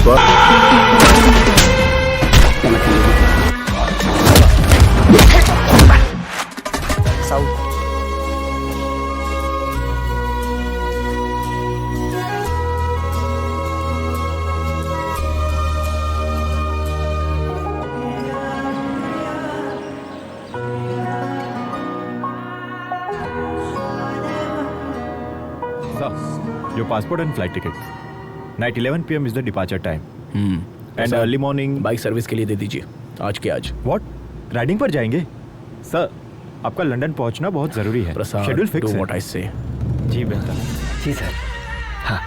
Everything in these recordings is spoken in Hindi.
Your passport and flight ticket. Night 11 p.m. is the departure time. And early morning. Bike service के लिए दे दीजिए आज के आज। What? राइडिंग पर जाएंगे? सर, आपका लंदन पहुंचना बहुत जरूरी है। शेड्यूल फिक्स है। What I say. जी बेहतर। जी सर। हाँ।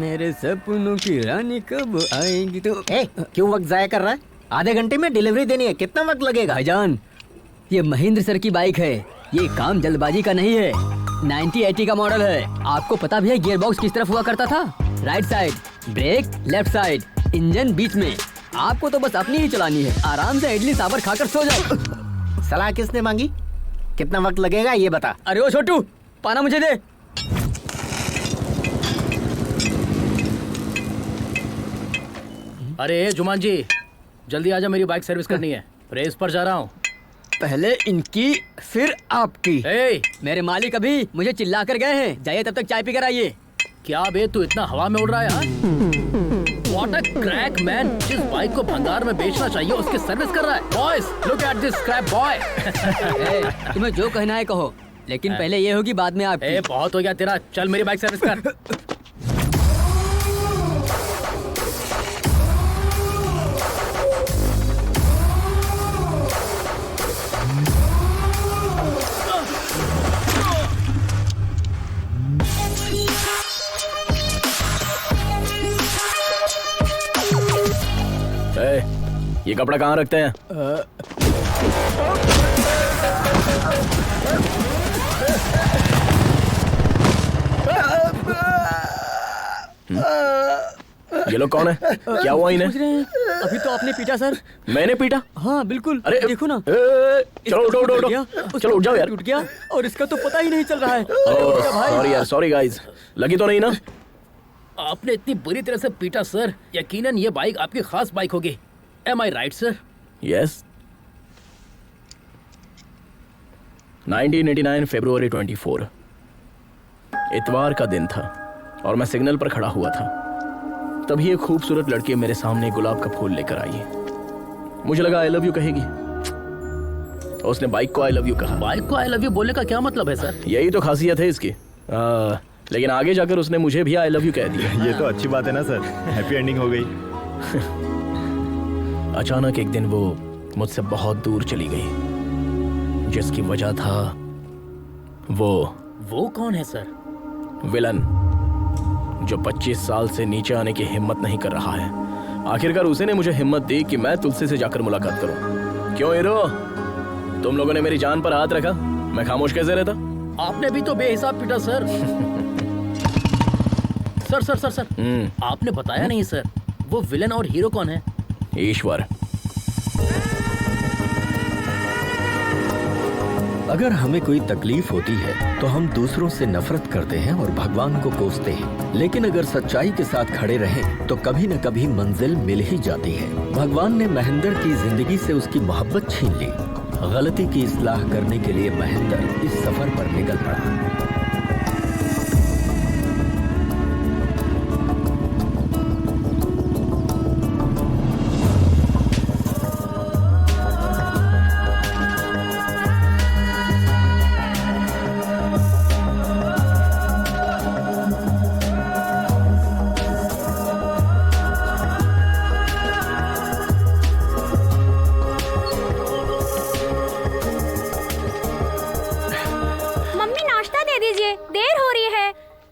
मेरे सपनों की रानी कब आएगी तो? क्यों वक्त जाया कर रहा है? आधे घंटे में डिलीवरी देनी है, कितना वक्त लगेगा? भाईजान, ये महेंद्र सर की बाइक है, ये काम जल्दबाजी का नहीं है। 9080 का मॉडल है। आपको पता भी है गियर बॉक्स किस तरफ हुआ करता था? Right side, brake left side, engine बीच में। आपको तो बस अपनी ही चलानी है। आराम से इडली सांभर खाकर सो जाओ। सलाह किसने मांगी? कितना वक्त लगेगा ये बता। अरे ओ छोटू, पाना मुझे दे। अरे जुमान जी, जल्दी आजा, मेरी बाइक सर्विस करनी है। रेस पर जा रहा हूँ। पहले इनकी फिर आपकी। ए, मेरे मालिक अभी मुझे चिल्ला कर गए हैं, जाइए तब तक चाय पी कर आइए। क्या बे, तू इतना हवा में उड़ रहा है यार? What a crack man! जिस बाइक को भंगार में बेचना चाहिए उसकी सर्विस कर रहा है। Boys, look at this scrap boy! तुम्हें जो कहना है कहो, लेकिन पहले ये होगी बाद में आप। बहुत हो गया तेरा, चल मेरी बाइक सर्विस कर। ये कपड़ा कहाँ रखते हैं? ये लोग कौन है? क्या हुआ इन्हें? अभी तो आपने पीटा सर। मैंने पीटा? हाँ बिल्कुल। अरे देखो ना। चलो उठो उठो उठो। चलो उठ जाओ यार। टूट गया और इसका तो पता ही नहीं चल रहा है। सॉरी यार, सॉरी गाइस। लगी तो नहीं ना? आपने इतनी बुरी तरह से पीटा सर, यकीनन ये बाइक आपकी खास बाइक होगी। Am I right, sir? Yes. 1989 फरवरी 24 इतवार का दिन था और मैं सिग्नल पर खड़ा हुआ था। तभी एक खूबसूरत लड़की मेरे सामने गुलाब का फूल लेकर आई। मुझे लगा आई लव यू कहेगी। उसने बाइक को आई लव यू कहा। बाइक को आई लव यू बोलने का क्या मतलब है सर? यही तो खासियत है इसकी। लेकिन आगे जाकर उसने मुझे भी आई लव यू कह दिया। ये तो अच्छी बात है ना सर, हैप्पी एंडिंग हो गई। अचानक एक दिन वो मुझसे बहुत दूर चली गई, जिसकी वजह था वो कौन है सर? विलन, जो 25 साल से नीचे आने की हिम्मत नहीं कर रहा है। आखिरकार उसे ने मुझे हिम्मत दी कि मैं तुलसी से जाकर मुलाकात करूं। क्यों हीरो, तुम लोगों ने मेरी जान पर हाथ रखा, मैं खामोश कैसे रहता? आपने भी तो बेहिसाब पीटा sir. Sir sir sir sir आपने बताया नहीं सर, वो विलन और हीरो कौन है? ईश्वर। अगर हमें कोई तकलीफ होती है तो हम दूसरों से नफरत करते हैं और भगवान को कोसते हैं, लेकिन अगर सच्चाई के साथ खड़े रहें तो कभी न कभी मंजिल मिल ही जाती है। भगवान ने महेंद्र की जिंदगी से उसकी मोहब्बत छीन ली। गलती की इस्लाह करने के लिए महेंद्र इस सफर पर निकल पड़ा।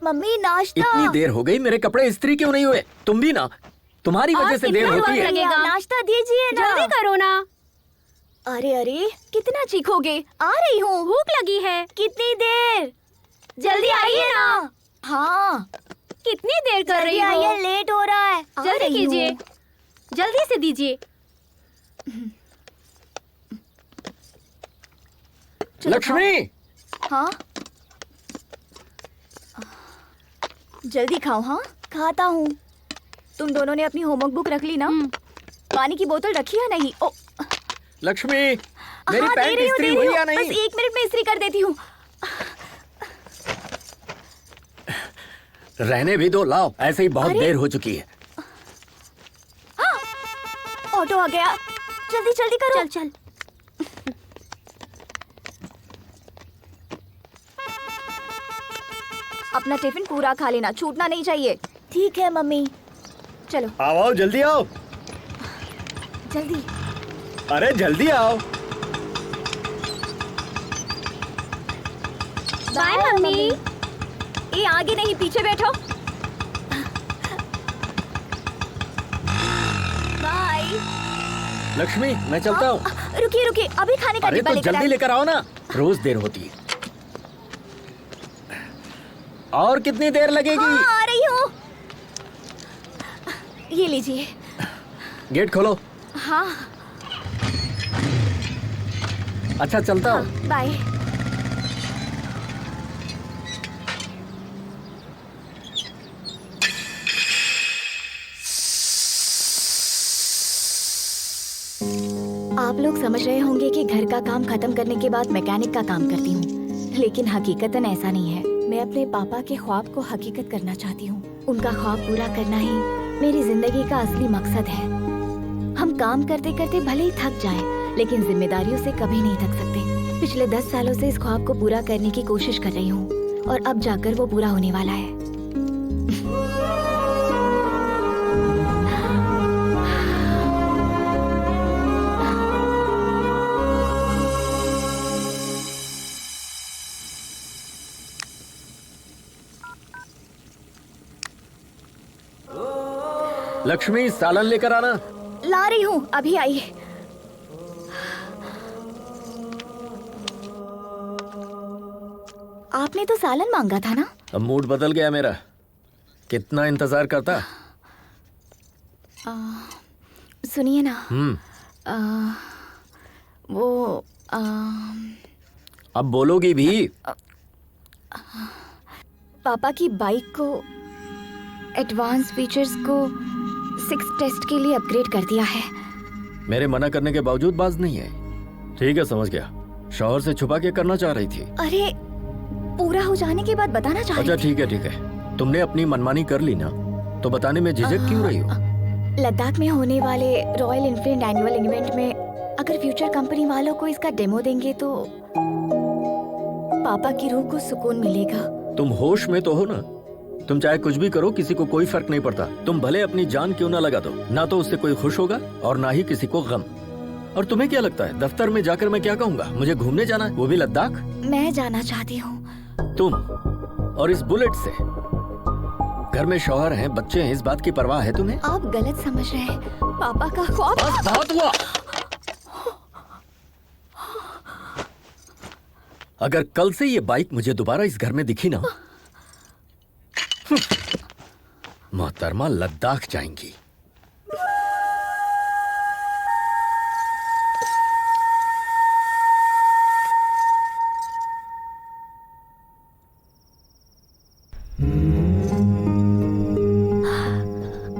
मम्मी नाश्ता। इतनी देर हो गई, मेरे कपड़े इस्त्री क्यों नहीं हुए? तुम भी ना, तुम्हारी वजह से देर होती है। नाश्ता दीजिए ना। जल्दी करो ना। अरे अरे कितना चीखोगे? आ रही हूँ, भूख लगी है। कितनी देर? जल्दी आइए ना। हाँ कितनी देर कर रही हो? आइए, लेट हो रहा है। जल्दी कीजिए, जल्दी से दीजिए। लक्ष्मी। हाँ जल्दी खाओ। हाँ खाता हूँ। तुम दोनों ने अपनी होमवर्क बुक रख ली ना? पानी की बोतल रखी है नहीं? ओ लक्ष्मी, मेरी हाँ, पैंट इस्त्री हुई या नहीं? बस 1 मिनट में इस्त्री कर देती हूँ। रहने भी दो, लाओ, ऐसे ही बहुत देर हो चुकी है। ऑटो आ गया, जल्दी जल्दी करो। चल चल। अपना टिफिन पूरा खा लेना, छूटना नहीं चाहिए। ठीक है मम्मी। चलो आओ जल्दी आओ। जल्दी। अरे जल्दी आओ। Bye mummy. ये आगे नहीं, पीछे बैठो। बाय। लक्ष्मी, मैं चलता हूँ। रुकिए रुकिए, अभी खाने का अरे डिब्बा तो लेकर जल्दी आइए। लेकर आओ ना, रोज देर होती है। और कितनी देर लगेगी? हाँ, आ रही हूँ। ये लीजिए। गेट खोलो। हाँ अच्छा, चलता हूँ। बाय। आप लोग समझ रहे होंगे कि घर का काम खत्म करने के बाद मैकेनिक का काम करती हूँ, लेकिन हकीकतन ऐसा नहीं है। मैं अपने पापा के ख्वाब को हकीकत करना चाहती हूँ। उनका ख्वाब पूरा करना ही मेरी जिंदगी का असली मकसद है। हम काम करते करते भले ही थक जाएं, लेकिन जिम्मेदारियों से कभी नहीं थक सकते। पिछले 10 सालों से इस ख्वाब को पूरा करने की कोशिश कर रही हूँ और अब जाकर वो पूरा होने वाला है। लक्ष्मी, सालन लेकर आना। ला रही हूँ, अभी आई। आपने तो सालन मांगा था ना? अब मूड बदल गया मेरा। कितना इंतजार करता। सुनिए ना। हम्म। वो अब बोलोगी भी? पापा की बाइक को एडवांस फीचर्स को 6 टेस्ट के लिए अपग्रेड कर दिया है। मेरे मना करने के बावजूद बाज नहीं है। ठीक है, समझ गया। शौहर से छुपा के करना चाह रही थी। अरे पूरा हो जाने के बाद बताना चाह रही अच्छा ठीक है, ठीक है। तुमने अपनी मनमानी कर ली ना, तो बताने में झिझक क्यों रही हो? लद्दाख में होने वाले रॉयल एनफील्ड एनुअल इवेंट में अगर फ्यूचर कंपनी वालों को इसका डेमो देंगे तो पापा की रूह को सुकून मिलेगा। तुम होश में तो हो ना? तुम चाहे कुछ भी करो, किसी को कोई फर्क नहीं पड़ता। तुम भले अपनी जान क्यों ना लगा दो, ना तो उससे कोई खुश होगा और ना ही किसी को गम। और तुम्हें क्या लगता है, दफ्तर में जाकर मैं क्या कहूँगा? मुझे घूमने जाना है, वो भी लद्दाख? मैं जाना चाहती हूँ। तुम और इस बुलेट से? घर में शौहर हैं, बच्चे हैं, इस बात की परवाह है तुम्हें? आप गलत समझ रहे हैं। पापा का ख्वाब। बस बहुत हुआ। अगर कल से ये बाइक मुझे दोबारा इस घर में दिखी ना, मोहतरमा लद्दाख जाएंगी।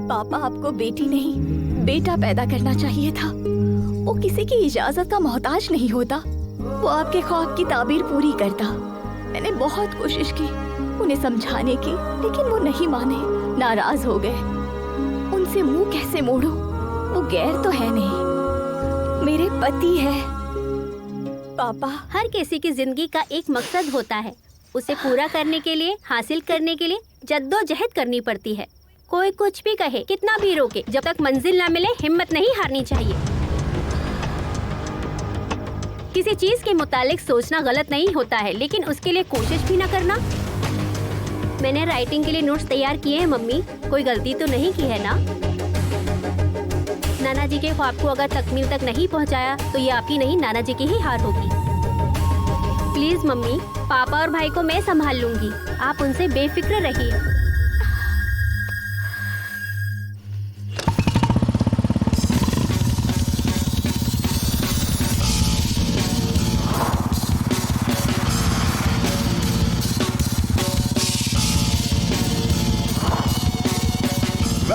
पापा आपको बेटी नहीं बेटा पैदा करना चाहिए था। वो किसी की इजाजत का मोहताज नहीं होता। वो आपके ख्वाब की ताबीर पूरी करता। मैंने बहुत कोशिश की उन्हें समझाने की, लेकिन वो नहीं माने, नाराज हो गए। उनसे मुंह कैसे मोड़ूं? वो गैर तो है नहीं, मेरे पति है। पापा, हर किसी की जिंदगी का एक मकसद होता है। उसे पूरा करने के लिए, हासिल करने के लिए जद्दोजहद करनी पड़ती है। कोई कुछ भी कहे, कितना भी रोके, जब तक मंजिल ना मिले हिम्मत नहीं हारनी चाहिए। किसी चीज के मुतालिक सोचना गलत नहीं होता है, लेकिन उसके लिए कोशिश भी ना करना। मैंने राइटिंग के लिए नोट्स तैयार किए हैं मम्मी, कोई गलती तो नहीं की है ना? नाना जी के ख्वाब को अगर तकमील तक नहीं पहुंचाया तो ये आपकी नहीं, नाना जी की ही हार होगी। प्लीज मम्मी, पापा और भाई को मैं संभाल लूंगी, आप उनसे बेफिक्र रहिए।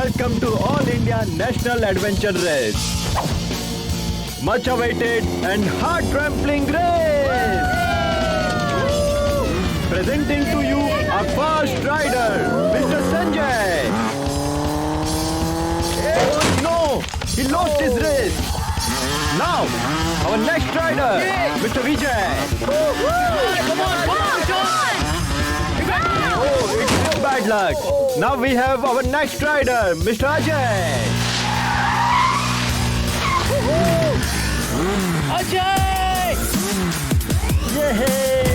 Welcome to All India National Adventure Race. Much awaited and heart-trampling race. Presenting to you our first rider, Mr. Sanjay. Oh no, he lost his race. Now, our next rider, Mr. Vijay. Come on, John! Oh, it's so bad luck. Now we have our next rider, Mr. Ajay. Ajay! Yay!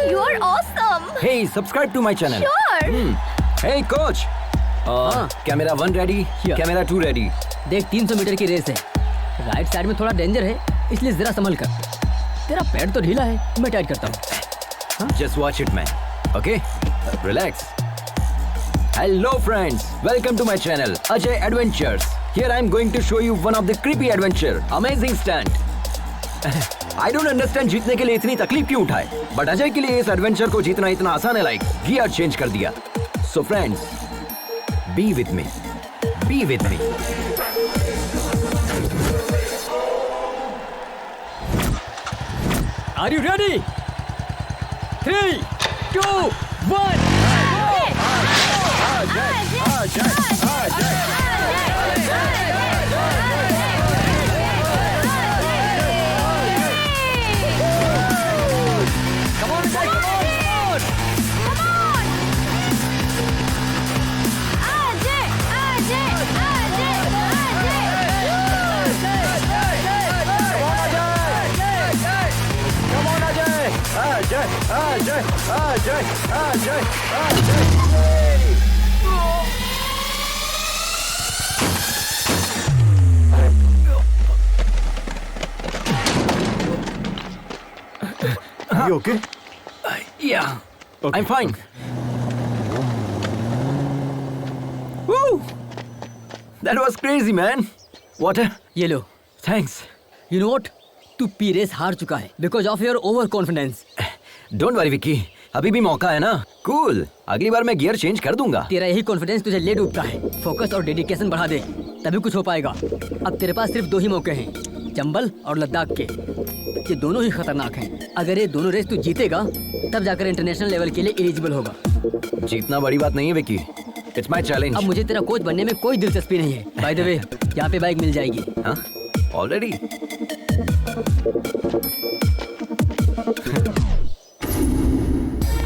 You are awesome. Hey, subscribe to my channel. Sure. Hey coach, camera 1 ready, Yeah. Camera 2 ready. देख 300 मीटर की रेस है, राइट साइड में थोड़ा डेंजर है, इसलिए जरा संभल कर। तेरा पैर तो ढीला है, मैं टाइट करता हूँ। Just watch it, man. Okay? Relax. Hello, friends. Welcome to my channel, Ajay Adventures. Here I am going to show you one of the creepy adventure. Amazing stunt. I don't understand जीतने के लिए इतनी तकलीफ क्यों उठाए, but अजय के लिए इस एडवेंचर को जीतना इतना आसान है, लाइक गियर चेंज कर दिया. So friends, be with me. Be with me. Are you ready? 3, 2, 1. Come on, Ajay! Ajay! Ajay! Ajay! Ajay! Ajay! Are you okay? Yeah. Okay. I'm fine. Woo! That was crazy, man. Water? ये लो। Thanks. You know what? तू पी रेस हार चुका है because of your over confidence. Don't worry, Vicky. अभी भी मौका है ना. Cool. अगली बार मैं गियर चेंज कर दूंगा. तेरा यही कॉन्फिडेंस तुझे ले डूबता है। फोकस और डेडिकेशन बढ़ा दे, तभी कुछ हो पाएगा। अब तेरे पास सिर्फ 2 ही मौके हैं, चंबल और लद्दाख के। ये दोनों ही खतरनाक हैं। अगर ये दोनों रेस तू जीतेगा, तब जाकर इंटरनेशनल लेवल के लिए एलिजिबल होगा। जीतना बड़ी बात नहीं है, विक्की. It's my challenge. अब मुझे तेरा कोच बनने में कोई दिलचस्पी नहीं है। बाय द वे, यहाँ पे बाइक मिल जाएगी। हाँ? Already?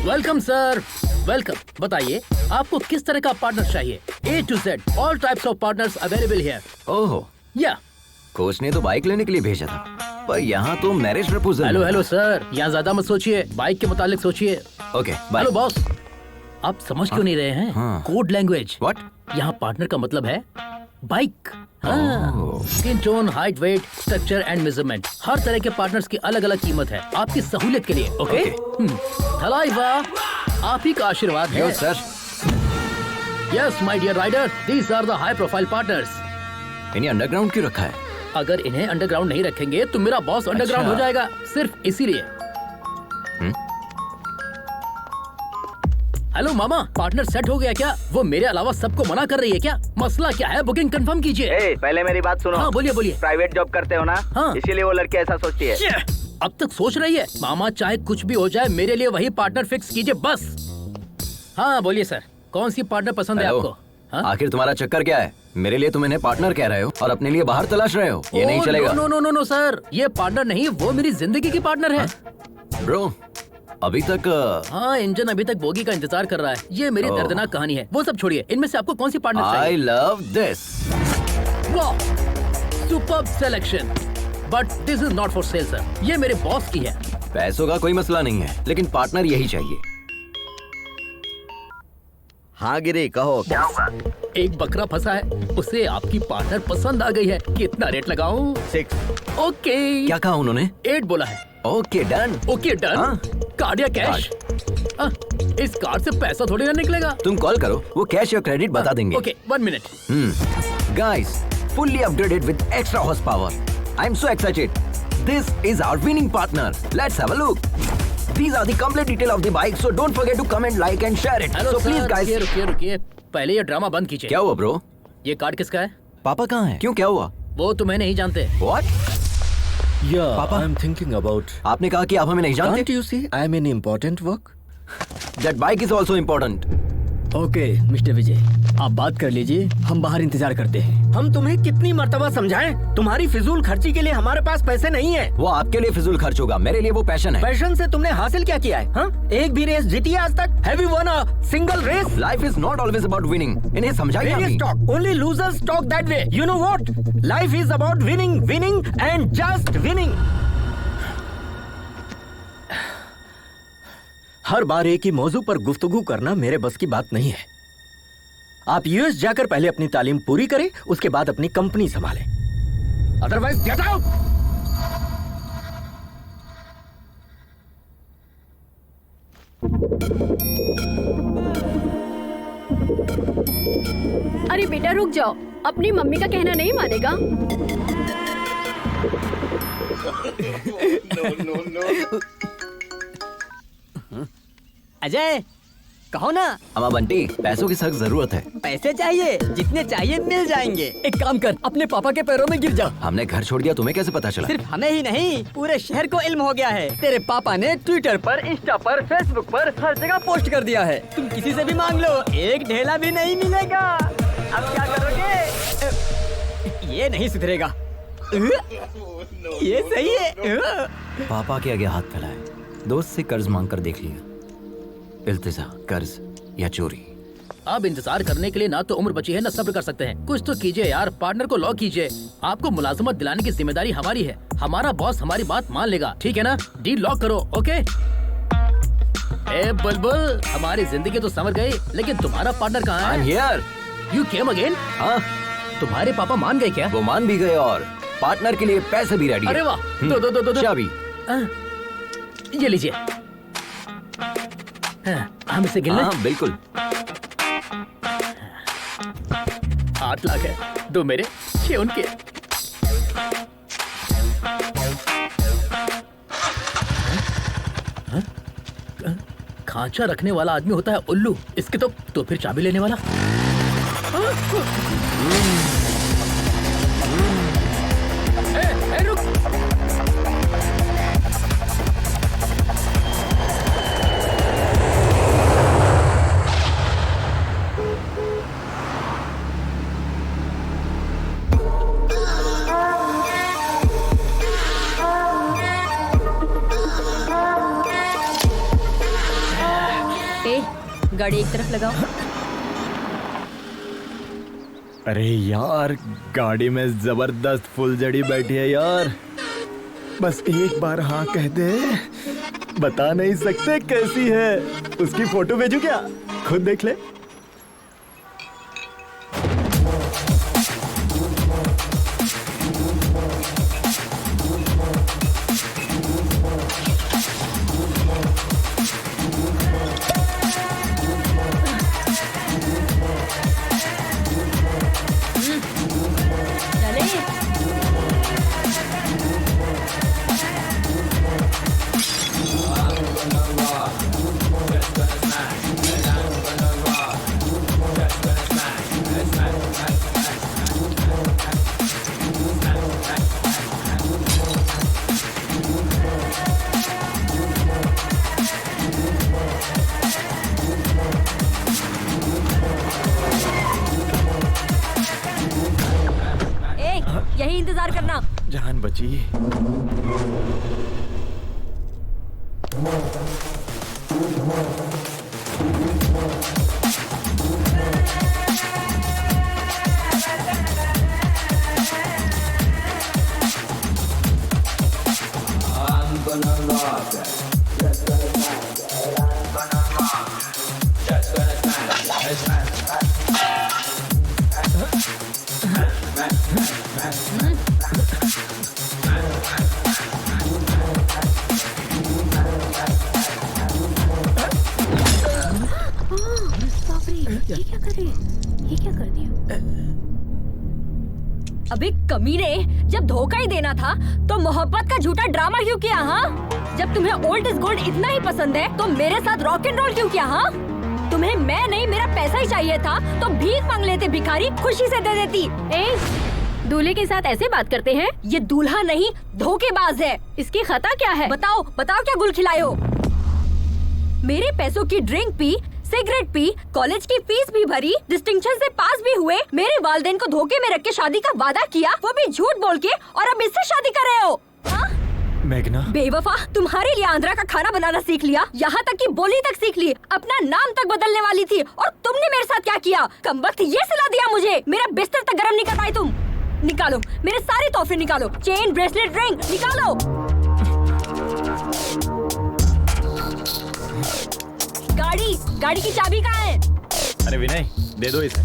Welcome sir, welcome. बताइए आपको किस तरह का पार्टनर चाहिए? A to Z, all types of partners available here. ओहो. या कोच ने तो बाइक लेने के लिए भेजा था, पर यहाँ तो marriage proposal. Hello hello sir, यहाँ ज्यादा मत सोचिए, बाइक के मुतालिक सोचिए। Okay, bye. हेलो बॉस, आप समझ क्यों नहीं रहे हैं? हाँ। Code language. What? यहाँ पार्टनर का मतलब है bike. Skin tone, height, weight, structure and measurement, हर तरह के पार्टनर्स की अलग अलग कीमत है आपकी सहूलियत के लिए। ओके? थलाइवा, आप ही का आशीर्वाद है। Yes, sir. Yes my dear rider, these are the high profile partners. इन्हें अंडरग्राउंड क्यों रखा है? अगर इन्हें अंडरग्राउंड नहीं रखेंगे तो मेरा बॉस अंडरग्राउंड हो जाएगा, सिर्फ इसीलिए। हेलो मामा, पार्टनर सेट हो गया क्या? वो मेरे अलावा सबको मना कर रही है क्या? मसला क्या है? बुकिंग कंफर्म कीजिए। ए, पहले मेरी बात सुनो। हाँ बोलिए बोलिए। प्राइवेट जॉब करते हो ना? हाँ। इसीलिए वो लड़की ऐसा सोचती है। अब तक सोच रही है। मामा चाहे कुछ भी हो जाए, मेरे लिए वही पार्टनर फिक्स कीजिए बस। हाँ बोलिए सर, कौन सी पार्टनर पसंद है हेलो. आपको? हाँ? आखिर तुम्हारा चक्कर क्या है? मेरे लिए तुम इन्हें पार्टनर कह रहे हो और अपने लिए बाहर तलाश रहे हो. ये नहीं चलेगा. No no no no no sir, ये पार्टनर नहीं, वो मेरी जिंदगी की पार्टनर है। ब्रो, अभी तक हाँ, इंजन अभी तक बोगी का इंतजार कर रहा है। ये मेरी ओह। दर्दनाक कहानी है। वो सब छोड़िए, इनमें से आपको कौन सी पार्टनर आई चाहिए? Love this. वाह, superb selection, but this is not for sale sir. ये मेरे बॉस की है। पैसों का कोई मसला नहीं है, लेकिन पार्टनर यही चाहिए. हाँ गिरी कहो। क्या हुआ? एक बकरा फंसा है, उसे आपकी पार्टनर पसंद आ गई है। कितना रेट लगाऊं? 6। ओके। क्या कहा उन्होंने? 8 बोला है। Okay done. Okay done. हाँ। कार्ड या कैश? इस कार्ड से पैसा थोड़ी ना निकलेगा। तुम कॉल करो, वो कैश या क्रेडिट बता देंगे। Okay 1 minute. Guys, fully upgraded with extra horsepower. I'm so excited. This is our winning partner. Let's have a look. These are the complete detail of the bike, so don't forget to comment, like and share it. Hello So please sir, guys. रुकिए। पहले ये ड्रामा बंद कीजिए। क्या हुआ ब्रो? ये कार्ड किसका है? पापा कहाँ हैं? क्यों क्या हुआ? वो तुम्हें नहीं जानते। What? Yeah, Papa? I'm thinking about. आपने कहा कि आप हमें नहीं जानते? Can't you see I'm in important work? That bike is also important. Okay mister Vijay, आप बात कर लीजिए, हम बाहर इंतजार करते हैं। हम तुम्हें कितनी मर्तबा समझाएं? तुम्हारी फिजूल खर्ची के लिए हमारे पास पैसे नहीं है। वो आपके लिए फिजूल खर्च होगा, मेरे लिए वो पैशन है। पैशन से तुमने हासिल क्या किया है? हाँ? एक भी रेस जीती है आज तक? Have you won a single race? Life is not always about winning. इन्हें समझाइए अभी। Talk. Only losers talk that way. You know what? Life is about winning, winning and just winning. हर बार एक ही मौजू पर गुफ्तगू करना मेरे बस की बात नहीं है। आप यूएस जाकर पहले अपनी तालीम पूरी करें, उसके बाद अपनी कंपनी संभालें। Otherwise get out. अरे बेटा रुक जाओ, अपनी मम्मी का कहना नहीं मानेगा। अजय, कहो ना। अम्मा बंटी, पैसों की सख्त जरूरत है। पैसे चाहिए, जितने चाहिए मिल जाएंगे। एक काम कर, अपने पापा के पैरों में गिर जा। हमने घर छोड़ दिया, तुम्हें कैसे पता चला? सिर्फ हमें ही नहीं, पूरे शहर को इल्म हो गया है। तेरे पापा ने ट्विटर पर, इंस्टा पर, फेसबुक पर हर जगह पोस्ट कर दिया है। तुम किसी से भी मांग लो, एक ढेला भी नहीं मिलेगा। अब क्या करोगे? ये नहीं सुधरेगा। ये सही है। पापा के आगे हाथ फैलाए, दोस्त से कर्ज मांग कर देख लिया। इल्तिजा, कर्ज या चोरी। अब इंतजार करने के लिए ना तो उम्र बची है ना सब्र कर सकते हैं। कुछ तो कीजिए यार, पार्टनर को लॉक कीजिए। आपको मुलाजमत दिलाने की जिम्मेदारी हमारी है। हमारा बॉस हमारी बात मान लेगा, ठीक है ना? डील लॉक करो, ओके? ए बुलबुल, हमारी जिंदगी तो संवर गई, लेकिन तुम्हारा पार्टनर कहाँ है? हियर। You came again? हाँ, तुम्हारे पापा मान गए क्या? वो मान भी गए और पार्टनर के लिए पैसे भी रेडी। अरे वाह, दो चाबी। ये लीजिए। हम इसे गिन लें? हाँ बिल्कुल। 8 लाख है, 2 मेरे, 6 उनके। खांचा रखने वाला आदमी होता है उल्लू, इसके तो फिर चाबी लेने वाला। रुक। गाड़ी एक तरफ लगाओ। अरे यार, गाड़ी में जबरदस्त फुलझड़ी बैठी है यार। बस एक बार हाँ कह दे, बता नहीं सकते कैसी है। उसकी फोटो भेजू क्या? खुद देख ले। यही इंतजार करना। जान बची। Just gonna smash. बाप रे, ये क्या कर रही है? ये क्या कर दिया? अबे कमीने, जब धोखा ही देना था तो मोहब्बत का झूठा ड्रामा क्यों किया? हाँ, जब तुम्हें ओल्ड इज गोल्ड इतना ही पसंद है तो मेरे साथ रॉक एंड रोल क्यों किया? हाँ, तुम्हें मैं नहीं मेरा पैसा ही चाहिए था तो भीख मांग लेते भिखारी, खुशी से दे देती। दूल्हे के साथ ऐसे बात करते हैं? ये दूल्हा नहीं धोखेबाज है। इसकी खता क्या है? बताओ बताओ क्या गुल खिलाए हो? मेरे पैसों की drink P, cigarette P, college की फीस भी भरी, डिस्टिंक्शन से पास भी हुए, मेरे वालिदैन को धोखे में रख के शादी का वादा किया, वो भी झूठ बोल के, और अब इससे शादी कर रहे हो? मेघना, बेवफा, तुम्हारे लिए आंध्रा का खाना बनाना सीख लिया, यहाँ तक कि बोली तक सीख ली, अपना नाम तक बदलने वाली थी, और तुमने मेरे साथ क्या किया? कमबख्त ये सिला दिया मुझे, मेरा बिस्तर तक गर्म नहीं कर पाई तुम। निकालो मेरे सारे तोहफे, निकालो, चेन, ब्रेसलेट, रिंग निकालो। गाड़ी की चाबी कहाँ है? अरे विनय, दे दो इसे।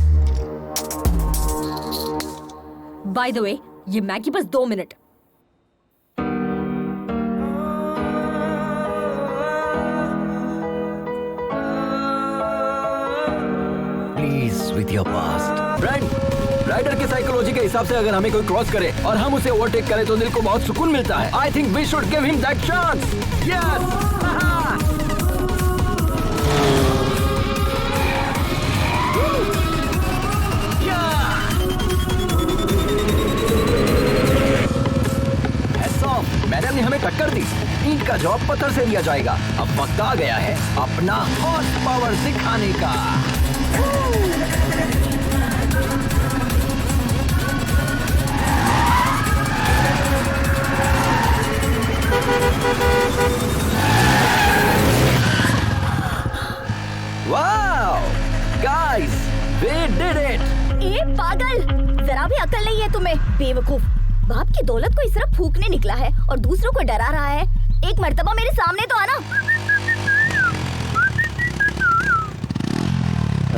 बाय द वे, ये मैगी बस 2 minute. Please with your past. Friend, rider की साइकोलॉजी के हिसाब से अगर हमें कोई क्रॉस करे और हम उसे ओवरटेक करें तो दिल को बहुत सुकून मिलता है। I think we should give him that chance. Yes. Madam ने हमें टक्कर दी, ईंट का जवाब पत्थर से लिया जाएगा। अब वक्त आ गया है अपना हॉर्स पावर दिखाने का। Wow guys, we did it. ए पागल, जरा भी अकल नहीं है तुम्हें, बेवकूफ। बाप की दौलत को इस तरह फूकने निकला है और दूसरों को डरा रहा है। एक मर्तबा मेरे सामने तो आना।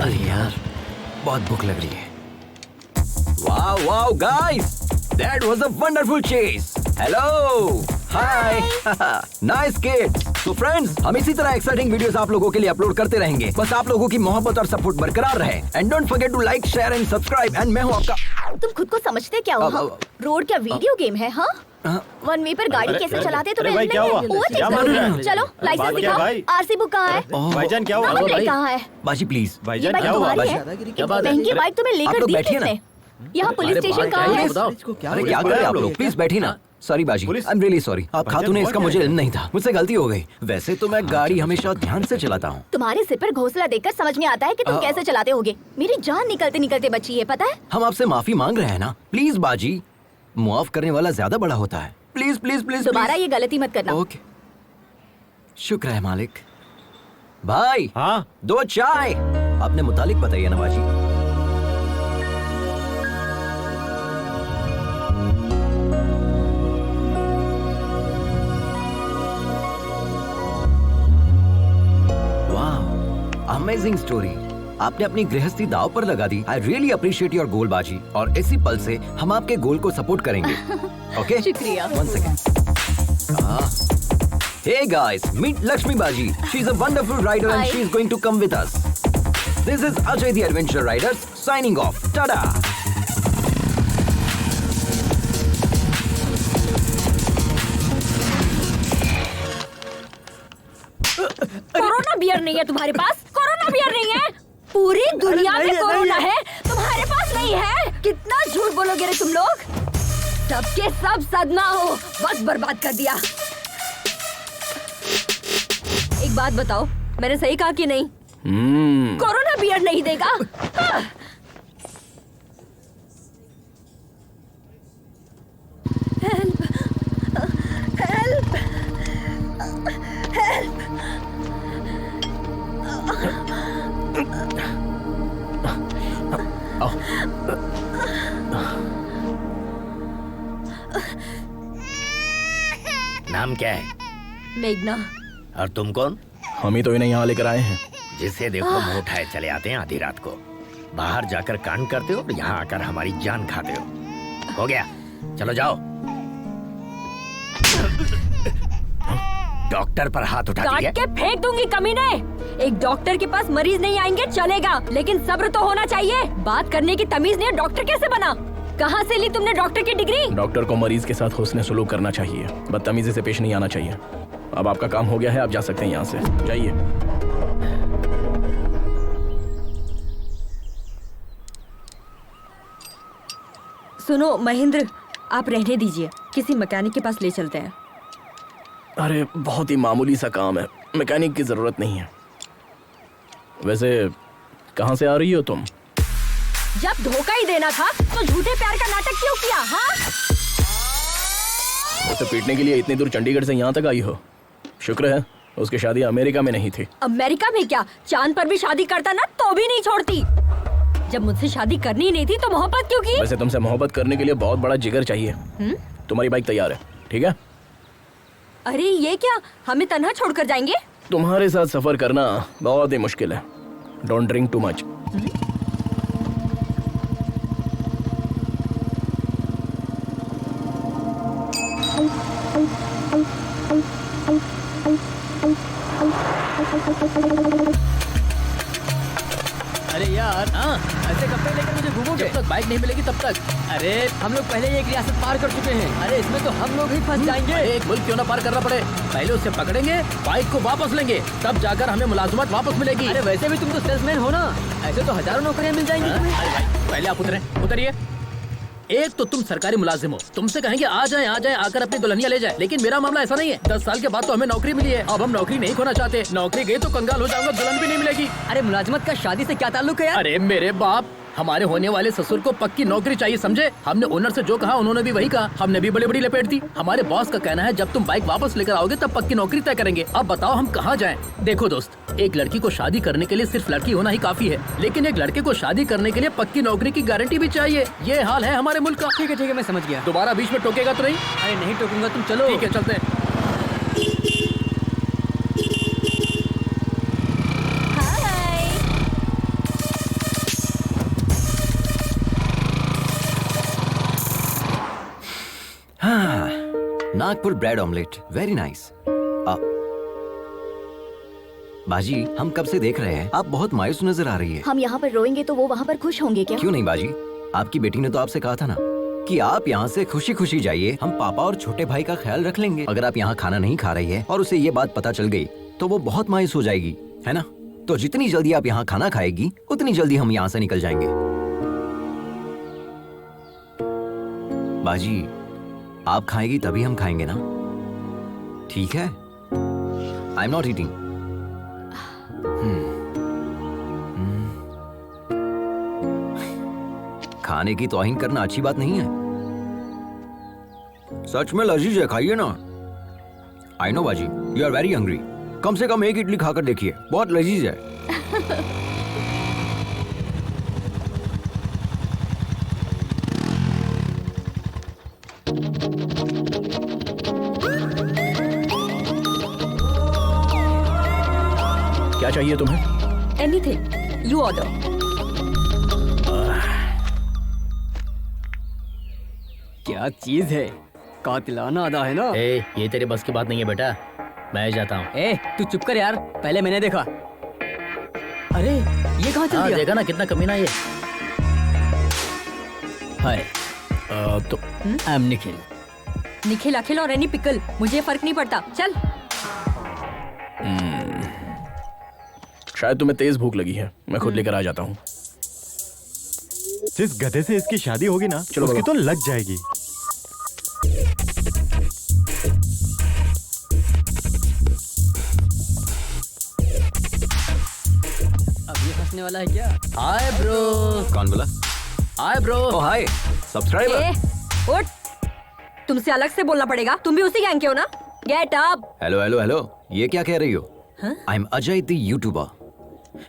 अरे यार, बहुत भूख लग रही है। Wow wow guys, that was a wonderful chase. Hello, hi, nice kid. तो फ्रेंड्स, हम इसी तरह एक्साइटिंग वीडियोस आप लोगों के लिए अपलोड करते रहेंगे। बस आप लोगों की मोहब्बत और सपोर्ट बरकरार रहे। And don't forget to like, share and subscribe. And मैं हूं आपका। तुम खुद को समझते क्या हो? हाँ? रोड क्या वीडियो गेम है? हाँ, वन वे पर गाड़ी कैसे चलाते तुम्हें भाई, क्या हुआ? क्या मान रहे हैं? चलो लाइसेंस दिखाओ। आरसी बुक कहाँ है? भाईजान क्या हुआ? नंबर प्लेट कहाँ है? बाजी प्लीज। भाईजान क्या हुआ? क्या बात है? महंगी बाइक तुम्हें आप लेकर लोग दी बैठिए ना। किसने? यहाँ पुलिस स्टेशन कहाँ है? अरे क्या करें आप लोग, प्लीज बैठिए ना। सॉरी बाजी, आई एम रियली सॉरी। आप खातून, इसका मुझे इल्म नहीं था, मुझसे गलती हो गई। वैसे तो मैं गाड़ी हमेशा ध्यान से चलाता हूँ। तुम्हारे सिर पर घोंसला देखकर समझ में आता है कि तुम कैसे चलाते होगे। मेरी जान निकलते निकलते बची है, पता है? हम आपसे माफी मांग रहे हैं ना। प्लीज बाजी, मुआफ करने वाला ज्यादा बड़ा होता है। प्लीज प्लीज प्लीज दोबारा ये गलती मत करना। ओके, शुक्र है मालिक। भाई, हाँ, 2 चाय। अपने मुतालिक बताइए ना बाजी। Amazing story. आपने अपनी गृहस्थी दाव पर लगा दी। I really appreciate your goal बाजी। और इसी पल से हम आपके गोल को सपोर्ट करेंगे। ओके, शुक्रिया। 1 second. Hey guys, meet Lakshmi बाजी। She is a wonderful rider and she is going to come with us. This is Ajay the adventure riders signing off. Tata. Corona beer नहीं है तुम्हारे पास? कोरोना बियर नहीं है? पूरी दुनिया में कोरोना है, तुम्हारे पास नहीं है? कितना झूठ बोलोगे रे तुम लोग? सबके सब सदमा हो, वक्त बर्बाद कर दिया। एक बात बताओ, मैंने सही कहा कि नहीं? कोरोना बियर नहीं देगा? Help, help, help. नाम क्या है? मेघना। और तुम कौन? हम ही तो इन्हें यहाँ लेकर आए हैं। जिसे देखो मुंह उठाए चले आते हैं आधी रात को। बाहर जाकर कांड करते हो और यहाँ आकर हमारी जान खाते हो। हो गया? चलो जाओ। डॉक्टर पर हाथ उठाती काट है। के फेंक दूंगी कमीने। एक डॉक्टर के पास मरीज नहीं आएंगे चलेगा, लेकिन सब्र तो होना चाहिए। बात करने की तमीज नहीं, डॉक्टर कैसे बना? कहाँ से ली तुमने डॉक्टर की डिग्री? डॉक्टर को मरीज के साथ हुस्न सलूक करना चाहिए, बदतमीजी से पेश नहीं आना चाहिए। अब आपका काम हो गया है, आप जा सकते हैं यहाँ से, जाइए। सुनो महेंद्र, आप रहने दीजिए, किसी मैकेनिक के पास ले चलते हैं। अरे बहुत ही मामूली सा काम है, मैकेनिक की जरूरत नहीं है। वैसे कहाँ से आ रही हो तुम? जब धोखा ही देना था तो झूठे प्यार का नाटक क्यों किया? हाँ, उसे पीटने के लिए इतनी दूर चंडीगढ़ से यहाँ तक आई हो। शुक्र है उसकी शादी अमेरिका में नहीं थी। अमेरिका में क्या, चांद पर भी शादी करता ना तो भी नहीं छोड़ती। जब मुझसे शादी करनी नहीं थी तो मोहब्बत क्यों की? वैसे तुमसे मोहब्बत करने के लिए बहुत बड़ा जिगर चाहिए। तुम्हारी बाइक तैयार है, ठीक है? अरे ये क्या, हमें तन्हा छोड़कर जाएंगे? तुम्हारे साथ सफर करना बहुत ही मुश्किल है। Don't drink too much. अरे यार, हाँ, ऐसे कब तक लेकर मुझे घूमोगे? जब तक बाइक नहीं मिलेगी तब तक। अरे हम लोग पहले ही एक रियासत पार कर चुके हैं। अरे इसमें तो हम लोग ही फंस जाएंगे। एक मुल्क क्यों ना पार करना पड़े, पहले उसे पकड़ेंगे, बाइक को वापस लेंगे, तब जाकर हमें मुलाजमत वापस मिलेगी। अरे वैसे भी तुम तो सेल्समैन हो ना, ऐसे तो हजारों नौकरियां मिल जाएंगी तुम्हें। अरे भाई, पहले आप उतरिए। एक तो तुम सरकारी मुलाजिम हो, तुमसे कहेंगे आ जाएं आकर अपनी दुल्हनिया ले जाए, लेकिन मेरा मामला ऐसा नहीं है। 10 साल के बाद तो हमें नौकरी मिली है, अब हम नौकरी नहीं खोना चाहते। नौकरी गई तो कंगाल हो जाऊंगा, दुल्हन भी नहीं मिलेगी। अरे मुलाजमत का शादी से क्या ताल्लुक है यार? अरे मेरे बाप, हमारे होने वाले ससुर को पक्की नौकरी चाहिए, समझे? हमने ओनर से जो कहा उन्होंने भी वही कहा, हमने भी बड़ी बड़ी लपेट दी। हमारे बॉस का कहना है जब तुम बाइक वापस लेकर आओगे तब पक्की नौकरी तय करेंगे। अब बताओ हम कहाँ जाएं? देखो दोस्त, एक लड़की को शादी करने के लिए सिर्फ लड़की होना ही काफी है, लेकिन एक लड़के को शादी करने के लिए पक्की नौकरी की गारंटी भी चाहिए। ये हाल है हमारे मुल्क का। ठीक है मैं समझ गया। दोबारा बीच में टोकेगा तो नहीं? अरे नहीं टोकूंगा, तुम चलो। ठीक है, चलते हैं। Nagpur bread omelette, very nice. बाजी, हम कब से देख रहे हैं, आप बहुत मायूस नजर आ रही है। हम यहाँ पर रोएंगे तो वो वहाँ पर खुश होंगे क्या? क्यों नहीं बाजी, आपकी बेटी ने तो आपसे कहा था ना कि आप यहाँ से खुशी खुशी जाइए, हम पापा और छोटे भाई का ख्याल रख लेंगे। अगर आप यहाँ खाना नहीं खा रही है और उसे ये बात पता चल गई तो वो बहुत मायूस हो जाएगी, है ना? तो जितनी जल्दी आप यहाँ खाना खाएगी उतनी जल्दी हम यहाँ से निकल जाएंगे। बाजी, आप खाएगी तभी हम खाएंगे ना, ठीक है? I am not eating. खाने की तौहीन करना अच्छी बात नहीं है। सच में लजीज है, खाइए ना। आई नो बाजी, यू आर वेरी हंग्री। कम से कम एक इडली खाकर देखिए, बहुत लजीज है। क्या चाहिए तुम्हें? Anything, you order. क्या चीज है, कातिलाना अदा है ना। ये तेरे बस की बात नहीं है बेटा, मैं जाता हूँ। तू चुप कर यार, पहले मैंने देखा। अरे ये कहाँ चल गया? देखा ना कितना कमीना ये। हाय, तो आई एम निखिल। निखिल, अखिल और एनी पिकल, मुझे फर्क नहीं पड़ता, चल। शायद तुम्हें तेज भूख लगी है, मैं खुद लेकर आ जाता हूँ। जिस गधे से इसकी शादी होगी ना, चलो उसकी बाबा। तो लग जाएगी। अब ये फंसने वाला है क्या? Hi bro. कौन बोला? Hi bro. Oh hi, subscriber. उठ, तुमसे अलग से बोलना पड़ेगा, तुम भी उसी गैंग के हो ना? Get up. Hello hello hello, ये क्या कह रही हो? I am Ajay the youtuber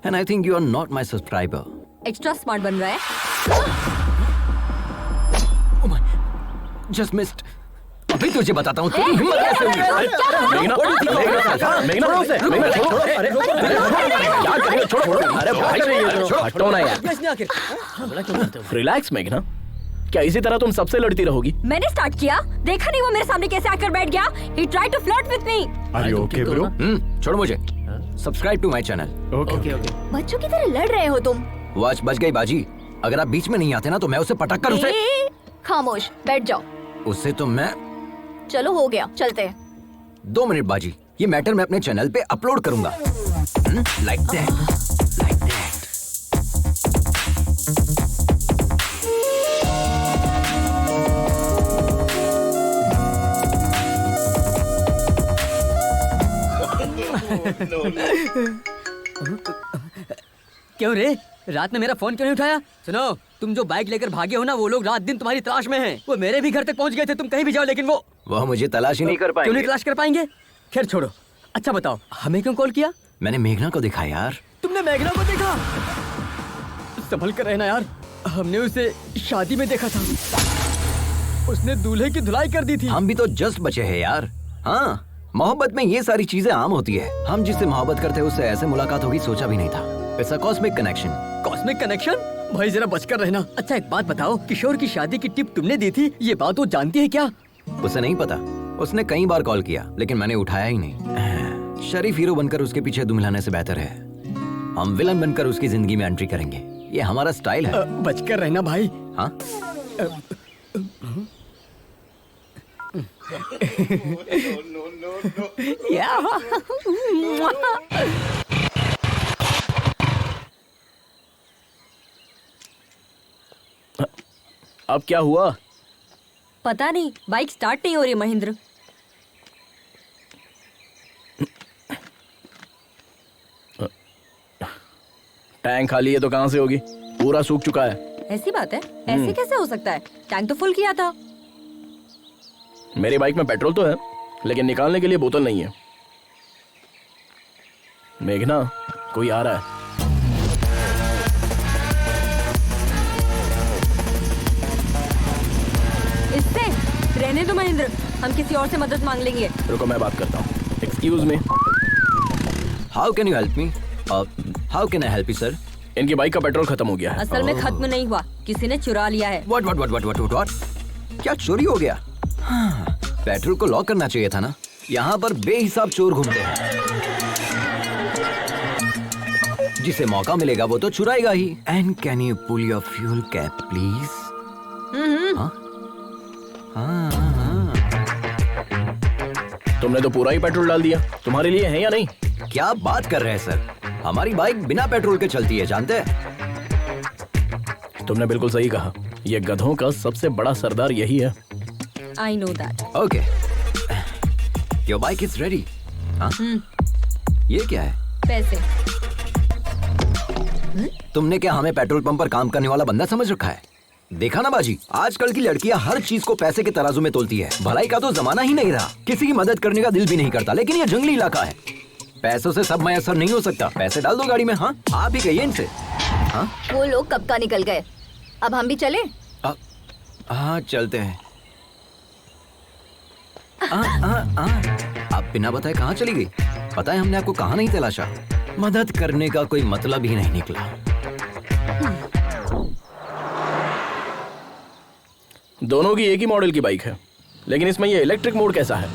and I think you are not my subscriber. Extra smart बन रहा है। Just missed. अभी तुझे बताता हूँ तेरी हिम्मत कैसे हुई। मेघना, हटो ना यार। रिलैक्स मेघना, क्या इसी तरह तुम सबसे लड़ती रहोगी? मैंने स्टार्ट किया, देखा नहीं वो मेरे सामने कैसे आकर बैठ गया। He tried to flirt with me. Are you okay, bro? छोड़ मुझे। Subscribe to my channel. Okay. बच्चों की तरह लड़ रहे हो तुम। वॉच बच गई बाजी। अगर आप बीच में नहीं आते ना तो मैं उसे पटक कर उसे। खामोश बैठ जाओ। उससे तो मैं। चलो हो गया, चलते हैं। 2 मिनट बाजी, ये मैटर मैं अपने चैनल पे अपलोड करूंगा। Like that, like that. क्यों रे, रात में मेरा फोन क्यों नहीं उठाया? सुनो, तुम जो बाइक लेकर भागे हो ना, वो लोग रात दिन तुम्हारी तलाश में हैं। वो मेरे भी घर तक पहुंच गए थे, तुम कहीं भी जाओ, लेकिन वो मुझे तलाश ही नहीं कर क्यों नहीं पाएंगे। तलाश कर पाएंगे? खैर छोड़ो। अच्छा बताओ, हमें क्यों कॉल किया? मैंने मेघना को देखा यार। तुमने मेघना को देखा? संभल कर रहना यार, हमने उसे शादी में देखा था। उसने दूल्हे की धुलाई कर दी थी। हम भी तो जस्ट बचे हैं यार। हाँ, मोहब्बत में ये सारी चीजें आम होती है। हम जिससे मोहब्बत करते हैं उससे ऐसे मुलाकात होगी सोचा भी नहीं था। It's a cosmic connection. Cosmic connection? भाई जरा बचकर रहना। अच्छा एक बात बताओ, किशोर की शादी की टिप तुमने दी थी, ये बात वो जानती है क्या? उसे नहीं पता। उसने कई बार कॉल किया लेकिन मैंने उठाया ही नहीं। शरीफ हीरो बनकर उसके पीछे दुम हिलाने से बेहतर है हम विलन बनकर उसकी जिंदगी में एंट्री करेंगे। ये हमारा स्टाइल है। बचकर रहना भाई। हाँ? अब क्या हुआ? पता नहीं, बाइक स्टार्ट नहीं हो रही महेंद्र। टैंक खाली है तो कहाँ से होगी? पूरा सूख चुका है। ऐसी बात है? ऐसे कैसे हो सकता है? टैंक तो फुल किया था। मेरी बाइक में पेट्रोल तो है लेकिन निकालने के लिए बोतल नहीं है। मेघना, कोई आ रहा है। इससे रहने दो महेंद्र, हम किसी और से मदद मांग लेंगे। रुको मैं बात करता हूँ। Excuse me. How can you help me? How can I help you sir? इनकी बाइक का पेट्रोल खत्म हो गया है। असल में खत्म नहीं हुआ, किसी ने चुरा लिया है। व्हाट? क्या चोरी हो गया? हाँ, पेट्रोल को लॉक करना चाहिए था ना। यहाँ पर बेहिसाब चोर घूमते हैं। जिसे मौका मिलेगा वो तो चुराएगा ही। And can you pull your fuel cap please? तुमने तो पूरा ही पेट्रोल डाल दिया। तुम्हारे लिए है या नहीं? क्या बात कर रहे हैं सर? हमारी बाइक बिना पेट्रोल के चलती है, जानते हैं? तुमने बिल्कुल सही कहा। ये गधों का सबसे बड़ा सरदार यही है। I know that. Okay, your bike is ready. ये क्या है? पैसे। तुमने क्या हमें पेट्रोल पंप पर काम करने वाला बंदा समझ रखा है? देखा ना बाजी, आजकल की लड़कियां हर चीज को पैसे के तराजू में तोलती है। भलाई का तो जमाना ही नहीं रहा। किसी की मदद करने का दिल भी नहीं करता। लेकिन ये जंगली इलाका है, पैसों से सब मयसर नहीं हो सकता। पैसे डाल दो गाड़ी में। हाँ, आप ही कहिए इनसे। हाँ, वो लोग कब का निकल गए, अब हम भी चले? हाँ चलते हैं। आप बिना बताए कहाँ चली गई? पता है हमने आपको कहाँ नहीं तलाशा। मदद करने का कोई मतलब ही नहीं निकला। दोनों की एक ही मॉडल की बाइक है, लेकिन इसमें ये इलेक्ट्रिक मोड कैसा है?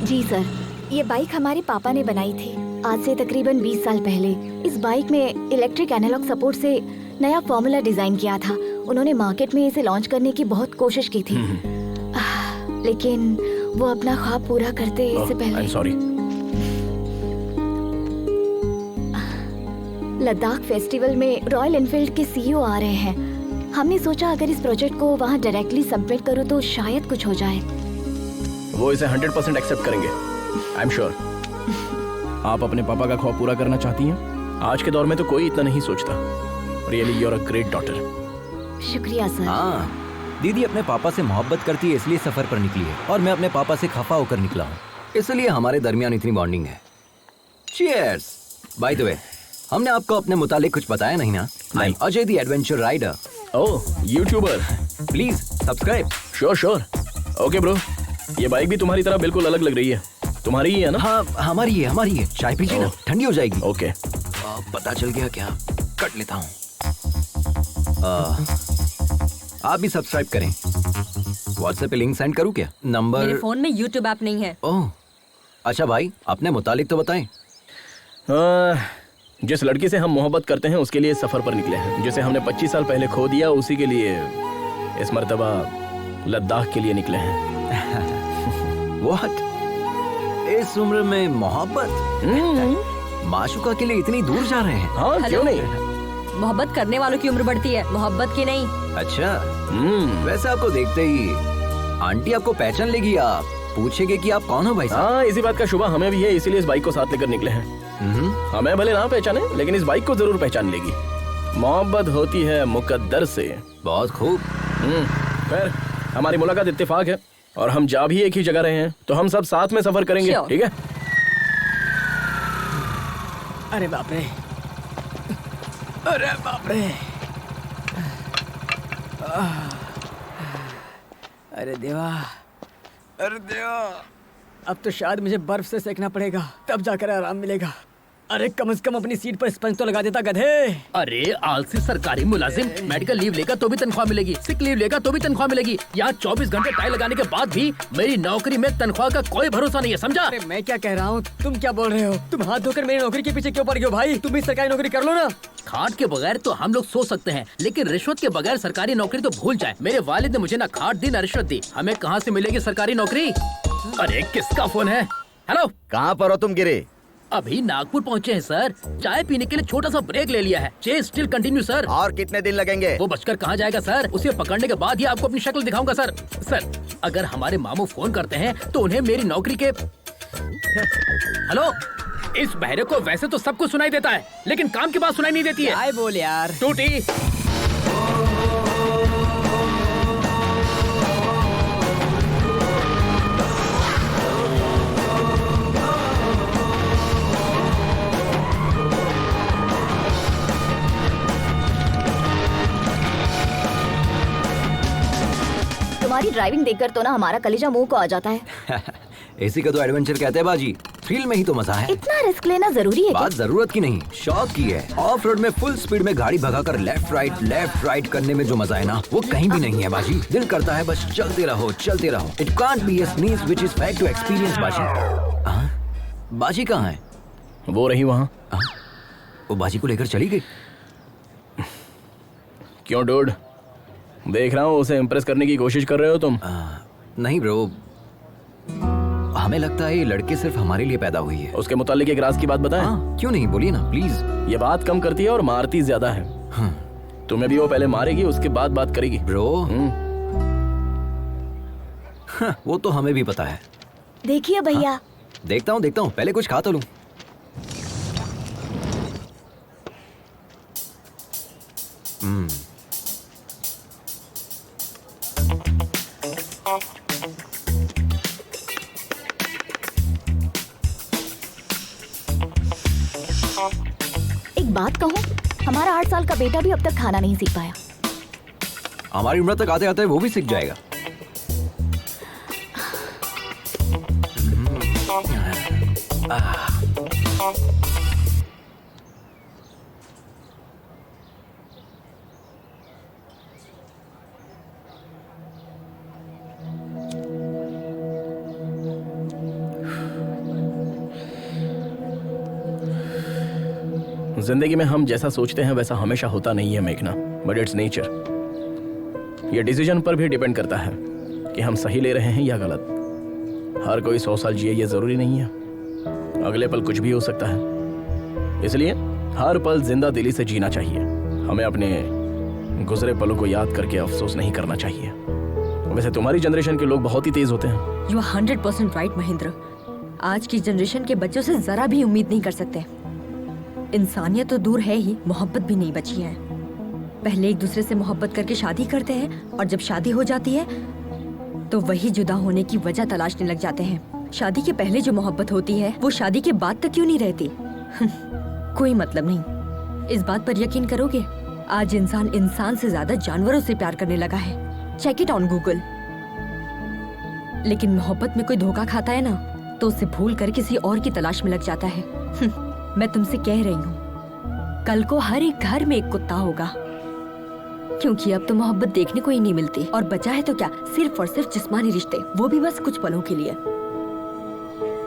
जी सर, ये बाइक हमारे पापा ने बनाई थी आज से तकरीबन 20 साल पहले। इस बाइक में इलेक्ट्रिक एनालॉग सपोर्ट से नया फॉर्मूला डिजाइन किया था। उन्होंने मार्केट में इसे लॉन्च करने की बहुत कोशिश की थी, लेकिन वो अपना ख्वाब पूरा करते इससे पहले। I'm sorry. लद्दाख फेस्टिवल में रॉयल एनफील्ड के सीईओ आ रहे हैं। हमने सोचा अगर इस प्रोजेक्ट को वहाँ डायरेक्टली सबमिट करूँ तो शायद कुछ हो जाए। वो इसे 100% एक्सेप्ट करेंगे। आई एम श्योर। आप अपने पापा का ख्वाब पूरा करना चाहती हैं? आज के दौर में तो कोई इतना नहीं सोचता। Really you are a great daughter. शुक्रिया सर। हाँ, दीदी अपने पापा से मोहब्बत करती है इसलिए सफर पर निकली है, और मैं अपने पापा से खफा होकर निकला हूँ, इसलिए हमारे दरमियान इतनी बॉन्डिंग है। चीयर्स। बाय द वे, हमने आपको अपने मुतालिक कुछ बताया नहीं ना? I am Ajay the adventure rider. Oh, youtuber. Please subscribe. Sure. Okay bro, ये बाइक भी तुम्हारी तरह बिल्कुल अलग लग रही है। तुम्हारी ही है ना? हाँ, हमारी है। चाय पीजिए ना, ठंडी हो जाएगी। ओके। पता चल गया क्या? कट लेता हूँ। आप भी सब्सक्राइब करें। व्हाट्सएप पे लिंक सेंड करूँ क्या? मेरे नंबर? फोन में यूट्यूब ऐप नहीं है। ओह अच्छा भाई, अपने मुतालिक तो बताएं। जिस लड़की से हम मोहब्बत करते हैं उसके लिए सफर पर निकले हैं। जिसे हमने 25 साल पहले खो दिया उसी के लिए इस मर्तबा लद्दाख के लिए निकले हैं। व्हाट? इस उम्र में मोहब्बत? माशुका के लिए इतनी दूर जा रहे हैं? हाँ क्यों नहीं। मोहब्बत करने वालों की उम्र बढ़ती है, मोहब्बत की नहीं। अच्छा वैसे आपको देखते ही आंटी आपको पहचान लेगी, आप पूछेंगे कि आप कौन हो भाई साहब। हाँ इसी बात का शुबा हमें भी है, इसीलिए इस बाइक को साथ लेकर निकले हैं। हमें भले ना पहचाने लेकिन इस बाइक को जरूर पहचान लेगी। मोहब्बत होती है मुकद्दर से। बहुत खूब। खैर हमारी मुलाकात इत्तेफाक है और हम जा भी एक ही जगह रहे हैं तो हम सब साथ में सफर करेंगे, ठीक है? अरे बाप रे, अरे बाप रे, अरे देवा, अरे देवा, अब तो शायद मुझे बर्फ से सेकना पड़ेगा तब जाकर आराम मिलेगा। अरे कम से कम अपनी सीट पर स्पंज तो लगा देता गधे। अरे आलसी सरकारी मुलाजिम, मेडिकल लीव लेगा तो भी तनख्वाह मिलेगी, सिक लीव लेगा तो भी तनख्वाह मिलेगी। यहाँ 24 घंटे टाई लगाने के बाद भी मेरी नौकरी में तनख्वाह का कोई भरोसा नहीं है, समझा? अरे मैं क्या कह रहा हूँ, तुम क्या बोल रहे हो? तुम हाथ धोकर मेरी नौकरी के पीछे क्यों पड़ गए हो भाई? तुम भी सरकारी नौकरी कर लो ना। खाट के बगैर तो हम लोग सो सकते हैं लेकिन रिश्वत के बगैर सरकारी नौकरी तो भूल जाए। मेरे वालिद ने मुझे ना खाट दी ना रिश्वत दी, हमें कहाँ से मिलेगी सरकारी नौकरी? अरे किसका फोन है? हेलो, कहाँ पर हो तुम गिरे? अभी नागपुर पहुँचे हैं सर, चाय पीने के लिए छोटा सा ब्रेक ले लिया है। Chase still continue sir. और कितने दिन लगेंगे? वो बचकर कहाँ जाएगा सर, उसे पकड़ने के बाद ही आपको अपनी शक्ल दिखाऊंगा सर। सर अगर हमारे मामू फोन करते हैं तो उन्हें मेरी नौकरी के हेलो, इस बहरे को वैसे तो सब कुछ सुनाई देता है लेकिन काम की बात सुनाई नहीं देती है। आए बोल यार टूटी। तुम्हारी ड्राइविंग देखकर तो ना हमारा कलेजा मुंह को आ जाता है। इसी का तो एडवेंचर कहते हैं बाजी, थ्रिल में ही तो मजा है। इतना रिस्क लेना जरूरी है? बात जरूरत की नहीं, शौक की है। ऑफ रोड में फुल स्पीड में गाड़ी भगाकर लेफ्ट राइट करने में जो मजा है ना वो कहीं भी नहीं है बाजी। दिल करता है बस चलते रहो चलते रहो। It can't be a sneeze which is fact to experience Baji. Baji कहाँ है? वो रही वहाँ। वो बाजी को लेकर चली गई। क्यों डूड, देख रहा हूँ उसे इम्प्रेस करने की कोशिश कर रहे हो तुम। नहीं ब्रो, हमें लगता है ये लड़के सिर्फ हमारे लिए पैदा हुई है। उसके मुतालिक एक राज की बात बताएं? क्यों नहीं, बोलिए ना प्लीज। ये बात कम करती है और मारती ज्यादा है। तुम्हें भी वो पहले मारेगी उसके बाद बात करेगी। ब्रो वो तो हमें भी पता है। देखिए भैया। देखता हूँ, पहले कुछ खा तो लूं। एक बात कहूँ, हमारा 8 साल का बेटा भी अब तक खाना नहीं सीख पाया। हमारी उम्र तक आते आते वो भी सीख जाएगा। जिंदगी में हम जैसा सोचते हैं वैसा हमेशा होता नहीं है मेघना, बट इट्स नेचर। ये डिसीजन पर भी डिपेंड करता है कि हम सही ले रहे हैं या गलत। हर कोई 100 साल जिए ये जरूरी नहीं है, अगले पल कुछ भी हो सकता है। इसलिए हर पल जिंदा दिली से जीना चाहिए। हमें अपने गुजरे पलों को याद करके अफसोस नहीं करना चाहिए। वैसे तुम्हारी जनरेशन के लोग बहुत ही तेज होते हैं। You are 100% right Mahendra. आज की जनरेशन के बच्चों से जरा भी उम्मीद नहीं कर सकते। इंसानियत तो दूर है ही, मोहब्बत भी नहीं बची है। पहले एक दूसरे से मोहब्बत करके शादी करते हैं और जब शादी हो जाती है तो वही जुदा होने की वजह तलाशने लग जाते हैं। शादी के पहले जो मोहब्बत होती है वो शादी के बाद तक क्यों नहीं रहती? कोई मतलब नहीं। इस बात पर यकीन करोगे, आज इंसान से ज्यादा जानवरों से प्यार करने लगा है। Check it on Google. लेकिन मोहब्बत में कोई धोखा खाता है ना तो उसे भूल कर किसी और की तलाश में लग जाता है। मैं तुमसे कह रही हूँ, कल को हर एक घर में एक कुत्ता होगा। क्योंकि अब तो मोहब्बत देखने को ही नहीं मिलती और बचा है तो क्या, सिर्फ और सिर्फ जिस्मानी रिश्ते, वो भी बस कुछ पलों के लिए।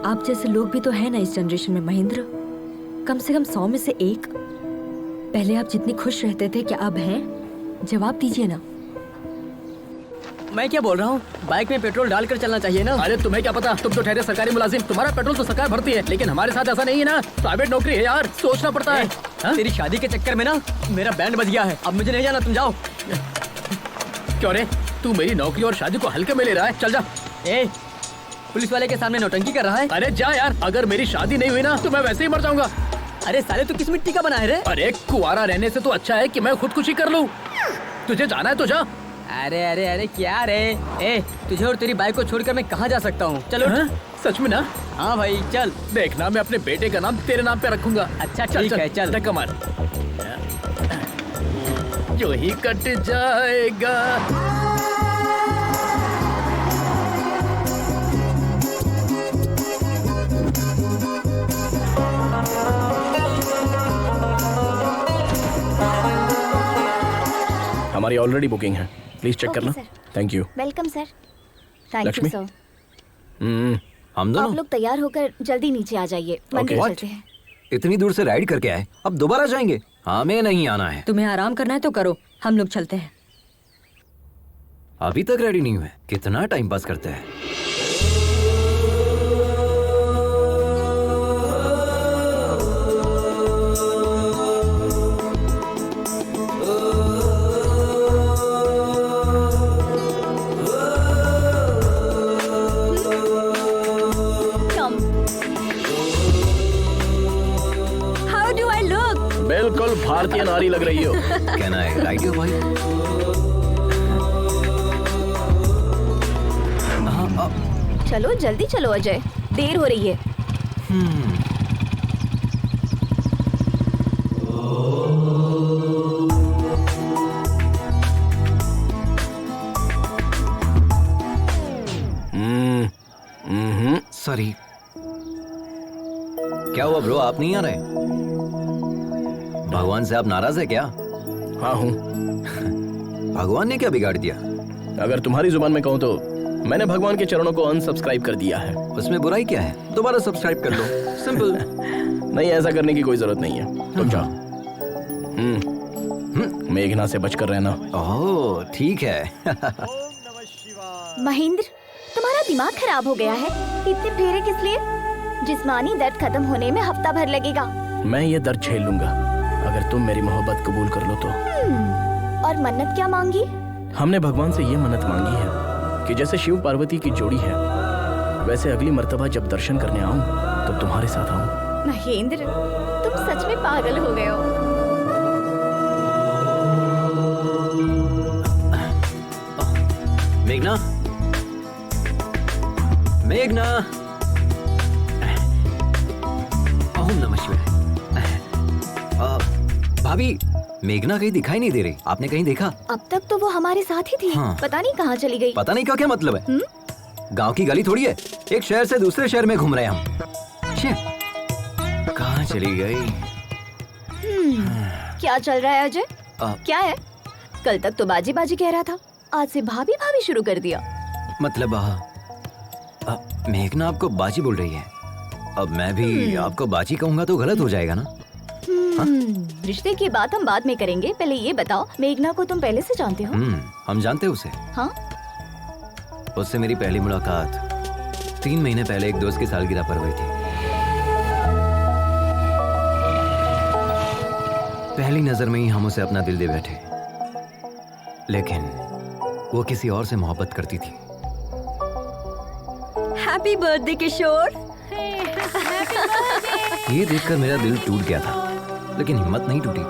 आप जैसे लोग भी तो है ना इस जनरेशन में महेंद्र, कम से कम 100 में से एक। पहले आप जितनी खुश रहते थे, क्या अब हैं? जवाब दीजिए ना। मैं क्या बोल रहा हूँ, बाइक में पेट्रोल डालकर चलना चाहिए ना। अरे तुम्हें क्या पता, तुम तो ठहरे सरकारी मुलाजिम, तुम्हारा पेट्रोल तो सरकार भरती है, लेकिन हमारे साथ ऐसा नहीं है ना, प्राइवेट नौकरी है यार, सोचना पड़ता है। हाँ? तेरी शादी के चक्कर में ना मेरा बैंड बज गया है, अब मुझे नहीं जाना, तुम जाओ। क्यों रे, तू मेरी नौकरी और शादी को हल्के में ले रहा है? चल जा। ए, पुलिस वाले के सामने नौटंकी कर रहा है। अरे जा यार, अगर मेरी शादी नहीं हुई ना तो मैं वैसे ही मर जाऊंगा। अरे साले तू किस मिट्टी का बना है रे? अरे कुआरा रहने से तो अच्छा है कि मैं खुदकुशी कर लूं। तुझे जाना है तो जा। अरे अरे अरे क्या रे, ए तुझे और तेरी बाइक को छोड़कर मैं कहाँ जा सकता हूँ? चलो। हाँ? सच में ना? हाँ भाई चल। देखना मैं अपने बेटे का नाम तेरे नाम पे रखूंगा। अच्छा ठीक है, चल। धक्का मार। जो ही कट जाएगा। हमारी ऑलरेडी बुकिंग है, प्लीज चेक करना। Thank you. Welcome sir. Thank you Lakshmi? Sir. हम आप दोनों लोग तैयार होकर जल्दी नीचे आ जाइए, मंदिर What? चलते हैं। इतनी दूर से राइड करके आए, अब दोबारा जाएंगे? हमें नहीं आना है। तुम्हें आराम करना है तो करो, हम लोग चलते हैं। अभी तक रेडी नहीं हुए, कितना टाइम पास करते हैं। How do I look? बिल्कुल भारतीय नारी लग रही हो। कैन आई राइड यू भाई? चलो जल्दी चलो अजय, देर हो रही है। सॉरी। क्या हुआ ब्रो, आप नहीं आ रहे? भगवान से आप नाराज है क्या? हाँ हूँ। भगवान ने क्या बिगाड़ दिया? अगर तुम्हारी जुबान में कहूँ तो मैंने भगवान के चरणों को अनसब्सक्राइब कर दिया है। उसमें बुराई क्या है? दोबारा सब्सक्राइब कर लो, सिंपल। नहीं, ऐसा करने की कोई जरूरत नहीं है, तुम जाओ। मेघना से बचकर रहना। ओह ठीक है। महेंद्र, तुम्हारा दिमाग खराब हो गया है, इतने फेरे किस लिए? जिस्मानी दर्द खत्म होने में हफ्ता भर लगेगा। मैं ये दर्द झेल लूंगा अगर तुम मेरी मोहब्बत कबूल कर लो तो। और मन्नत क्या मांगी? हमने भगवान से ये मन्नत मांगी है कि जैसे शिव पार्वती की जोड़ी है, वैसे अगली मर्तबा जब दर्शन करने आऊं तो तुम्हारे साथ आऊं। महेंद्र, तुम सच में पागल हो गए हो। मेघना, मेघना, ओम नमः शिवाय। भाभी, मेघना कहीं दिखाई नहीं दे रही, आपने कहीं देखा? अब तक तो वो हमारे साथ ही थी। हाँ। पता नहीं कहाँ चली गई। पता नहीं का क्या मतलब है? गांव की गली थोड़ी है, एक शहर से दूसरे शहर में घूम रहे हैं हम। छे, कहाँ चली गई? क्या चल रहा है अजय? क्या है? कल तक तो बाजी बाजी कह रहा था, आज से भाभी भाभी शुरू कर दिया। मतलब मेघना आपको बाजी बोल रही है, अब मैं भी आपको बाजी कहूंगा तो गलत हो जाएगा ना? रिश्ते की बात हम बाद में करेंगे, पहले ये बताओ, मेघना को तुम पहले से जानते हो? हम जानते हैं उसे। हाँ? उससे मेरी पहली मुलाकात 3 महीने पहले एक दोस्त की सालगिरह पर हुई थी। पहली नजर में ही हम उसे अपना दिल दे बैठे, लेकिन वो किसी और से मोहब्बत करती थी। हैप्पी बर्थडे किशोर। ये देखकर मेरा दिल टूट गया था, लेकिन हिम्मत नहीं टूटी।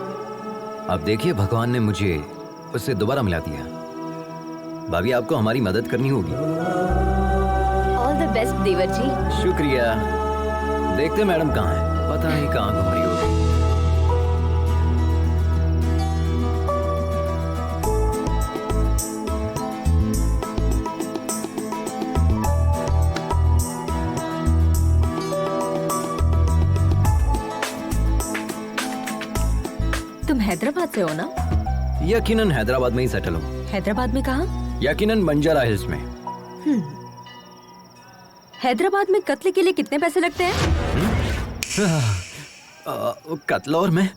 अब देखिए, भगवान ने मुझे उससे दोबारा मिला दिया। भाभी, आपको हमारी मदद करनी होगी। ऑल द बेस्ट देवर जी। शुक्रिया। देखते मैडम कहाँ है, पता नहीं कहाँ घूम रही होगी। तुम हैदराबाद से हो ना? यकीनन हैदराबाद में ही सेटल हूँ। हैदराबाद में कहाँ? यकीनन बंजारा हिल्स में। हैदराबाद में कत्ल के लिए कितने पैसे लगते हैं? कत्ल और मैं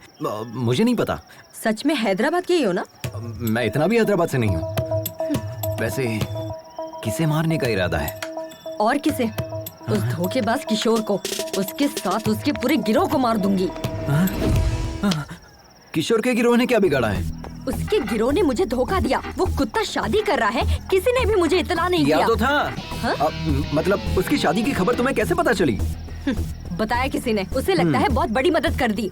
मुझे नहीं पता। सच में हैदराबाद के ही हो ना? मैं इतना भी हैदराबाद से नहीं हूँ। वैसे किसे मारने का इरादा है? और किसे? उस धोखेबाज किशोर को, उसके साथ उसके पूरे गिरोह को मार दूंगी। किशोर के गिरोह ने क्या बिगाड़ा है? उसके गिरोह ने मुझे धोखा दिया। वो कुत्ता शादी कर रहा है, किसी ने भी मुझे इतला नहीं किया। तो था। मतलब उसकी शादी की खबर तुम्हें कैसे पता चली? बताया किसी ने। उसे लगता है बहुत बड़ी मदद कर दी।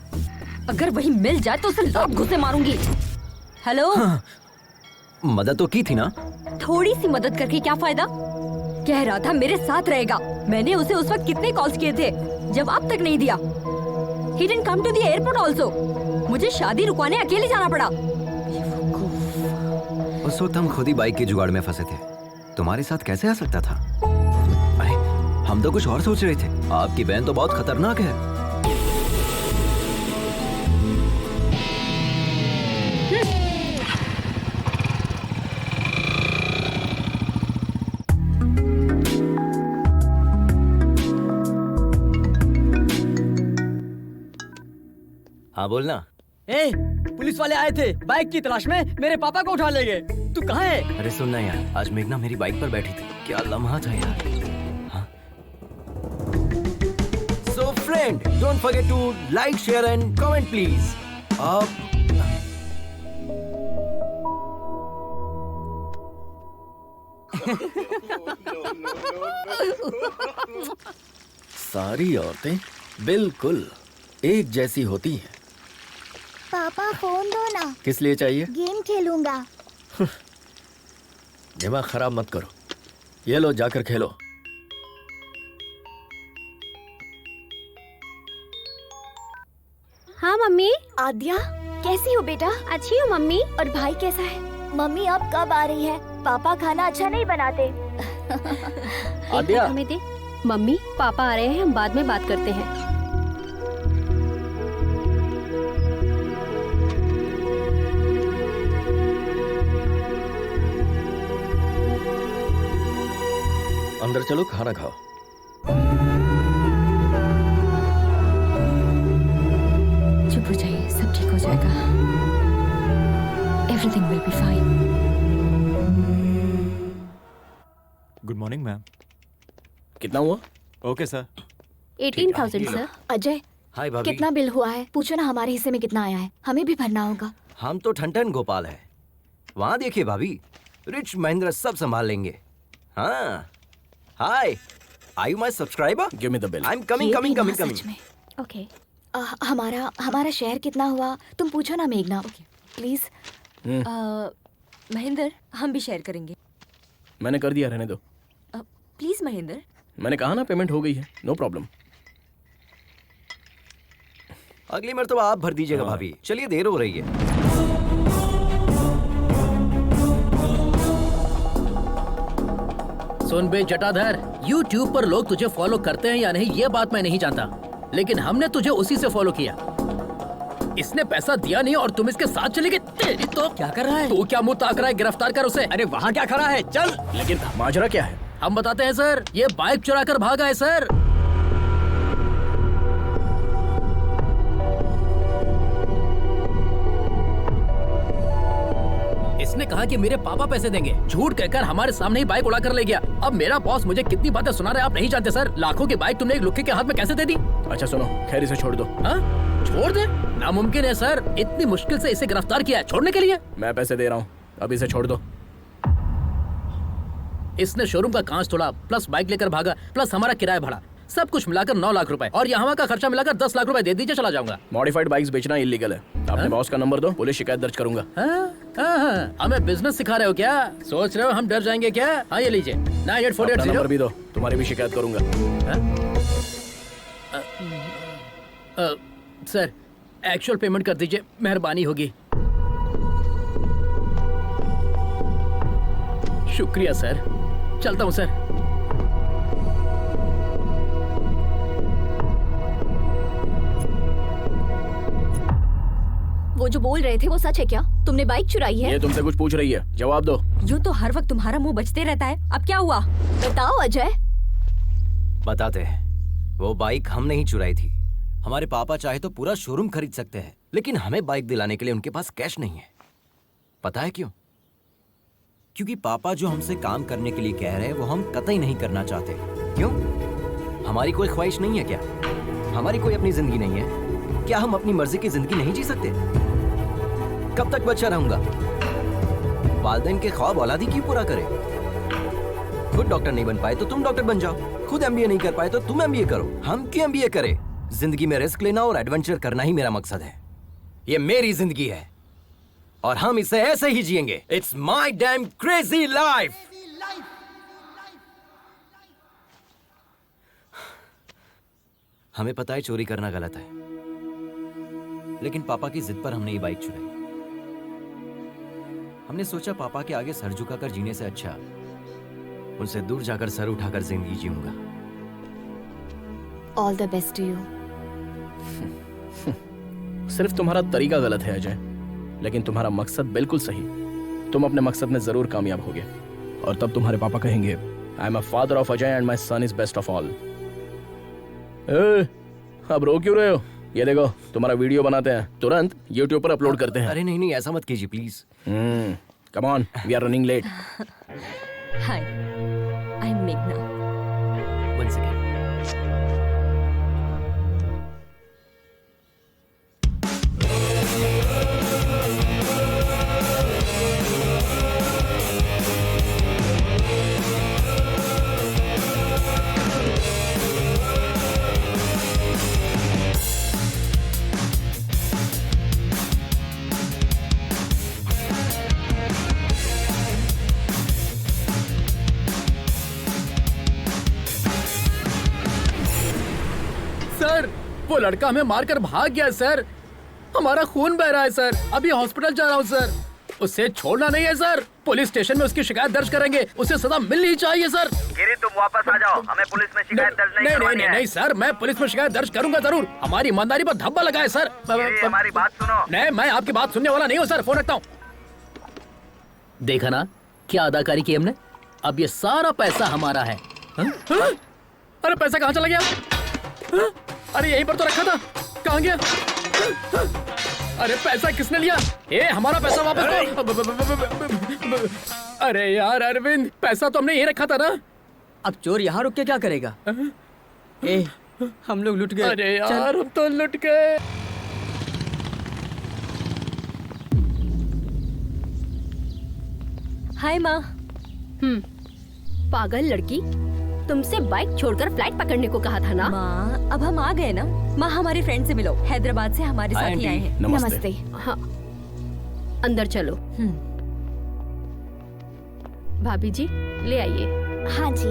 अगर वही मिल जाए तो उसे लात घुसे मारूंगी। हेलो। मदद तो की थी ना? थोड़ी सी मदद करके क्या फायदा? कह रहा था मेरे साथ रहेगा। मैंने उसे उस वक्त कितने कॉल्स किए थे, जवाब तक नहीं दिया। He didn't come to the airport also. मुझे शादी रुकवाने अकेले जाना पड़ा। उस वक्त हम खुद ही बाइक के जुगाड़ में फंसे थे। तुम्हारे साथ कैसे आ सकता था? अरे हम तो कुछ और सोच रहे थे। आपकी बहन तो बहुत खतरनाक है। हाँ बोलना। ए, पुलिस वाले आए थे बाइक की तलाश में, मेरे पापा को उठा ले गए। तू कहाँ है? अरे सुनना यार, आज मेघना मेरी बाइक पर बैठी थी। क्या लम्हा था यार। हाँ? So friend, don't forget to like, share and comment please. सारी औरतें बिल्कुल एक जैसी होती हैं। पापा फोन दो ना। किस लिए चाहिए? गेम खेलूंगा। दिमाग खराब मत करो। ये लो, जाकर खेलो। हाँ मम्मी। आद्या कैसी हो बेटा? अच्छी हूँ मम्मी। और भाई कैसा है? मम्मी अब कब आ रही है? पापा खाना अच्छा नहीं बनाते। आद्या। हमें दे। मम्मी पापा आ रहे हैं, हम बाद में बात करते हैं। अंदर चलो, खाना खाओ। चुप हो जाइए, सब ठीक हो जाएगा। Everything will be fine. Good morning ma'am. कितना हुआ? Okay sir. 18,000 सर। अजय, हाय भाभी। कितना बिल हुआ है? पूछो ना हमारे हिस्से में कितना आया है, हमें भी भरना होगा। हम तो ठन गोपाल है। वहाँ देखिए भाभी, रिच महेंद्र सब संभाल लेंगे। हाँ। Hi, are you my subscriber? Give me the bill. I am coming. Okay. हमारा शेयर कितना हुआ तुम पूछो ना मेघना। प्लीज। महेंद्र, हम भी शेयर करेंगे। मैंने कर दिया, रहने दो। प्लीज महेंद्र। मैंने कहा ना, पेमेंट हो गई है, नो प्रॉब्लम। अगली मर्तबा आप भर दीजिएगा भाभी। चलिए, देर हो रही है। सुन बे जटाधर, YouTube पर लोग तुझे फॉलो करते हैं या नहीं ये बात मैं नहीं जानता, लेकिन हमने तुझे उसी से फॉलो किया। इसने पैसा दिया नहीं और तुम इसके साथ चले गए। तेरी तो क्या कर रहा है? तू क्या मुंह ताक रहा है? गिरफ्तार कर उसे। अरे वहाँ क्या खड़ा है? चल। लेकिन माजरा क्या है? हम बताते हैं सर, ये बाइक चुरा कर भागा है सर। इसने कहा कि मेरे पापा पैसे देंगे, झूठ कहकर हमारे सामने ही बाइक उड़ा कर ले गया। अब मेरा बॉस मुझे कितनी बातें सुना रहा है आप नहीं जानते सर। लाखों की बाइक तुमने एक लुक्के के हाथ में कैसे दे दी? अच्छा सुनो, खैर इसे छोड़ दो। हाँ? छोड़ दे? नामुमकिन है सर, इतनी मुश्किल से इसे गिरफ्तार किया है, छोड़ने के लिए? मैं पैसे दे रहा हूँ, अब इसे छोड़ दो। इसने शोरूम का कांच तोड़ा, प्लस बाइक लेकर भागा, प्लस हमारा किराया भरा, सब कुछ मिलाकर 9 लाख रुपए, और यहाँ का खर्चा मिलाकर 10 लाख रुपए दे दीजिए, चला जाऊंगा। मॉडिफाइड बाइक्स बेचना इलीगल है। अपने बॉस का नंबर दो, पुलिस शिकायत दर्ज करूंगा। हमें बिजनेस सिखा रहे हो क्या? सोच रहे हो हम डर जाएंगे क्या? हाँ ये लीजिए, 9848 नंबर भी दो, तुम्हारी भी शिकायत करूंगा। सर एक्चुअल पेमेंट कर दीजिए, मेहरबानी होगी। शुक्रिया सर, चलता हूँ सर। वो जो बोल रहे थे वो सच है क्या? तुमने बाइक चुराई है? ये तुमसे कुछ पूछ रही है, जवाब दो। यूँ तो हर वक्त तुम्हारा मुंह बचते रहता है, अब क्या हुआ? बताओ अजय। बताते हैं। वो बाइक हमने ही चुराई थी। हमारे पापा चाहे तो पूरा शोरूम खरीद सकते हैं, लेकिन हमें बाइक दिलाने के लिए उनके पास कैश नहीं है। पता है क्यों? क्योंकि पापा जो हमसे काम करने के लिए कह रहे हैं वो हम कतई नहीं करना चाहते। क्यों? हमारी कोई ख्वाहिश नहीं है क्या? हमारी कोई अपनी जिंदगी नहीं है क्या? हम अपनी मर्जी की जिंदगी नहीं जी सकते? कब तक बच्चा रहूंगा? वालिदैन के ख्वाब औलादी क्यों पूरा करे? खुद डॉक्टर नहीं बन पाए तो तुम डॉक्टर बन जाओ, खुद एमबीए नहीं कर पाए तो तुम एमबीए करो। हम क्यों एमबीए करें? जिंदगी में रिस्क लेना और एडवेंचर करना ही मेरा मकसद है। ये मेरी जिंदगी है और हम इसे ऐसे ही जिएंगे। It's my dam crazy life. हमें पता है चोरी करना गलत है, लेकिन पापा की जिद पर हमने ये बाइक चुराई। हमने सोचा पापा के आगे सर झुकाकर जीने से अच्छा उनसे दूर जाकर सर उठाकर जिंदगी जीऊंगा। All the best to you. सिर्फ तुम्हारा तरीका गलत है अजय, लेकिन तुम्हारा मकसद बिल्कुल सही। तुम अपने मकसद में जरूर कामयाब होगे और तब तुम्हारे पापा कहेंगे I am a father of Ajay and my son is best of all. अब रो क्यों रहे हो? ये देखो तुम्हारा वीडियो बनाते हैं, तुरंत YouTube पर अपलोड करते हैं। अरे नहीं नहीं, ऐसा मत कीजिए please. Come on, we are running late. Hi, I am मेघना। One second. सर, वो लड़का हमें मारकर भाग गया सर। हमारा खून बह रहा है सर। अभी हॉस्पिटल जा रहा हूँ सर। उसे छोड़ना नहीं है सर। पुलिस स्टेशन में उसकी शिकायत दर्ज करेंगे। उसे सजा मिलनी चाहिए सर। गिरी, तुम वापस आ जाओ। हमें पुलिस में शिकायत दर्ज नहीं करवानी है। नहीं सर, मैं पुलिस में शिकायत दर्ज करूंगा जरूर। हमारी ईमानदारी पर धब्बा लगा है सर। हमारी बात सुनो। नहीं, मैं आपकी बात सुनने वाला नहीं हूँ सर। फोन रखता हूँ। देखा ना क्या अदाकारी की हमने। अब ये सारा पैसा हमारा है। अरे पैसा कहाँ चला गया? अरे यहीं पर तो रखा था, कहाँ गया? अरे पैसा किसने लिया? हमारा पैसा वापस दो। अरे यार अरविंद, पैसा तो हमने यहीं रखा था ना। अब चोर यहाँ रुक के क्या करेगा? हम लोग लुट गए। अरे यार हम तो लुट गए। हाय माँ। पागल लड़की, तुमसे बाइक छोड़कर फ्लाइट पकड़ने को कहा था ना। माँ, अब हम आ गए ना। माँ, हमारे फ्रेंड से मिलो। हैदराबाद से हमारे साथ ही आए हैं। नमस्ते। हाँ, अंदर चलो। भाभी जी ले आइए। हाँ जी।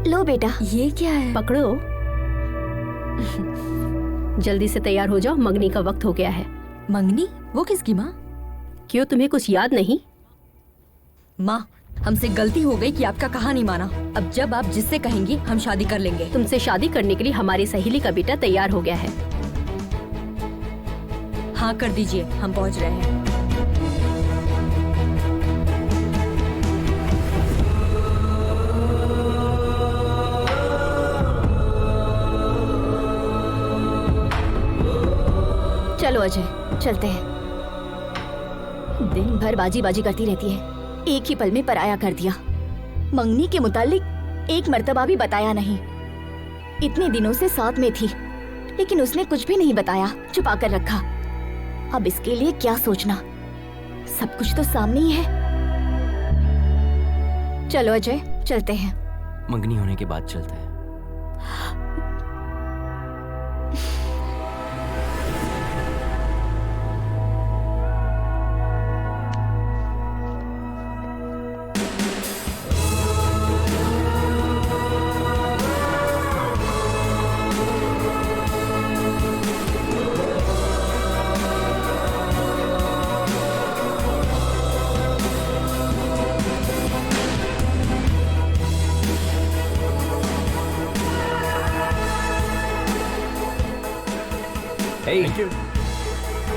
लो बेटा। ये क्या है? पकड़ो। जल्दी से तैयार हो जाओ, मंगनी का वक्त हो गया है। मंगनी? वो किसकी माँ? क्यों, तुम्हें कुछ याद नहीं? माँ, हमसे गलती हो गई कि आपका कहा नहीं माना। अब जब आप जिससे कहेंगी हम शादी कर लेंगे। तुमसे शादी करने के लिए हमारी सहेली का बेटा तैयार हो गया है। हाँ कर दीजिए, हम पहुँच रहे हैं। चलो अजय, चलते हैं। दिन भर बाजी बाजी करती रहती है, एक ही पल में पराया कर दिया। मंगनी के मुतालिक एक मर्तबा भी बताया नहीं। इतने दिनों से साथ में थी, लेकिन उसने कुछ भी नहीं बताया, छुपा कर रखा। अब इसके लिए क्या सोचना, सब कुछ तो सामने ही है। चलो अजय, चलते हैं। मंगनी होने के बाद चलते हैं।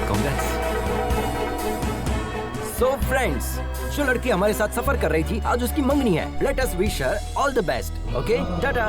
Congrats. So friends, जो लड़की हमारे साथ सफर कर रही थी आज उसकी मंगनी है. Let us wish her all the best. Okay? Tata.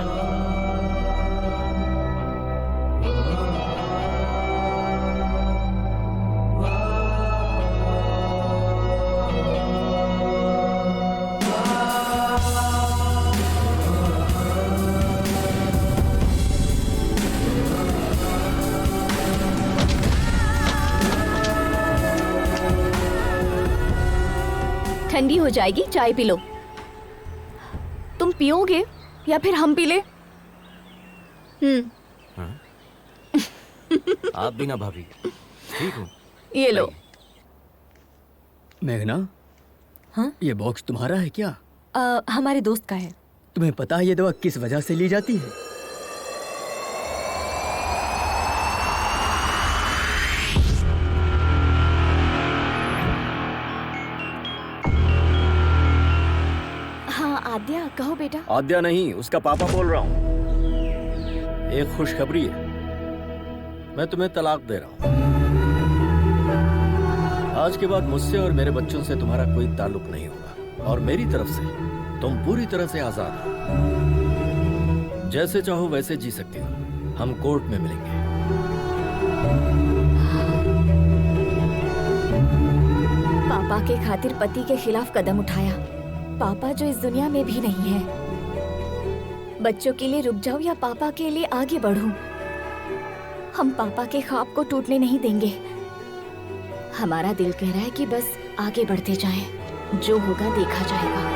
ठंडी हो जाएगी, चाय पी लो. तुम पियोगे या फिर हम पी ले? आप भी ना भाभी. ठीक हूँ. ये लो. मेघना, हाँ? ये बॉक्स तुम्हारा है क्या? हमारे दोस्त का है. तुम्हें पता है ये दवा किस वजह से ली जाती है? आद्या, कहो बेटा. आद्या नहीं, उसका पापा बोल रहा हूँ. एक खुशखबरी है. मैं तुम्हें तलाक दे रहा हूँ. आज के बाद मुझसे और मेरे बच्चों से तुम्हारा कोई ताल्लुक नहीं होगा और मेरी तरफ से तुम पूरी तरह से आजाद हो. जैसे चाहो वैसे जी सकती हो. हम कोर्ट में मिलेंगे. पापा के खातिर पति के खिलाफ कदम उठाया. पापा जो इस दुनिया में भी नहीं है. बच्चों के लिए रुक जाऊं या पापा के लिए आगे बढ़ूं? हम पापा के ख्वाब को टूटने नहीं देंगे. हमारा दिल कह रहा है कि बस आगे बढ़ते जाएं. जो होगा देखा जाएगा.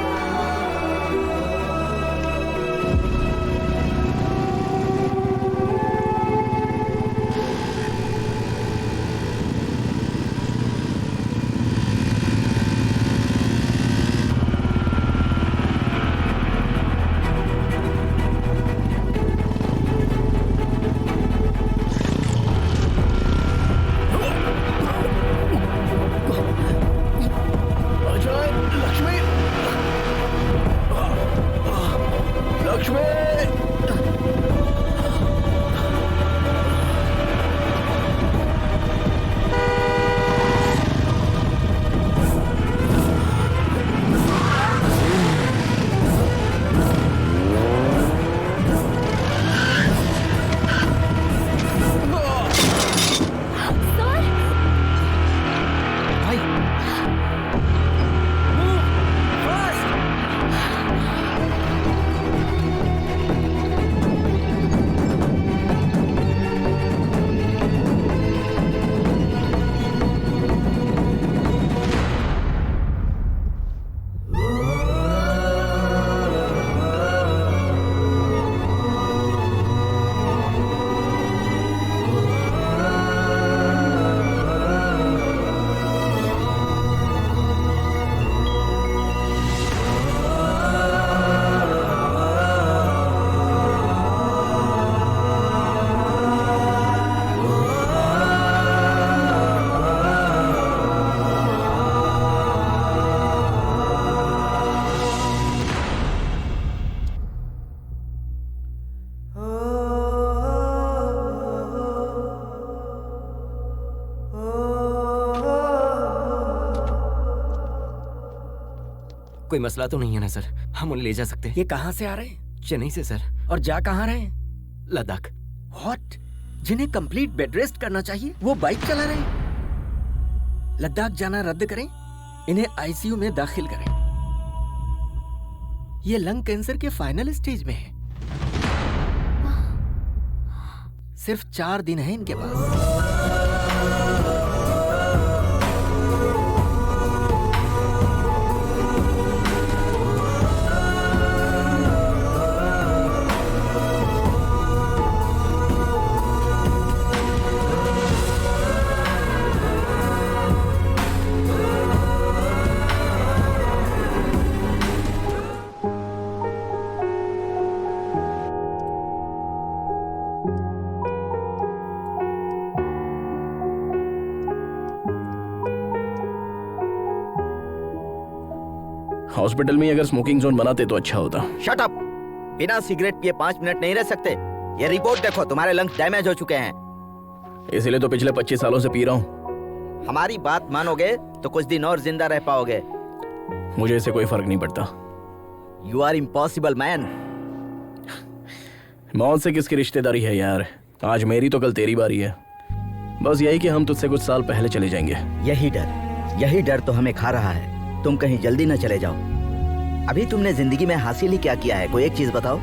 कोई मसला तो नहीं है ना सर? हम उन्हें ले जा सकते हैं. ये कहाँ से आ रहे हैं? चेन्नई से सर. और जा कहाँ रहे हैं? लद्दाख. व्हाट? जिन्हें कंप्लीट बेड रेस्ट करना चाहिए वो बाइक चला रहे हैं. लद्दाख जाना रद्द करें. इन्हें आईसीयू में दाखिल करें. ये लंग कैंसर के फाइनल स्टेज में है. सिर्फ 4 दिन है इनके पास. हॉस्पिटल में अगर स्मोकिंग जोन बनाते तो अच्छा होता. Shut up. बिना सिगरेट पिए 5 मिनट नहीं रह सकते. ये रिपोर्ट देखो, तुम्हारे लंग्स डैमेज हो चुके हैं. इसीलिए तो पिछले 25 सालों से पी रहा हूँ। हमारी बात मानोगे तो कुछ दिन और जिंदा रह पाओगे। मुझे इससे कोई फर्क नहीं पड़ता। You are impossible man. मौत से किसकी रिश्तेदारी है यार? आज मेरी तो कल तेरी बारी है। बस यही कि हम तुझसे कुछ साल पहले चले जाएंगे। यही डर तो हमें खा रहा है। तुम कहीं जल्दी न चले जाओ। अभी तुमने जिंदगी में हासिल ही क्या किया है? कोई एक चीज बताओ।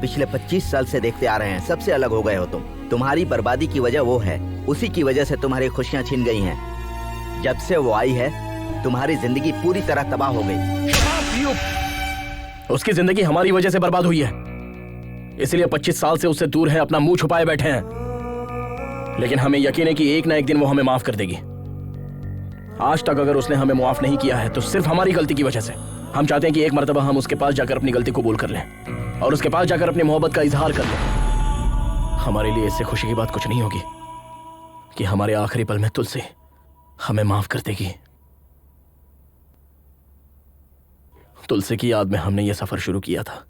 पिछले 25 साल से देखते आ रहे हैं, सबसे अलग हो गए हो तुम। तुम्हारी बर्बादी की वजह वो है, उसी की वजह से तुम्हारी खुशियां छीन गई हैं। जब से वो आई है तुम्हारी जिंदगी पूरी तरह तबाह हो गई। उसकी जिंदगी हमारी वजह से बर्बाद हुई है, इसलिए 25 साल से उससे दूर है, अपना मुंह छुपाए बैठे हैं। लेकिन हमें यकीन है कि एक ना एक दिन वो हमें माफ कर देगी। आज तक अगर उसने हमें माफ नहीं किया है तो सिर्फ हमारी गलती की वजह से। हम चाहते हैं कि एक मर्तबा हम उसके पास जाकर अपनी गलती कबूल कर लें और उसके पास जाकर अपनी मोहब्बत का इजहार कर लें। हमारे लिए इससे खुशी की बात कुछ नहीं होगी कि हमारे आखिरी पल में तुलसी हमें माफ कर देगी। तुलसी की याद में हमने ये सफर शुरू किया था।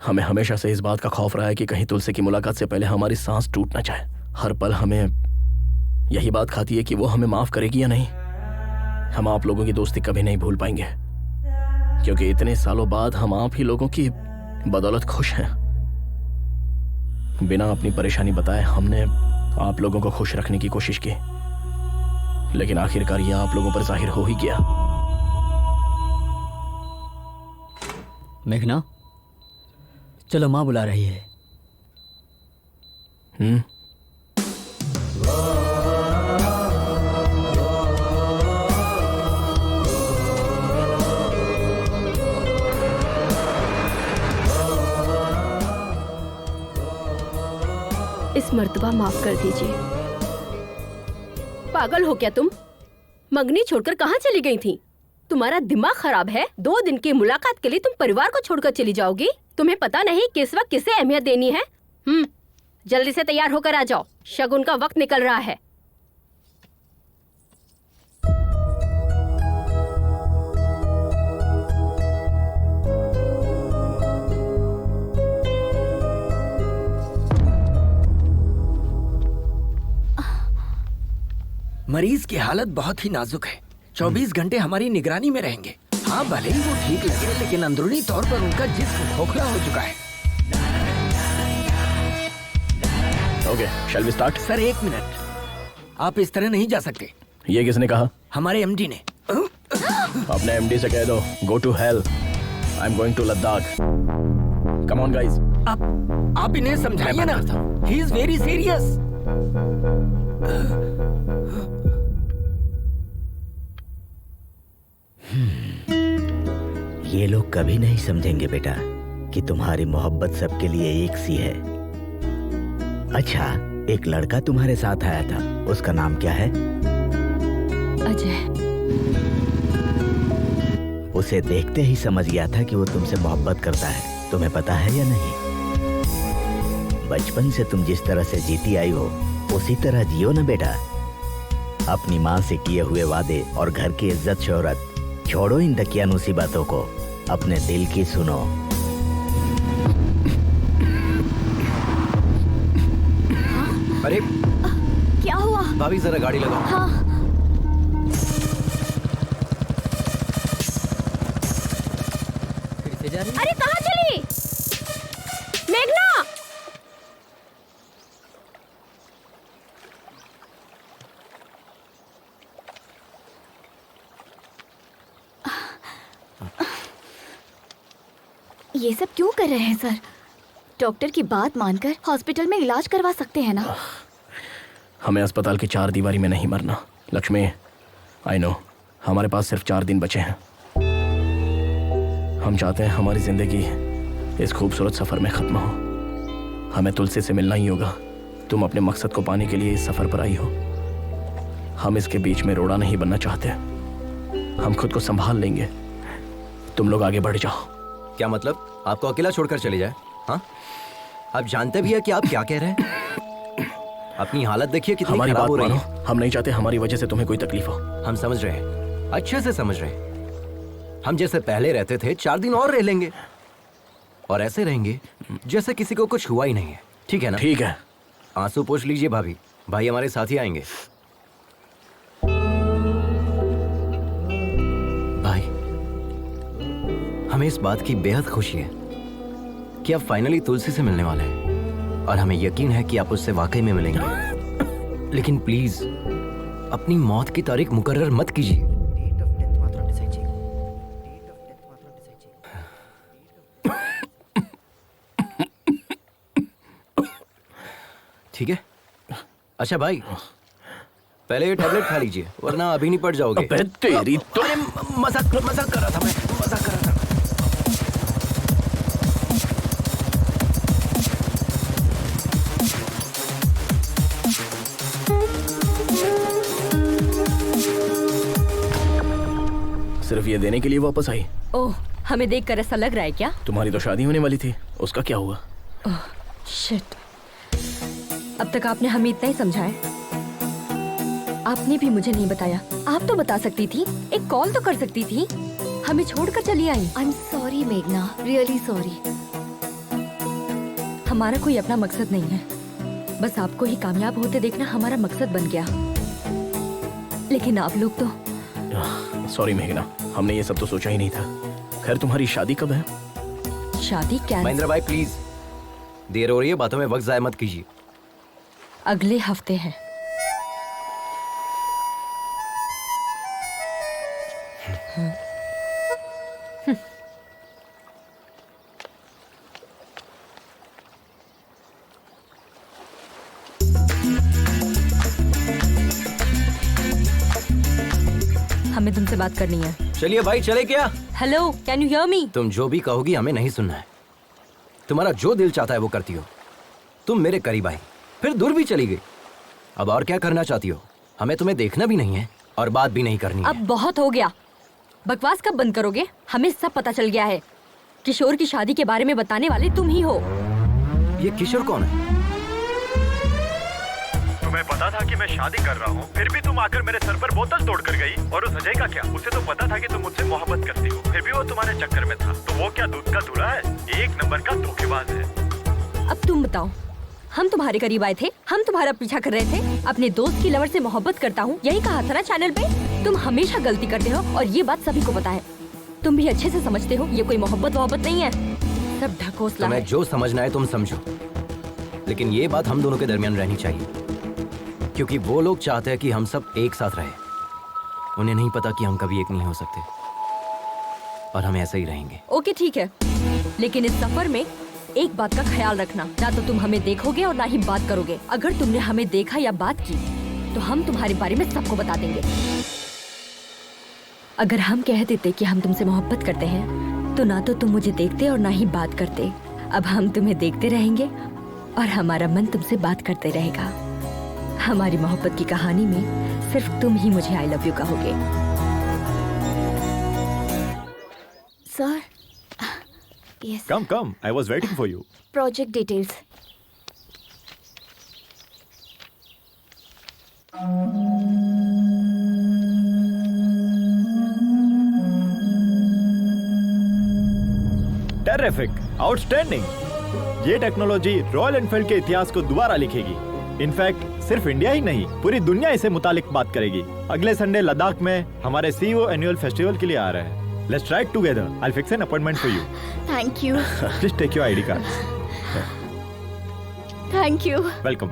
हमें हमेशा से इस बात का खौफ रहा है कि कहीं तुलसी की मुलाकात से पहले हमारी सांस टूट ना जाए। हर पल हमें यही बात खाती है कि वो हमें माफ करेगी या नहीं। हम आप लोगों की दोस्ती कभी नहीं भूल पाएंगे, क्योंकि इतने सालों बाद हम आप ही लोगों की बदौलत खुश हैं। बिना अपनी परेशानी बताए हमने आप लोगों को खुश रखने की कोशिश की, लेकिन आखिरकार यह आप लोगों पर जाहिर हो ही गया। मेघना, चलो माँ बुला रही है। इस मर्तबा माफ कर दीजिए। पागल हो क्या तुम? मंगनी छोड़कर कहाँ चली गई थी? तुम्हारा दिमाग खराब है? 2 दिन की मुलाकात के लिए तुम परिवार को छोड़कर चली जाओगी? तुम्हें पता नहीं किस वक्त किसे अहमियत देनी है? जल्दी से तैयार होकर आ जाओ, शगुन का वक्त निकल रहा है। मरीज की हालत बहुत ही नाजुक है। 24 घंटे हमारी निगरानी में रहेंगे। हाँ, भले ही वो ठीक लगे, लेकिन अंदरूनी तौर पर उनका जिस्म खोखला हो चुका है। Okay, shall we start? Sir 1 minute, आप इस तरह नहीं जा सकते। ये किसने कहा? हमारे एमडी ने। अपने एमडी से कह दो, go to hell, I am going to Ladakh. Come on guys. आप इन्हें समझाइए ना, ही इज वेरी सीरियस। ये लोग कभी नहीं समझेंगे बेटा कि तुम्हारी मोहब्बत सबके लिए एक सी है। अच्छा, एक लड़का तुम्हारे साथ आया था, उसका नाम क्या है? अजय। उसे देखते ही समझ गया था कि वो तुमसे मोहब्बत करता है। तुम्हें पता है या नहीं? बचपन से तुम जिस तरह से जीती आई हो उसी तरह जियो ना बेटा। अपनी माँ से किए हुए वादे और घर की इज्जत शोहरत छोड़ो, इन दकियानूसी बातों को, अपने दिल की सुनो। अरे क्या हुआ? भाभी जरा गाड़ी लगाओ। हाँ। फिर से जा रही? अरे कहाँ चली? मेघना! ये सब क्यों कर रहे हैं सर? डॉक्टर की बात मानकर हॉस्पिटल में इलाज करवा सकते हैं ना? हमें अस्पताल की 4 दीवारी में नहीं मरना। लक्ष्मी, आई नो, हमारे पास सिर्फ 4 दिन बचे हैं। हम चाहते हैं हमारी जिंदगी इस खूबसूरत सफर में खत्म हो। हमें तुलसी से मिलना ही होगा। तुम अपने मकसद को पाने के लिए इस सफर पर आई हो। हम इसके बीच में रोड़ा नहीं बनना चाहते। हम खुद को संभाल लेंगे, तुम लोग आगे बढ़ जाओ। क्या मतलब? आपको अकेला छोड़कर चले जाए? हाँ, आप जानते भी है कि आप क्या कह रहे हैं? अपनी हालत देखिए कितनी हमारी खराब बात हो रही मानो। है। हम नहीं चाहते हमारी वजह से तुम्हें कोई तकलीफ हो। हम समझ रहे हैं, अच्छे से समझ रहे हैं। हम जैसे पहले रहते थे 4 दिन और रह लेंगे, और ऐसे रहेंगे जैसे किसी को कुछ हुआ ही नहीं है। ठीक है ना? ठीक है, आंसू पोंछ लीजिए भाभी, भाई हमारे साथ ही आएंगे। भाई, हमें इस बात की बेहद खुशी है कि आप फाइनली तुलसी से मिलने वाले हैं और हमें यकीन है कि आप उससे वाकई में मिलेंगे। लेकिन प्लीज अपनी मौत की तारीख मुकर्रर मत कीजिए। ठीक है? अच्छा भाई, पहले ये टैबलेट खा लीजिए वरना अभी नहीं पड़ जाओगे। अबे तेरी तो मजाक कर रहा था मैं, मजाक कर रहा था। सिर्फ ये देने के लिए वापस आई? ओह, हमें देखकर ऐसा लग रहा है क्या? तुम्हारी तो शादी होने वाली थी, उसका क्या हुआ? ओह शिट, अब तक आपने हमें इतना ही समझाया, आपने भी मुझे नहीं बताया। आप तो बता सकती थी, एक कॉल तो कर सकती थी, हमें छोड़कर चली आई। आई एम सॉरी मेघना, रियली सॉरी। हमारा कोई अपना मकसद नहीं है, बस आपको ही कामयाब होते देखना हमारा मकसद बन गया। लेकिन आप लोग तो। सॉरी मेघना, हमने ये सब तो सोचा ही नहीं था। खैर तुम्हारी शादी कब है? शादी क्या? महेंद्र भाई प्लीज, देर हो रही है, बातों में वक्त जाया मत कीजिए। अगले हफ्ते है। हमें तुमसे बात करनी है। चलिए भाई, चले क्या? Hello, can you hear me? तुम जो भी कहोगी हमें नहीं सुनना है। तुम्हारा जो दिल चाहता है वो करती हो। तुम मेरे करीब आई, फिर दूर भी चली गई। अब और क्या करना चाहती हो? हमें तुम्हें देखना भी नहीं है और बात भी नहीं करनी है। अब बहुत हो गया, बकवास कब बंद करोगे? हमें सब पता चल गया है। किशोर की शादी के बारे में बताने वाले तुम ही हो। ये किशोर कौन है? तुम्हें पता था कि मैं शादी कर रहा हूँ, फिर भी तुम आकर मेरे सर पर बोतल तोड़ कर गई। और उस अजय का क्या? उसे तो पता था कि तुम मुझसे मोहब्बत करती हो, फिर भी वो तुम्हारे चक्कर में था। तो वो क्या दूध का दूल्हा है? एक नंबर का धोखेबाज है। अब तुम बताओ, हम तुम्हारे करीब आए थे, हम तुम्हारा पीछा कर रहे थे। अपने दोस्त की लवर से मोहब्बत करता हूँ, यही कहा था ना चैनल पे। तुम हमेशा गलती करते हो और ये बात सभी को पता है। तुम भी अच्छे से समझते हो ये कोई मोहब्बत नहीं है, सब ढकोसला है। तुम्हें जो समझना है तुम समझो, लेकिन ये बात हम दोनों के दरमियान रहनी चाहिए, क्योंकि वो लोग चाहते हैं कि हम सब एक साथ रहे। उन्हें नहीं पता कि हम कभी एक नहीं हो सकते और हम ऐसे ही रहेंगे। ओके ठीक है, लेकिन इस सफर में एक बात का ख्याल रखना, ना तो तुम हमें देखोगे और ना ही बात करोगे। अगर तुमने हमें देखा या बात की तो हम तुम्हारे बारे में सबको बता देंगे। अगर हम कह देते कि हम तुमसे मोहब्बत करते हैं तो ना तो तुम मुझे देखते और ना ही बात करते। अब हम तुम्हें देखते रहेंगे और हमारा मन तुमसे बात करते रहेगा। हमारी मोहब्बत की कहानी में सिर्फ तुम ही मुझे आई लव यू कहोगे। Sir, yes, come, I was waiting for you. Project details. Terrific, outstanding. ये टेक्नोलॉजी रॉयल एनफील्ड के इतिहास को दोबारा लिखेगी। इनफैक्ट सिर्फ इंडिया ही नहीं, पूरी दुनिया इसे मुतालिक बात करेगी। अगले संडे लद्दाख में हमारे सीईओ एनुअल फेस्टिवल के लिए आ रहे हैं। Let's try together. I will fix an appointment for you. Thank you. Please take your ID card. Thank you. Welcome.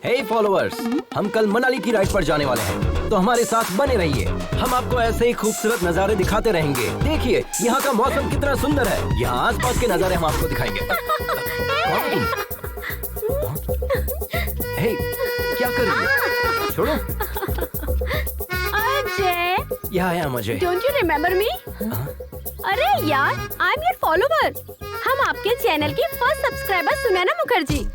Hey followers, हम कल मनाली की राइड पर जाने वाले हैं, तो हमारे साथ बने रहिए। हम आपको ऐसे ही खूबसूरत नजारे दिखाते रहेंगे। देखिए यहाँ का मौसम कितना सुंदर है। यहाँ आसपास के नजारे हम आपको दिखाएंगे। कौन तुम? हे, क्या कर रही है? छोड़ो। अजय, यहाँ आया मुझे। Don't you remember me? अरे यार, आई एम योर फॉलोवर। हम आपके चैनल की first subscriber Sunaina Mukherjee.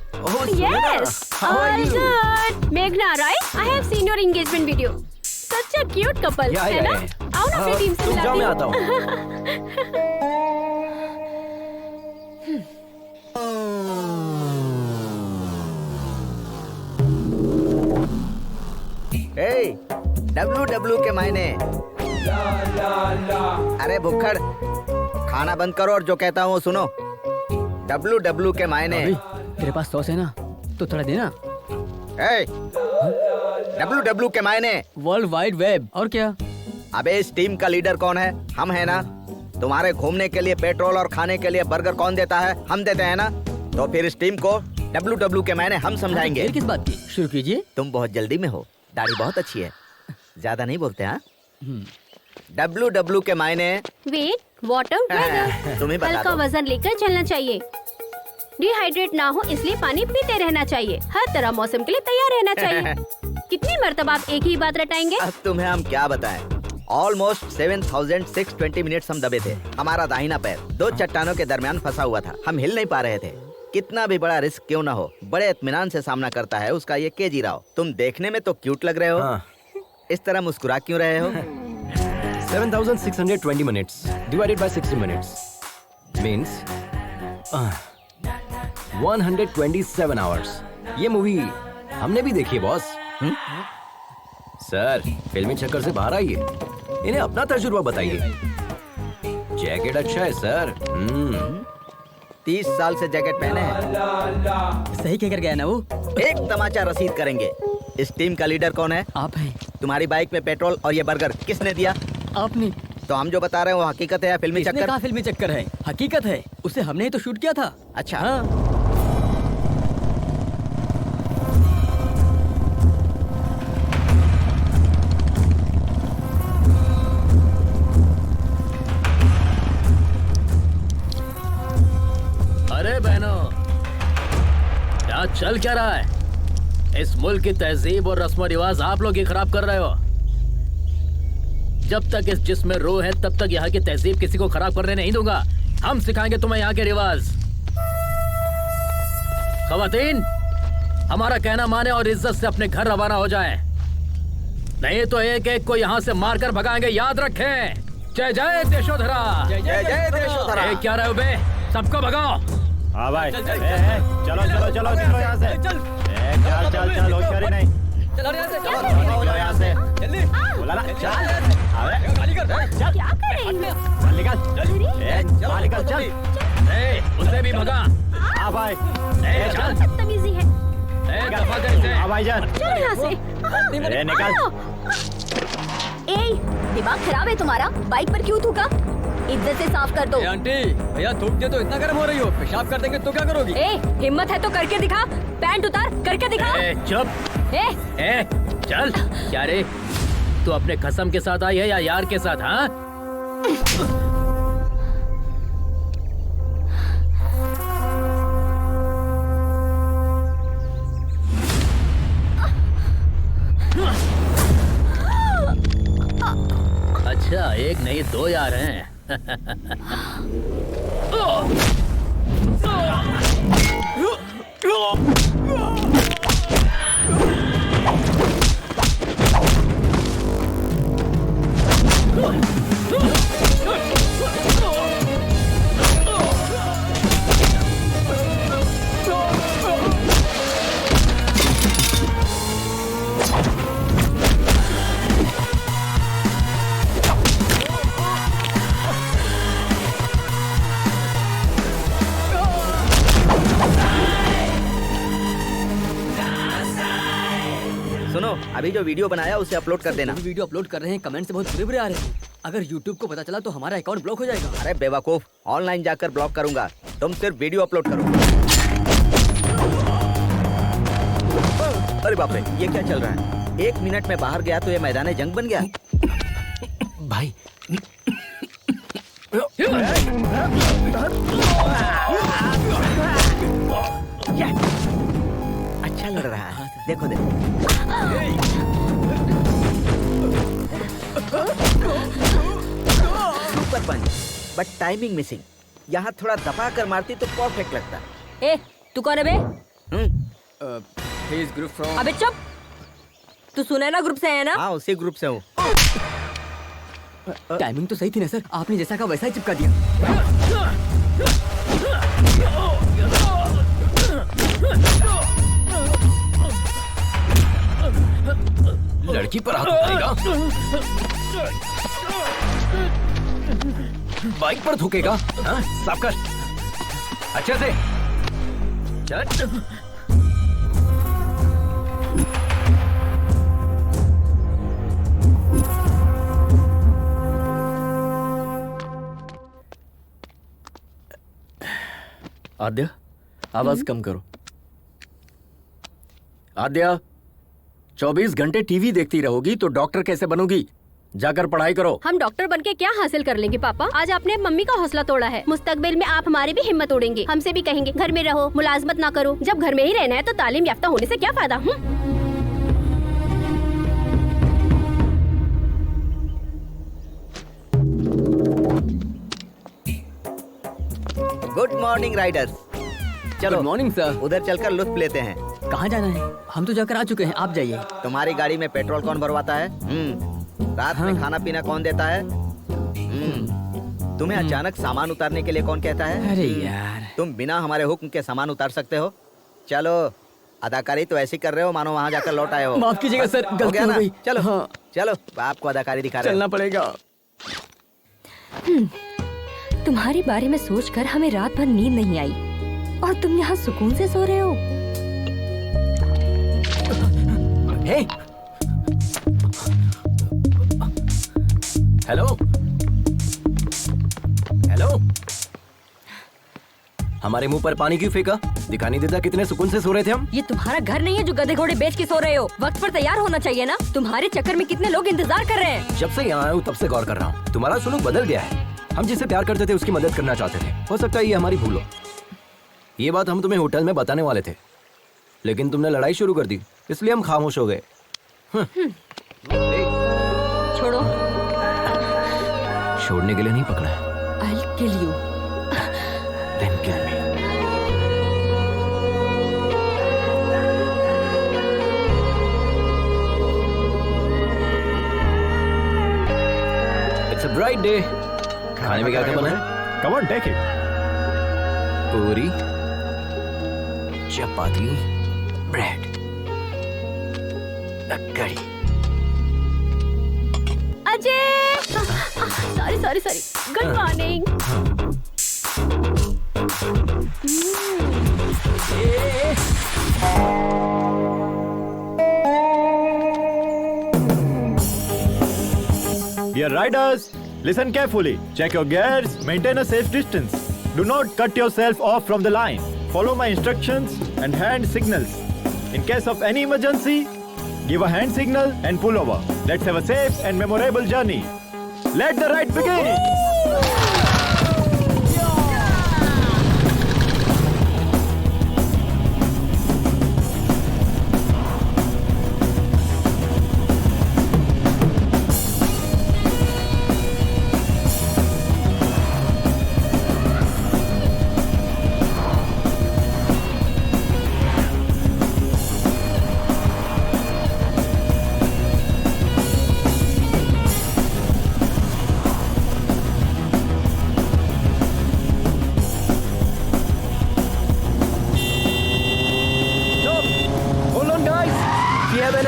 Yes, all good. Meghna, right? I have seen your engagement video. Such a cute couple, है ना? आओ ना अपनी टीम से मिलाती हूँ। मैं आता हूँ। Hey, WW के मायने। अरे भुक्खड़, खाना बंद करो और जो कहता हूँ सुनो। WW के मायने। तेरे पास सॉस है ना, तो थोड़ा देना। WW के मायने वर्ल्ड वाइड वेब। और क्या? अबे इस टीम का लीडर कौन है? हम है ना। तुम्हारे घूमने के लिए पेट्रोल और खाने के लिए बर्गर कौन देता है? हम देते हैं ना। तो फिर इस टीम को WW के मायने हम समझाएंगे। किस बात की? शुरू कीजिए। तुम बहुत जल्दी में हो, दाढ़ी बहुत अच्छी है, ज्यादा नहीं बोलते हाँ? WW के मायने वेट, वाटर, वेदर। तुम्हें बता हल्का दो। वजन लेकर चलना चाहिए, डिहाइड्रेट ना हो इसलिए पानी पीते रहना चाहिए, हर तरह मौसम के लिए तैयार रहना चाहिए। कितनी मर्तबा आप एक ही बात रटाएंगे? अब तुम्हें हम क्या बताएं? ऑलमोस्ट 7620 मिनट्स हम दबे थे। हमारा दाहिना पैर 2 चट्टानों के दरमियान फंसा हुआ था, हम हिल नहीं पा रहे थे। कितना भी बड़ा रिस्क क्यों ना हो, बड़े इत्मीनान से सामना करता है उसका ये केजी राव। तुम देखने में तो क्यूट लग रहे हो। हाँ। इस तरह मुस्कुरा क्यों रहे हो? 7620 minutes divided by 60 minutes means 127 hours. ये मूवी हमने भी देखी है बॉस। सर, फिल्मी चक्कर से बाहर आइए, इन्हें अपना तजुर्बा बताइए। जैकेट अच्छा है सर। 30 साल से जैकेट पहने हैं। सही कहकर गया ना वो। एक तमाचा रसीद करेंगे। इस टीम का लीडर कौन है? आप हैं। तुम्हारी बाइक में पेट्रोल और ये बर्गर किसने दिया? आपने। तो हम जो बता रहे हैं वो हकीकत है या फिल्मी किसने चक्कर? कहा फिल्मी चक्कर है? हकीकत है, उसे हमने ही तो शूट किया था। अच्छा हाँ। अरे बहनों, यहाँ चल क्या रहा है? इस मुल्क की तहजीब और रस्म रिवाज आप लोग ही खराब कर रहे हो। जब तक इस जिस्म में रूह है तब तक यहाँ की तहजीब किसी को खराब करने नहीं दूंगा। हम सिखाएंगे तुम्हें यहाँ के रिवाज। खवातीन, हमारा कहना माने और इज्जत से अपने घर रवाना हो जाएं। नहीं तो एक एक को यहाँ से मारकर भगाएंगे, याद रखें। जय जय देशोधरा। जय जय देशोधरा। क्या रहे हो बे? सबको भगाओ। हाँ भाई, चलो चलो चलो चलो यहाँ से। चल चल चल, होशियारी नहीं। चलो यहाँ से। चलो यहाँ से। जल्दी। बोला ना, चल। अबे गाली कर। चल। क्या कर रहे हैं? चल निकल। चल निकल चल। उसे भी भगा। हाँ भाई। चल। बदतमीजी है। दफा कर इसे। हाँ भाईजान। चलो यहाँ से। अरे निकल। ए, दिमाग खराब है तुम्हारा? बाइक पर क्यों थूका? इज्जत से साफ कर दो। आंटी, भैया थूक दे तो इतना गर्म हो रही हो, पेशाब कर देंगे तो क्या करोगी? ए, हिम्मत है तो करके दिखा। पैंट उतार, करके दिखा। चुप। ए, चल। क्या रे, तू अपने कसम के साथ आई है या यार के साथ? हाँ, अच्छा, एक नहीं 2 यार हैं। सुनो, अभी जो वीडियो बनाया उसे अपलोड कर देना। वीडियो अपलोड कर रहे हैं, कमेंट से बहुत बुरे बुरे आ रहे हैं। अगर YouTube को पता चला तो हमारा अकाउंट ब्लॉक हो जाएगा। अरे बेवकूफ, ऑनलाइन जाकर ब्लॉक करूंगा, तुम सिर्फ वीडियो अपलोड करो। अरे बाप रे, ये क्या चल रहा है? 1 मिनट में बाहर गया तो ये मैदान जंग बन गया। भाई, अच्छा लड़ रहा है, देखो देखो। Super punch, but timing missing. यहाँ थोड़ा दबा कर मारती तो परफेक्ट लगता। ए, तू कौन है बे? Group from. अबे चुप। तू सुनैना ग्रुप से है ना? हाँ, उसी ग्रुप से हूँ। टाइमिंग तो सही थी ना सर, आपने जैसा कहा वैसा ही चिपका दिया। लड़की पर हाथ उठाएगा? बाइक पर थूकेगा? हाँ? साफ कर अच्छे से। चल। आद्या, आवाज कम करो। आद्या, 24 घंटे टीवी देखती रहोगी तो डॉक्टर कैसे बनोगी? जाकर पढ़ाई करो। हम डॉक्टर बनके क्या हासिल कर लेंगे पापा? आज आपने मम्मी का हौसला तोड़ा है, मुस्तकबिल में आप हमारी भी हिम्मत तोड़ेंगे। हमसे भी कहेंगे घर में रहो, मुलाजमत ना करो। जब घर में ही रहना है तो तालीम याफ्ता होने से क्या फायदा? Good morning Riders. चलो मॉर्निंग सर। उधर चलकर लुत्फ लेते हैं। कहाँ जाना है? हम तो जाकर आ चुके हैं, आप जाइए। तुम्हारी गाड़ी में पेट्रोल कौन भरवाता है? रात में खाना पीना कौन देता है? तुम्हें अचानक सामान उतारने के लिए कौन कहता है? अरे यार, तुम बिना हमारे हुक्म के सामान उतार सकते हो? चलो, अदाकारी तो ऐसी कर रहे हो मानो वहाँ जाकर लौट आए हो। माफ कीजिएगा सर, गलती हो गई। चलो हाँ। चलो, आपको अदाकारी दिखा रहे चलना पड़ेगा। तुम्हारे बारे में सोचकर हमें रात भर नींद नहीं आई और तुम यहाँ सुकून से सो रहे हो। हे, हेलो हेलो, हमारे मुंह पर पानी क्यों फेंका? दिखाई नहीं देता कितने सुकून से सो रहे थे हम? ये तुम्हारा घर नहीं है जो गधे घोड़े बेच के सो रहे हो। वक्त पर तैयार होना चाहिए ना। तुम्हारे चक्कर में कितने लोग इंतजार कर रहे हैं। जब से यहाँ आया हूँ तब से गौर कर रहा हूँ, तुम्हारा सुलूक बदल गया है। हम जिससे प्यार करते थे उसकी मदद करना चाहते थे। हो सकता है ये हमारी भूल हो। ये बात हम तुम्हें होटल में बताने वाले थे, लेकिन तुमने लड़ाई शुरू कर दी, इसलिए हम खामोश हो गए। छोड़ो। छोड़ने के लिए नहीं पकड़ा है। I'll kill you. Then kill me. It's a bright day. खाने में क्या क्या बना है? Come on, take it. पूरी, चपाती, ब्रेड, कड़ी। Ajay, sorry good morning. Dear riders, listen carefully. Check your gears. Maintain a safe distance. Do not cut yourself off from the line. Follow my instructions and hand signals. In case of any emergency, give a hand signal and pull over. Let's have a safe and memorable journey. Let the ride begin.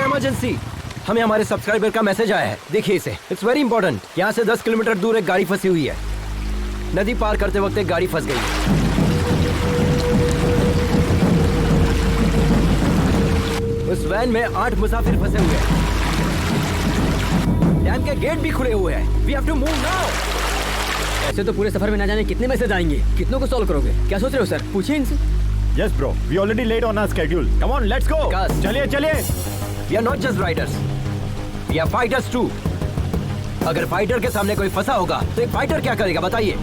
Emergency, हमें हमारे सब्सक्राइबर का मैसेज आया है। देखिए इसे, इट्स वेरी इंपॉर्टेंट। यहाँ से 10 किलोमीटर दूर एक गाड़ी फंसी हुई है। नदी पार करते वक्त एक गाड़ी फंस गई है। उस वैन में 8 मुसाफिर फंसे हुए हैं। डैम के गेट भी खुले हुए हैं। We have to move now. ऐसे तो पूरे सफर में ना जाने कितने मैसेज आएंगे, कितनों को सॉल्व करोगे? क्या सोच रहे हो सर? पूछिए इनसे। Yes bro, we already late on our schedule. Come on, let's go. चलिए। We are not just riders, we are fighters too. अगर फाइटर के सामने कोई फंसा होगा तो एक फाइटर क्या करेगा बताइए?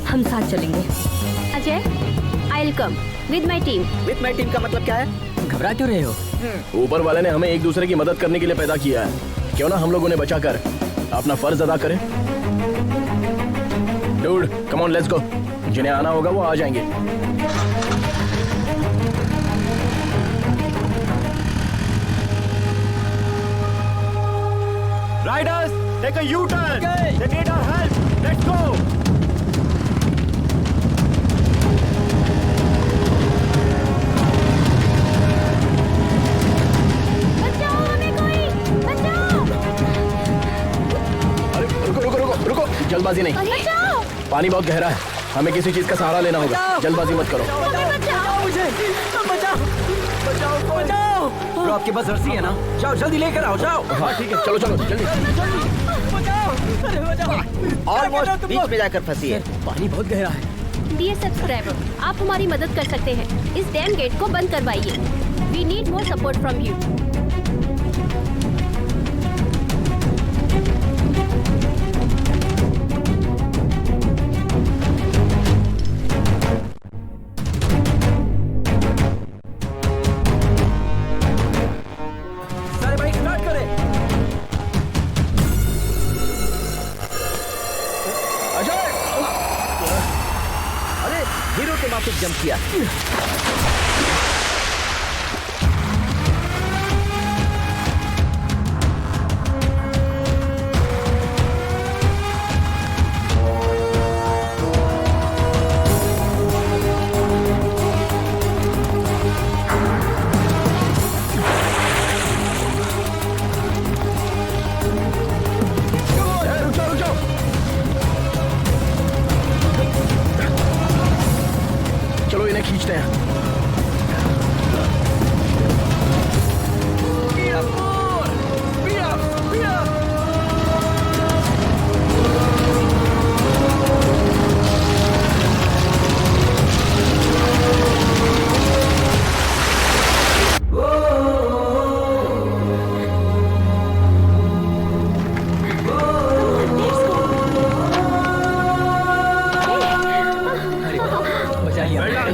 हम साथ चलेंगे। Ajay, I'll come with my team. With my team का मतलब क्या है? घबरा क्यों रहे हो? ऊपर वाले ने हमें एक दूसरे की मदद करने के लिए पैदा किया है। क्यों ना हम लोग उन्हें बचाकर अपना फर्ज अदा करें? Dude, come on, let's go. जिन्हें आना होगा वो आ जाएंगे। Riders, take a U-turn. They need our help. Let's go. बचाओ हमें कोई, जल्दबाजी नहीं। पानी बहुत गहरा है, हमें किसी चीज का सहारा लेना होगा। जल्दबाजी मत करो। तो आपके पास रस्सी है ना? जाओ जल्दी लेकर आओ, जाओ। हाँ ठीक है, चलो चलो जल्दी। ऑलमोस्ट बीच में जाकर फंसी है। पानी बहुत गहरा है। डियर सब्सक्राइबर, आप हमारी मदद कर सकते हैं। इस डैम गेट को बंद करवाइए। We need more support from you. सारे बाइक स्टार्ट करें। अजय, अरे हीरो के माफिक जंप किया। चलो इन्हें खींचते हैं।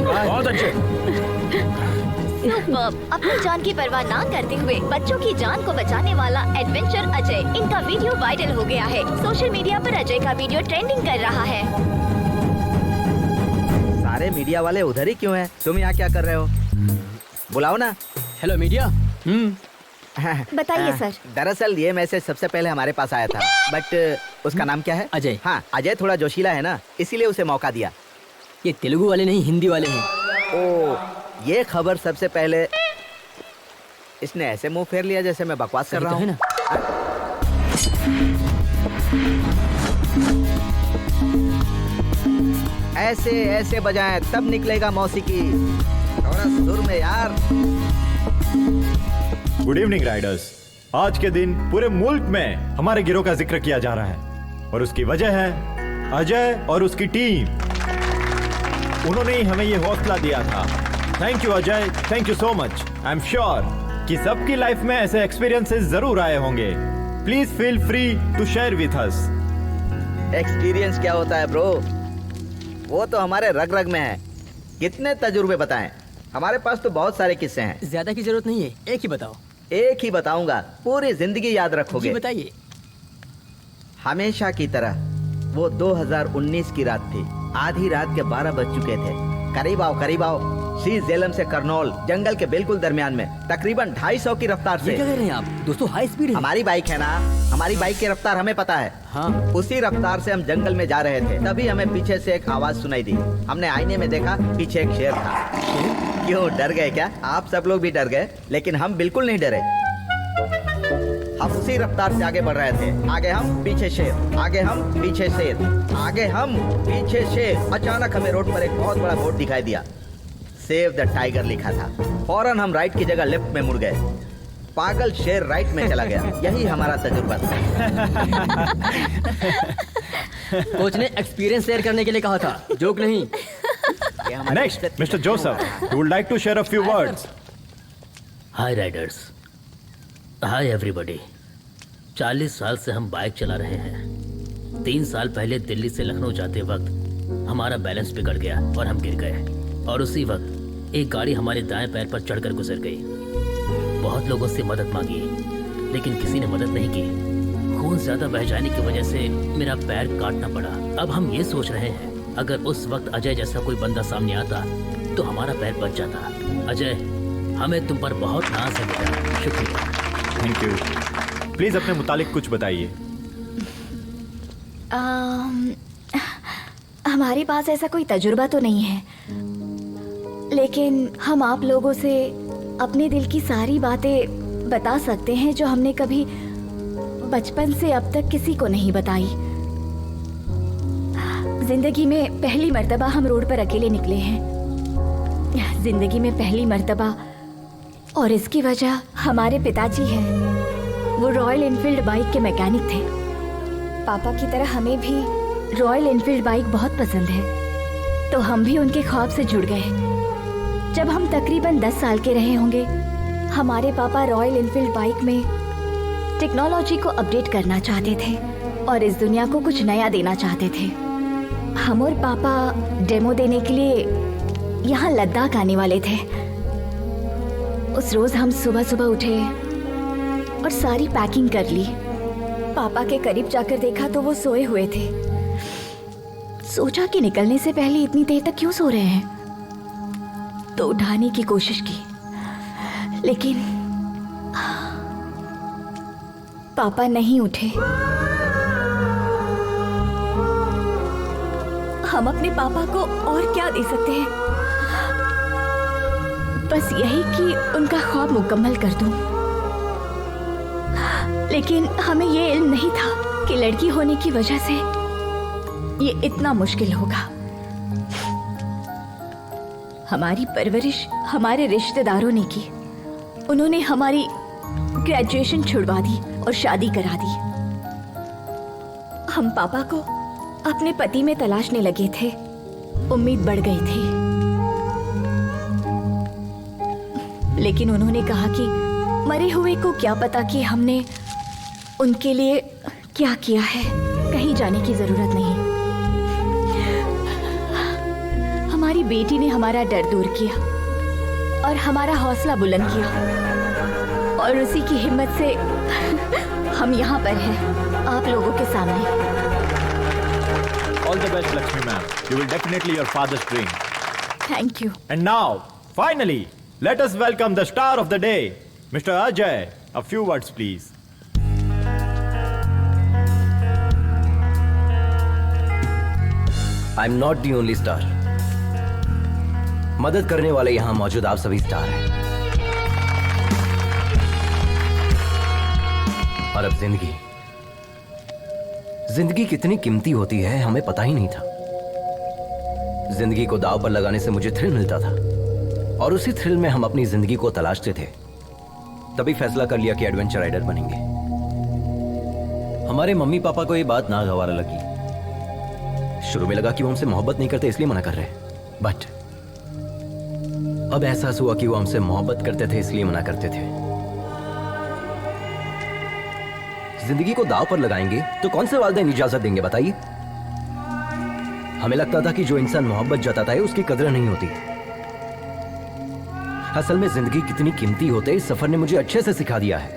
बहुत अच्छे। सुपर्ब। अपनी जान की परवाह ना करते हुए बच्चों की जान को बचाने वाला एडवेंचर अजय, इनका वीडियो वायरल हो गया है। सोशल मीडिया पर अजय का वीडियो ट्रेंडिंग कर रहा है। सारे मीडिया वाले उधर ही क्यों हैं? तुम यहाँ क्या कर रहे हो? बुलाओ ना। Hello media. बताइए सर। दरअसल ये मैसेज सबसे पहले हमारे पास आया था, बट उसका नाम क्या है? अजय। हाँ, अजय थोड़ा जोशीला है ना, इसीलिए उसे मौका दिया। ये तेलुगु वाले नहीं, हिंदी वाले हैं। ओ, ये खबर सबसे पहले इसने ऐसे मुंह फेर लिया जैसे मैं बकवास कर रहा हूँ ना। ऐसे ऐसे बजाएं तब निकलेगा मौसीकी। थोड़ा सुर में यार। Good evening Riders. आज के दिन पूरे मुल्क में हमारे गिरोह का जिक्र किया जा रहा है और उसकी वजह है अजय और उसकी टीम। उन्होंने ही हमें ये हौसला दिया था। Thank you Ajay, thank you so much. I am sure कि सबकी लाइफ में ऐसे एक्सपीरियंसेस जरूर आए होंगे। Please feel free to share with us. Experience क्या होता है ब्रो? वो तो हमारे रग रग में है। कितने तजुर्बे बताएं? हमारे पास तो बहुत सारे किस्से हैं। ज्यादा की जरूरत नहीं है, एक ही बताओ। एक ही बताऊंगा, पूरी जिंदगी याद रखोगे। जी बताइए। हमेशा की तरह वो 2019 की रात थी। आधी रात के 12 बज चुके थे। करीब आओ, करीब आओ। श्री जेलम से करनौल, जंगल के बिल्कुल दरमियान में, तकरीबन 250 की रफ्तार से। ये क्या कह रहे हैं आप? दोस्तों हाई स्पीड है। हमारी बाइक है ना, हमारी बाइक की रफ्तार हमें पता है। हाँ। उसी रफ्तार से हम जंगल में जा रहे थे, तभी हमें पीछे से एक आवाज सुनाई दी। हमने आईने में देखा, पीछे एक शेर था। क्यों, डर गए क्या? आप सब लोग भी डर गए, लेकिन हम बिल्कुल नहीं डरे। हम उसी रफ्तार से आगे बढ़ रहे थे। आगे हम, पीछे शेर, आगे हम, पीछे शेर, आगे हम, पीछे शेर। अचानक हमें रोड पर एक बहुत बड़ा बोर्ड दिखाई दिया। सेव द टाइगर लिखा था। फौरन हम राइट की जगह लेफ्ट में मुड़ गए। पागल शेर राइट में चला गया। यही हमारा तजुर्बा था। कोच ने एक्सपीरियंस शेयर करने के लिए कहा था, जोक नहीं। Next mister Joseph, you would like to share a few words. Hi riders, hi everybody. 40 साल से हम बाइक चला रहे हैं। 3 साल पहले दिल्ली से लखनऊ जाते वक्त हमारा बैलेंस बिगड़ गया और हम गिर गए, और उसी वक्त एक गाड़ी हमारे दाएं पैर पर चढ़कर गुजर गई। बहुत लोगों से मदद मांगी, लेकिन किसी ने मदद नहीं की। खून ज्यादा बह जाने की वजह से मेरा पैर काटना पड़ा। अब हम ये सोच रहे हैं, अगर उस वक्त अजय जैसा कोई बंदा सामने आता तो हमारा पैर बच जाता। अजय, हमें तुम पर बहुत नाज है बेटा। शुक्रिया। Thank you. प्लीज अपने मुतालिक कुछ बताइए। हमारे पास ऐसा कोई तजुर्बा तो नहीं है, लेकिन हम आप लोगों से अपने दिल की सारी बातें बता सकते हैं जो हमने कभी बचपन से अब तक किसी को नहीं बताई। जिंदगी में पहली मर्तबा हम रोड पर अकेले निकले हैं। जिंदगी में पहली मर्तबा, और इसकी वजह हमारे पिताजी हैं। वो रॉयल एनफील्ड बाइक के मैकेनिक थे। पापा की तरह हमें भी रॉयल एनफील्ड बाइक बहुत पसंद है, तो हम भी उनके ख्वाब से जुड़ गए। जब हम तकरीबन 10 साल के रहे होंगे, हमारे पापा रॉयल एनफील्ड बाइक में टेक्नोलॉजी को अपडेट करना चाहते थे और इस दुनिया को कुछ नया देना चाहते थे। हम और पापा डेमो देने के लिए यहाँ लद्दाख आने वाले थे। उस रोज हम सुबह सुबह उठे और सारी पैकिंग कर ली। पापा के करीब जाकर देखा तो वो सोए हुए थे। सोचा कि निकलने से पहले इतनी देर तक क्यों सो रहे हैं, तो उठाने की कोशिश की, लेकिन पापा नहीं उठे। हम अपने पापा को और क्या दे सकते हैं, बस यही कि उनका ख्वाब मुकम्मल कर दूं। लेकिन हमें ये इल्म नहीं था कि लड़की होने की वजह से ये इतना मुश्किल होगा। हमारी परवरिश हमारे रिश्तेदारों ने की। उन्होंने हमारी ग्रेजुएशन छुड़वा दी और शादी करा दी। हम पापा को अपने पति में तलाशने लगे थे। उम्मीद बढ़ गई थी, लेकिन उन्होंने कहा कि मरे हुए को क्या पता कि हमने उनके लिए क्या किया है, कहीं जाने की जरूरत नहीं। हमारी बेटी ने हमारा डर दूर किया और हमारा हौसला बुलंद किया, और उसी की हिम्मत से हम यहाँ पर हैं, आप लोगों के सामने। All the best, Lakshmi ma'am. You will definitely your father's dream. Thank you. And now, finally, let us welcome the star of the day, Mr. Ajay. A few words, please. I'm not the only star. मदद करने वाले यहाँ मौजूद आप सभी स्टार हैं। और अब जिंदगी कितनी कीमती होती है हमें पता ही नहीं था। जिंदगी को दांव पर लगाने से मुझे थ्रिल मिलता था, और उसी थ्रिल में हम अपनी जिंदगी को तलाशते थे। तभी फैसला कर लिया कि एडवेंचर राइडर बनेंगे। हमारे मम्मी पापा को ये बात नागवार लगी। शुरू में लगा कि वो हमसे मोहब्बत नहीं करते इसलिए मना कर रहे, बट अब एहसास हुआ कि वो हमसे मोहब्बत करते थे इसलिए मना करते थे। जिंदगी को दांव पर लगाएंगे तो कौन से वालिदैन इजाजत देंगे बताइए। हमें लगता था कि जो इंसान मोहब्बत जताता है उसकी कदर नहीं होती। असल में जिंदगी कितनी कीमती होते इस सफर ने मुझे अच्छे से सिखा दिया है।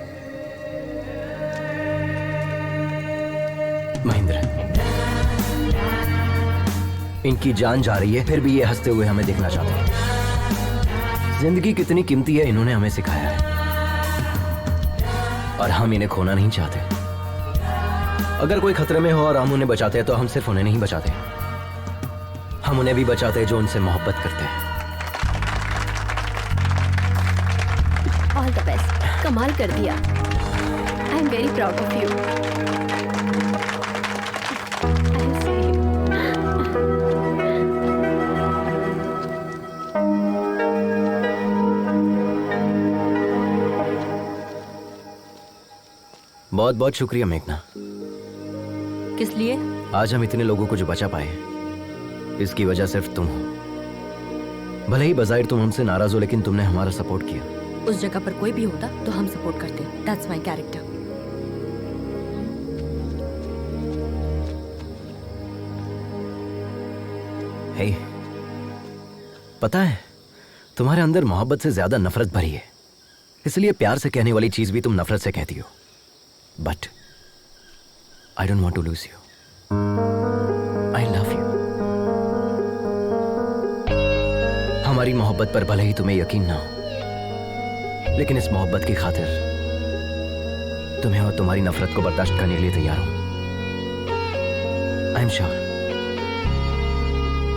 महेंद्र, इनकी जान जा रही है फिर भी ये हंसते हुए हमें देखना चाहते हैं। जिंदगी कितनी कीमती है इन्होंने हमें सिखाया है, और हम इन्हें खोना नहीं चाहते। अगर कोई खतरे में हो और हम उन्हें बचाते हैं तो हम सिर्फ उन्हें नहीं बचाते, हम उन्हें भी बचाते हैं जो उनसे मोहब्बत करते हैं। ऑल द बेस्ट, कमाल कर दिया। I am very proud of you. बहुत बहुत शुक्रिया मेघना। किस लिए? आज हम इतने लोगों को जो बचा पाए इसकी वजह सिर्फ तुम हो। भले ही बजाहिर तुम हमसे नाराज हो, लेकिन तुमने हमारा सपोर्ट किया। उस जगह पर कोई भी होता तो हम सपोर्ट करते। That's my character. हे, पता है तुम्हारे अंदर मोहब्बत से ज्यादा नफरत भरी है, इसलिए प्यार से कहने वाली चीज भी तुम नफरत से कहती हो। But I don't want to lose you. I love you. हमारी मोहब्बत पर भले ही तुम्हें यकीन ना हो, लेकिन इस मोहब्बत की खातिर तुम्हें और तुम्हारी नफरत को बर्दाश्त करने के लिए तैयार हूं। आई एम श्योर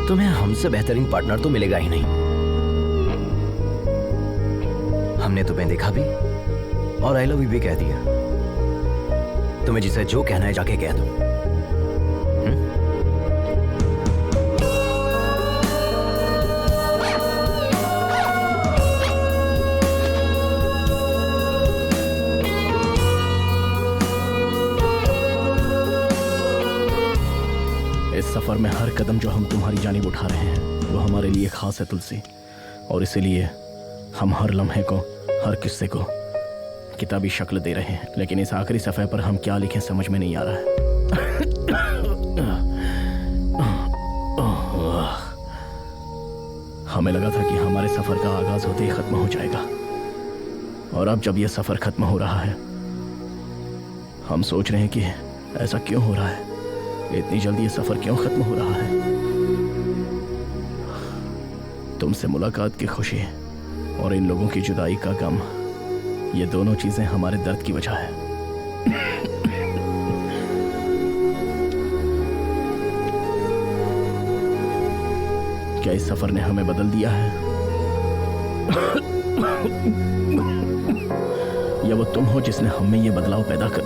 तुम्हें हमसे बेहतरीन पार्टनर तो मिलेगा ही नहीं। हमने तुम्हें देखा भी और आई लव यू भी कह दिया। तुम्हें जिसे जो कहना है जाके कह दो। सफर में हर कदम जो हम तुम्हारी जानिब उठा रहे हैं वो हमारे लिए खास है तुलसी, और इसीलिए हम हर लम्हे को, हर किस्से को किताबी शक्ल दे रहे हैं। लेकिन इस आखिरी सफ़े पर हम क्या लिखें समझ में नहीं आ रहा है। हमें लगा था कि हमारे सफर का आगाज होते ही खत्म हो जाएगा, और अब जब यह सफर खत्म हो रहा है हम सोच रहे हैं कि ऐसा क्यों हो रहा है, इतनी जल्दी ये सफर क्यों खत्म हो रहा है। तुमसे मुलाकात की खुशी और इन लोगों की जुदाई का गम, ये दोनों चीजें हमारे दर्द की वजह है। क्या इस सफर ने हमें बदल दिया है, या वो तुम हो जिसने हम में ये बदलाव पैदा कर।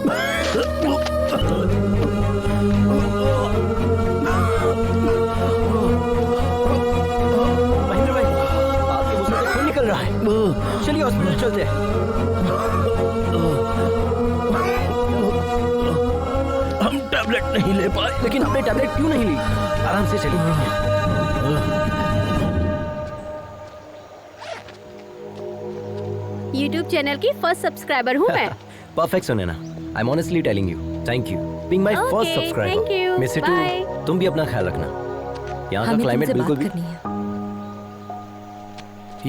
महेंद्र भाई, आपके मुंह से खून निकल रहा है, चलिए हॉस्पिटल चलते हैं। हम टैबलेट नहीं ले पाए। लेकिन आपने टैबलेट क्यों नहीं ली? आराम से चलिए। YouTube चैनल की फर्स्ट सब्सक्राइबर हूँ मैं। Perfect Sunaina, I am honestly telling you, thank you being my first Okay, thank subscriber. you. Miss Bye. तुम भी अपना ख्याल रखना। यहाँ का क्लाइमेट बिल्कुल भी।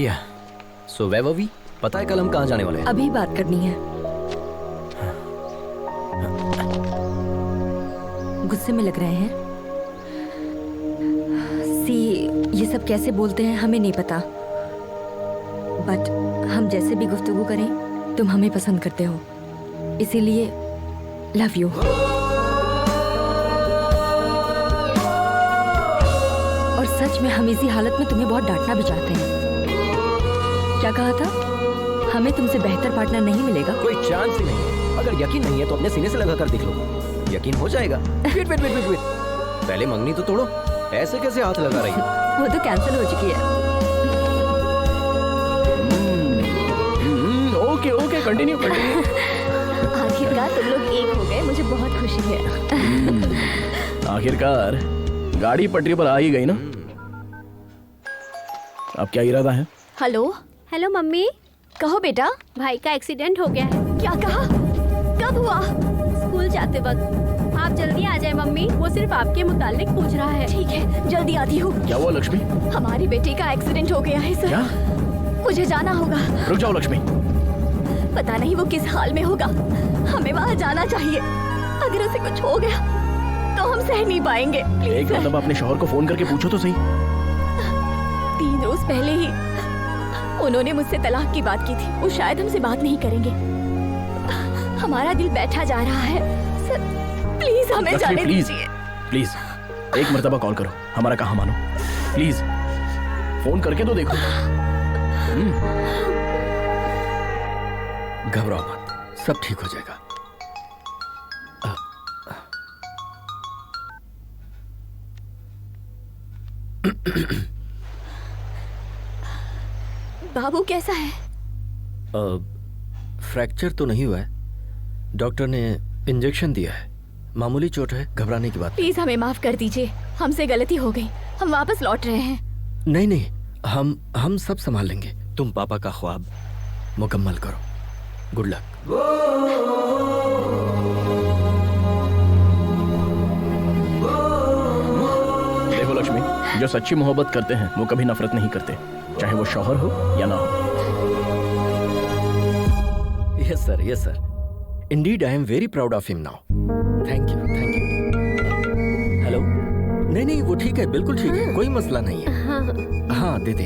या सो वेयर वर वी? पता है कल हम कहाँ जाने वाले हैं? अभी बात करनी है। गुस्से में लग रहे हैं। सी, ये सब कैसे बोलते हैं हमें नहीं पता, बट हम जैसे भी गुफ्तगू करें तुम हमें पसंद करते हो, इसीलिए लव यू। और सच में हम इसी हालत में तुम्हें बहुत डांटना भी चाहते हैं। क्या कहा था? हमें तुमसे बेहतर पार्टनर नहीं मिलेगा। कोई चांस ही नहीं है। अगर यकीन नहीं है तो अपने सीने से लगा कर देख लो, यकीन हो जाएगा। Wait wait wait wait wait, पहले मंगनी तो तोड़ो, ऐसे कैसे हाथ लगा रही है? वो तो कैंसिल हो चुकी है। Okay okay, continue continue. आखिरकार तुम लोग एक हो गए, मुझे बहुत खुशी है। आखिरकार गाड़ी पटरी पर आ ही गई ना। अब क्या इरादा है? Hello hello mummy. कहो बेटा। भाई का एक्सीडेंट हो गया है। क्या कहा? कब हुआ? स्कूल जाते वक्त। आप जल्दी आ जाए मम्मी, वो सिर्फ आपके मुतालिक पूछ रहा है। ठीक है, जल्दी आती हूँ। क्या हुआ लक्ष्मी? हमारी बेटी का एक्सीडेंट हो गया है सर। क्या? मुझे जाना होगा। रुक जाओ लक्ष्मी। पता नहीं वो किस हाल में होगा, हमें वहाँ जाना चाहिए। अगर उसे कुछ हो गया तो हम सह नहीं पाएंगे। एक मतलब अपने शौहर को फोन करके पूछो तो सही। 3 रोज पहले ही उन्होंने मुझसे तलाक की बात की थी। वो शायद हमसे बात नहीं करेंगे। हमारा दिल बैठा जा रहा है सर, प्लीज हमें जाने दीजिए। प्लीज एक मर्तबा कॉल करो, हमारा कहा मानो, प्लीज फोन करके तो देखो। घबराओ मत, सब ठीक हो जाएगा। बाबू कैसा है? फ्रैक्चर तो नहीं हुआ है, डॉक्टर ने इंजेक्शन दिया है, मामूली चोट है, घबराने की बात। प्लीज हमें माफ कर दीजिए, हमसे गलती हो गई, हम वापस लौट रहे हैं। नहीं नहीं, हम सब संभाल लेंगे। तुम पापा का ख्वाब मुकम्मल करो। Good luck. देखो लक्ष्मी, जो सच्ची मोहब्बत करते हैं वो कभी नफरत नहीं करते, चाहे वो शौहर हो या ना हो। Yes sir, yes sir. Indeed I am very proud of him now. Thank you, thank you. Hello? नहीं नहीं, वो ठीक है, बिल्कुल ठीक है, कोई मसला नहीं है। हाँ दे दे,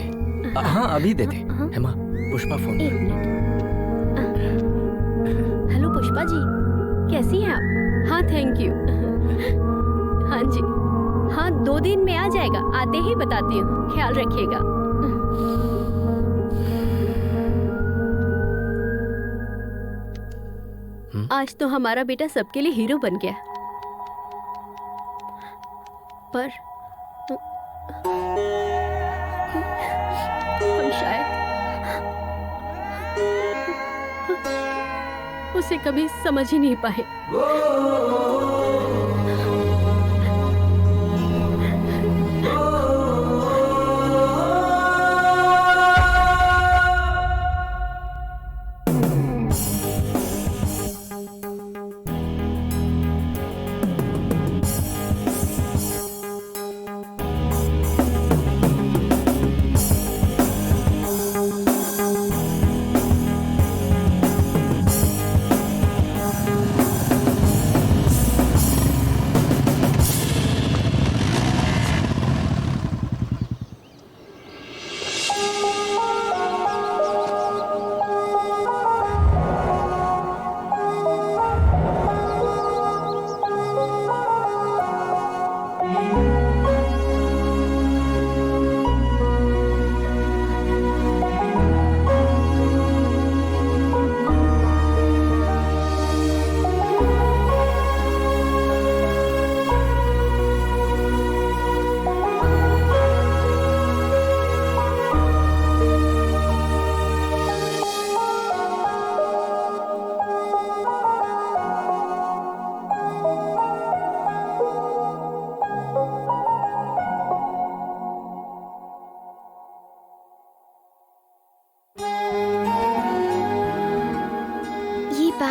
हाँ अभी दे दे। हेमा, पुष्पा फोन। हेलो पुष्पा जी, कैसी हैं आप? हाँ थैंक यू। हाँ जी, हाँ 2 दिन में आ जाएगा, आते ही बताती हूँ, ख्याल रखिएगा। आज तो हमारा बेटा सबके लिए हीरो बन गया, पर हम शायद उसे कभी समझ ही नहीं पाए।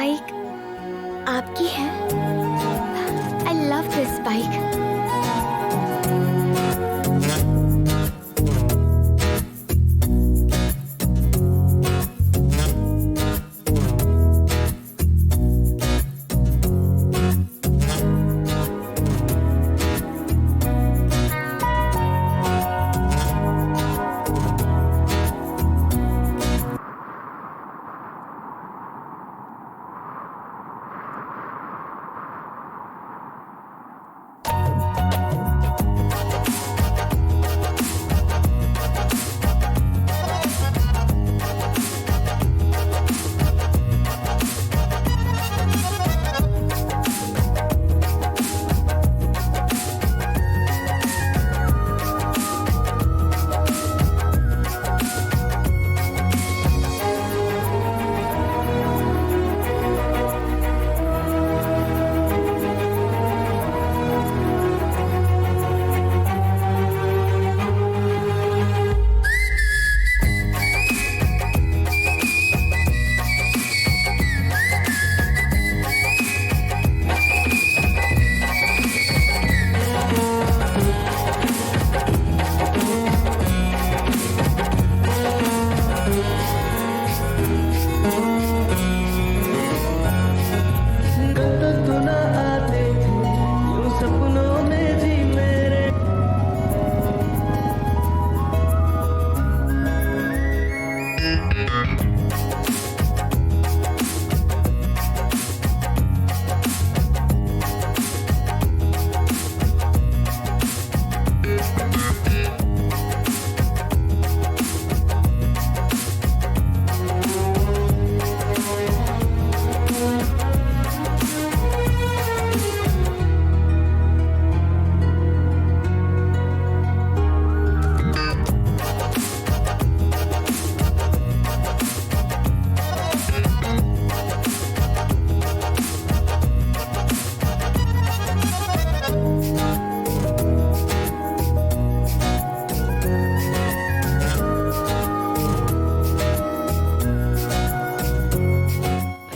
बाइक आपकी है? I love this bike.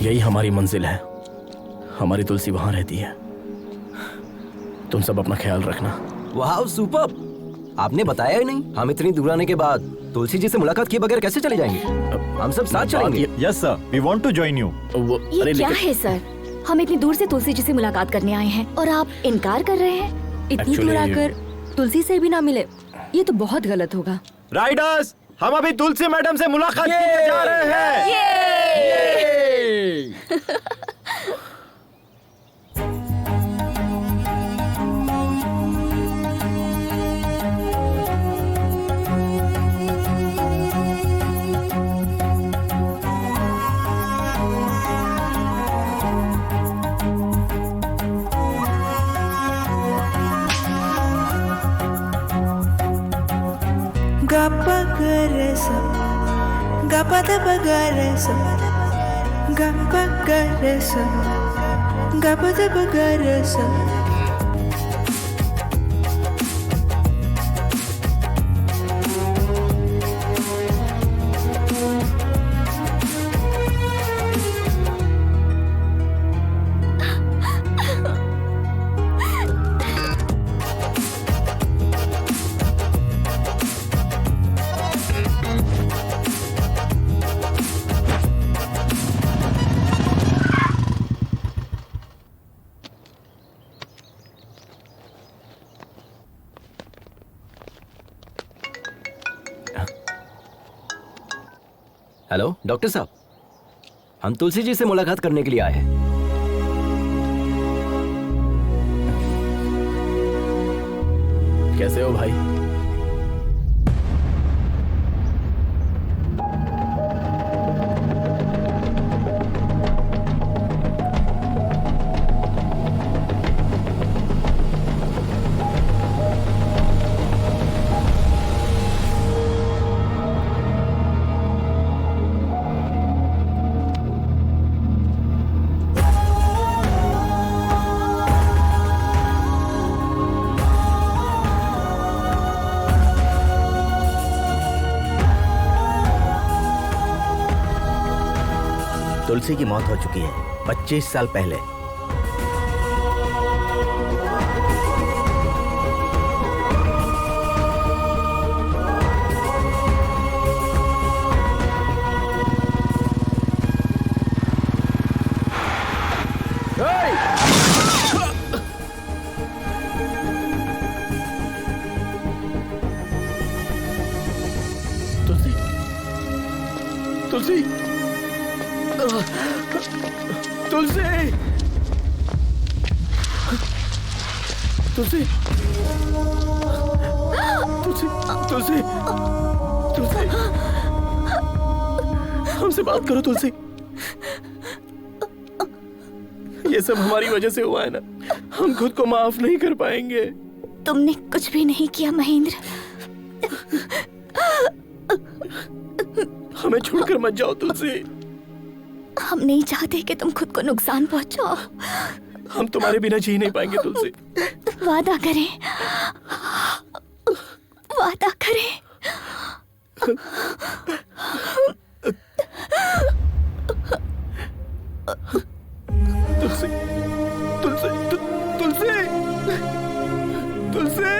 यही हमारी मंजिल है। हमारी तुलसी वहां रहती है। तुम सब अपना ख्याल रखना। वाह सुपर! आपने बताया ही नहीं। हम इतनी दूर आने के बाद तुलसी जी से मुलाकात किए बगैर कैसे चले जाएंगे? हम सब साथ चलेंगे। Yes sir, we want to join you. ये क्या है सर? हम इतनी दूर से तुलसी जी से मुलाकात करने आए हैं और आप इनकार कर रहे हैं? इतनी दूर आकर तुलसी से भी ना मिले, ये तो बहुत गलत होगा। राइडर्स, हम अभी तुलसी मैडम से मुलाकात करने जा रहे हैं। हेलो डॉक्टर साहब, हम तुलसी जी से मुलाकात करने के लिए आए हैं। कैसे हो भाई? तुलसी की मौत हो चुकी है। 25 साल पहले। तुलसी तुलसी तुलसी तुलसी तुलसी तुलसी तुलसी हमसे बात करो तुलसी। ये सब हमारी वजह से हुआ है ना, हम खुद को माफ नहीं कर पाएंगे। तुमने कुछ भी नहीं किया महेंद्र। हमें छोड़कर मत जाओ तुलसी। हम नहीं चाहते कि तुम खुद को नुकसान पहुंचाओ। हम तुम्हारे बिना जी नहीं पाएंगे तुलसी। वादा करें, वादा करें। तुलसी तुलसी तुलसी तुलसी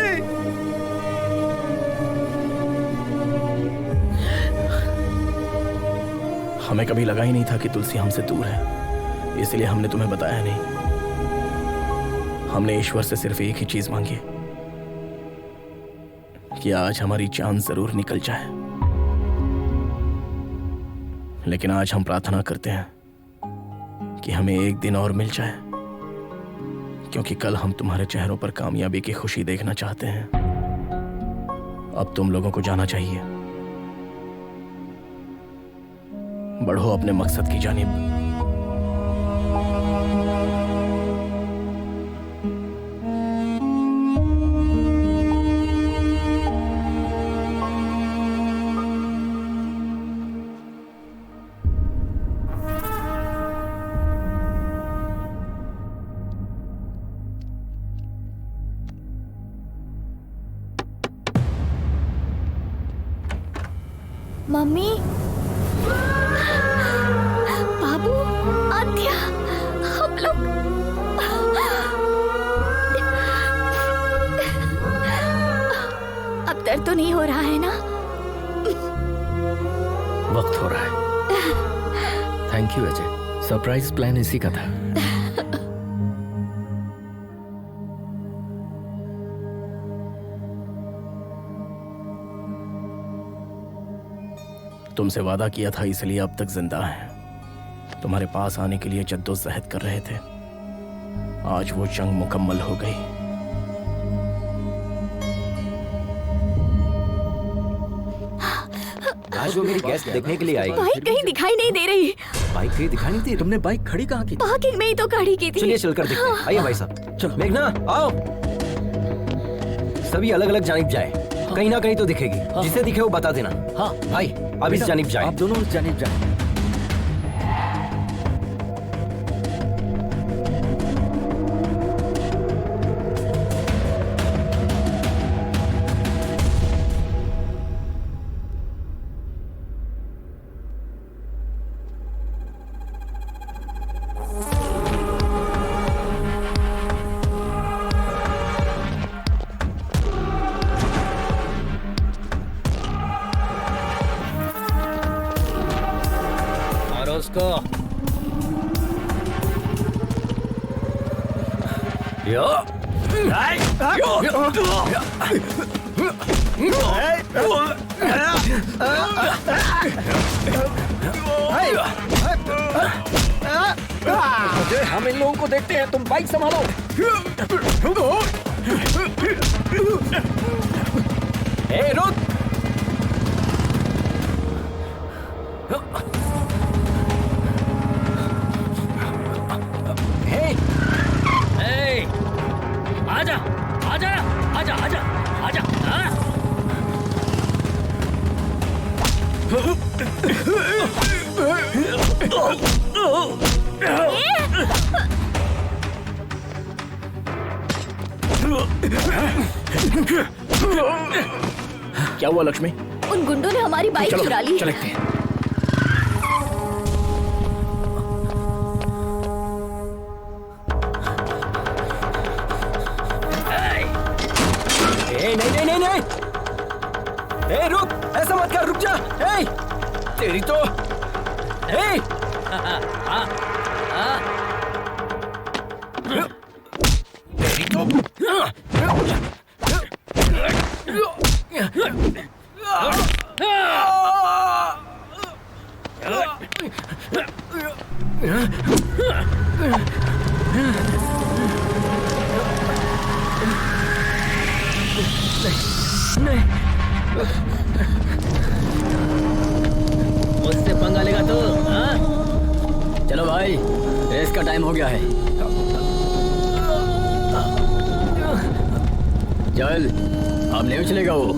हमें कभी लगा ही नहीं था कि तुलसी हमसे दूर है, इसलिए हमने तुम्हें बताया नहीं। हमने ईश्वर से सिर्फ एक ही चीज मांगी कि आज हमारी जान जरूर निकल जाए, लेकिन आज हम प्रार्थना करते हैं कि हमें एक दिन और मिल जाए, क्योंकि कल हम तुम्हारे चेहरों पर कामयाबी की खुशी देखना चाहते हैं। अब तुम लोगों को जाना चाहिए। बढ़ो अपने मकसद की जानिब। मम्मी, बाबू, आद्या, हम लोग अब दर्द तो नहीं हो रहा है ना? वक्त हो रहा है। Thank you Ajay, surprise plan इसी का था। तुमसे वादा किया था, इसलिए अब तक जिंदा है। तुम्हारे पास आने के लिए जद्दोजहद कर रहे थे। आज वो जंग मुकम्मल हो गई। आज वो मेरी गेस्ट देखने के लिए आई। बाइक कहीं दिखाई नहीं दे रही। बाइक कहीं दिखाई नहीं दे। तुमने बाइक खड़ी कहाँ की? पार्किंग में ही तो खड़ी की थी। चलिए चलकर देखते हैं। आइए भाई साहब। चलो मेघना आओ। सभी अलग अलग जानिब जाए। कहीं ना कहीं तो दिखेगी। जिसे दिखे वो बता देना। हाँ भाई, अब इस जानिब जाए। आप दोनों इस जानिब जाए। उसको हम इन लोगों को देखते हैं, तुम बाइक संभालो। ए, रुक। आजा आजा आजा आजा आजा। क्या हुआ लक्ष्मी? उन गुंडों ने हमारी बाइक चुरा ली। चलते हैं। है। ए रुक, ऐसा मत कर, रुक जा। ए तेरी तो ए तेरी तो मुझसे पंगा लेगा तो हाँ? चलो भाई, रेस का टाइम हो गया है। चल, अब नहीं उछलेगा वो।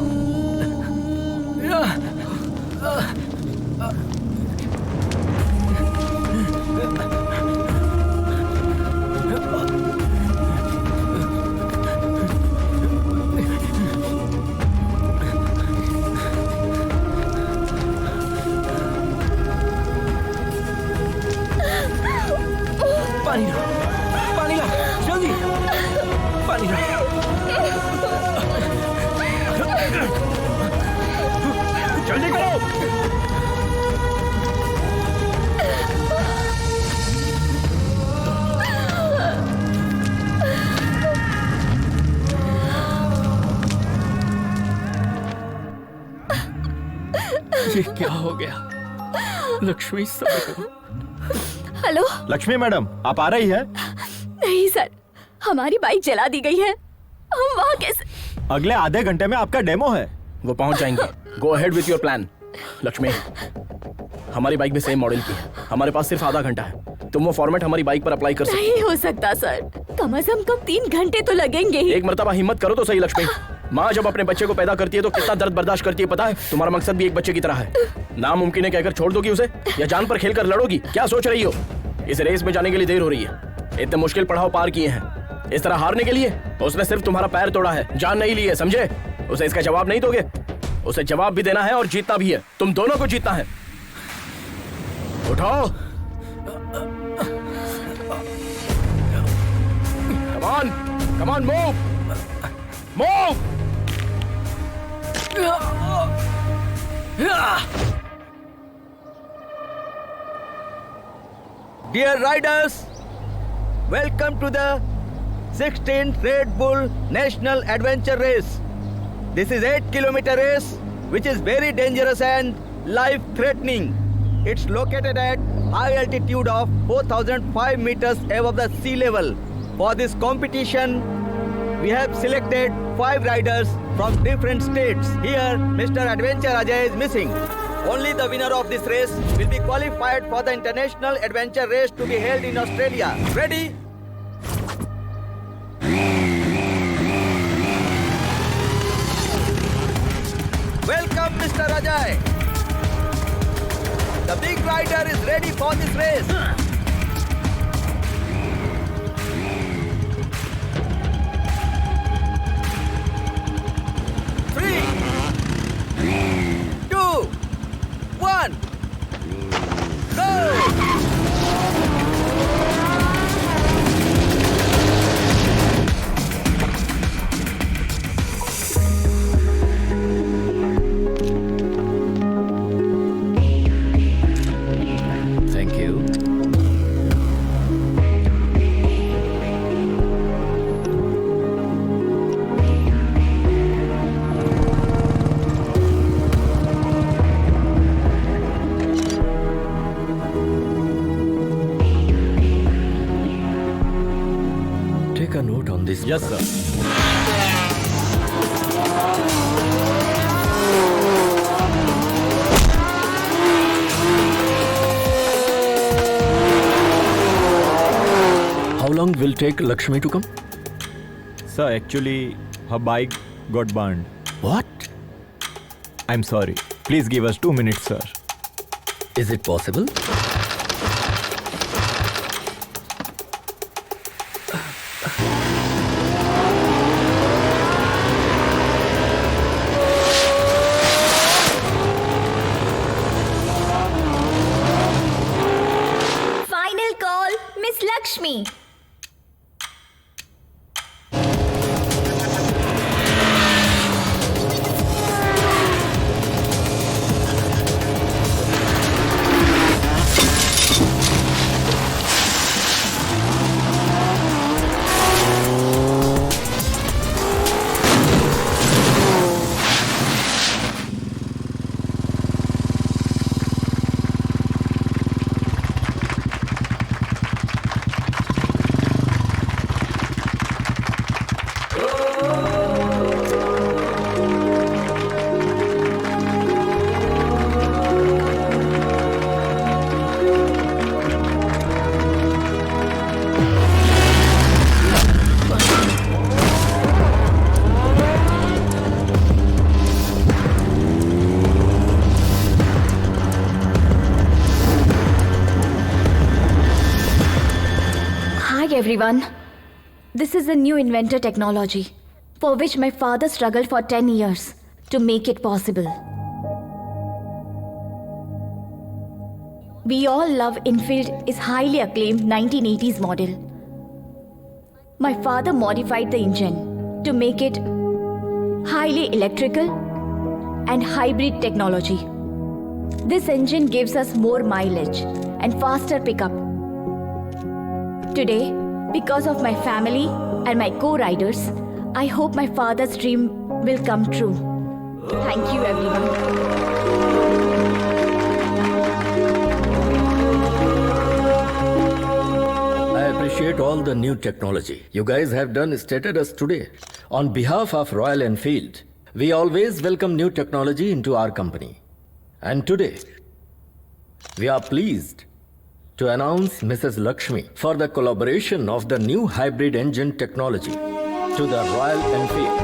पानी ला, जल्दी पानी ला। जल्दी करो। ये क्या हो गया? Lakshmi sir. Hello Lakshmi madam, आप आ रही है? नहीं सर, हमारी बाइक जला दी गई है। हम वहाँ कैसे? अगले आधे घंटे में आपका डेमो है। वो पहुंच जाएंगे। Go ahead with your plan. Lakshmi, हमारी बाइक भी सेम मॉडल की है। हमारे पास सिर्फ आधा घंटा है। तुम वो फॉर्मेट हमारी बाइक पर अप्लाई कर सकते नहीं हो सकता सर, कम से कम 3 घंटे तो लगेंगे ही। एक मर्तबा हिम्मत करो तो सही लक्ष्मी। माँ जब अपने बच्चे को पैदा करती है तो कितना दर्द बर्दाश्त करती है पता है? तुम्हारा मकसद भी एक बच्चे की तरह है। नामुमकिन है कहकर छोड़ दोगी उसे, या जान पर खेलकर लड़ोगी? क्या सोच रही हो? इस रेस में जाने के लिए देर हो रही है। इतने मुश्किल पड़ाव पार किए हैं, इस तरह हारने के लिए? उसने सिर्फ तुम्हारा पैर तोड़ा है, जान नहीं ली है, समझे? उसे इसका जवाब नहीं दोगे? उसे जवाब भी देना है और जीतना भी है। तुम दोनों को जीतना है। उठाओ, come on, move. Dear riders, welcome to the 16th Red Bull National Adventure Race. This is 8-kilometer race which is very dangerous and life-threatening. It's located at high altitude of 4,005 meters above the sea level. For this competition, we have selected 5 riders from different states. Here, Mr. Adventure Ajay is missing. Only the winner of this race will be qualified for the International Adventure Race to be held in Australia. Ready? Welcome, Mr. Ajay. The big rider is ready for this race. Three, 2, 1, go! Thank you. Take a note on this. Yes sir. How long will take Lakshmi to come? Sir, actually, her bike got burned. What? I'm sorry. Please give us 2 minutes, sir. Is it possible? Final call, miss Lakshmi. everyone. This is a new inventor technology for which my father struggled for 10 years to make it possible. We all love Enfield is highly acclaimed 1980s model. My father modified the engine to make it highly electrical and hybrid technology. This engine gives us more mileage and faster pickup. Today, because of my family and my co-riders, I hope my father's dream will come true. Thank you, everyone. I appreciate all the new technology you guys have done stated us today. On behalf of Royal Enfield, we always welcome new technology into our company. And today, we are pleased to announce Mrs. Lakshmi for the collaboration of the new hybrid engine technology to the Royal Enfield.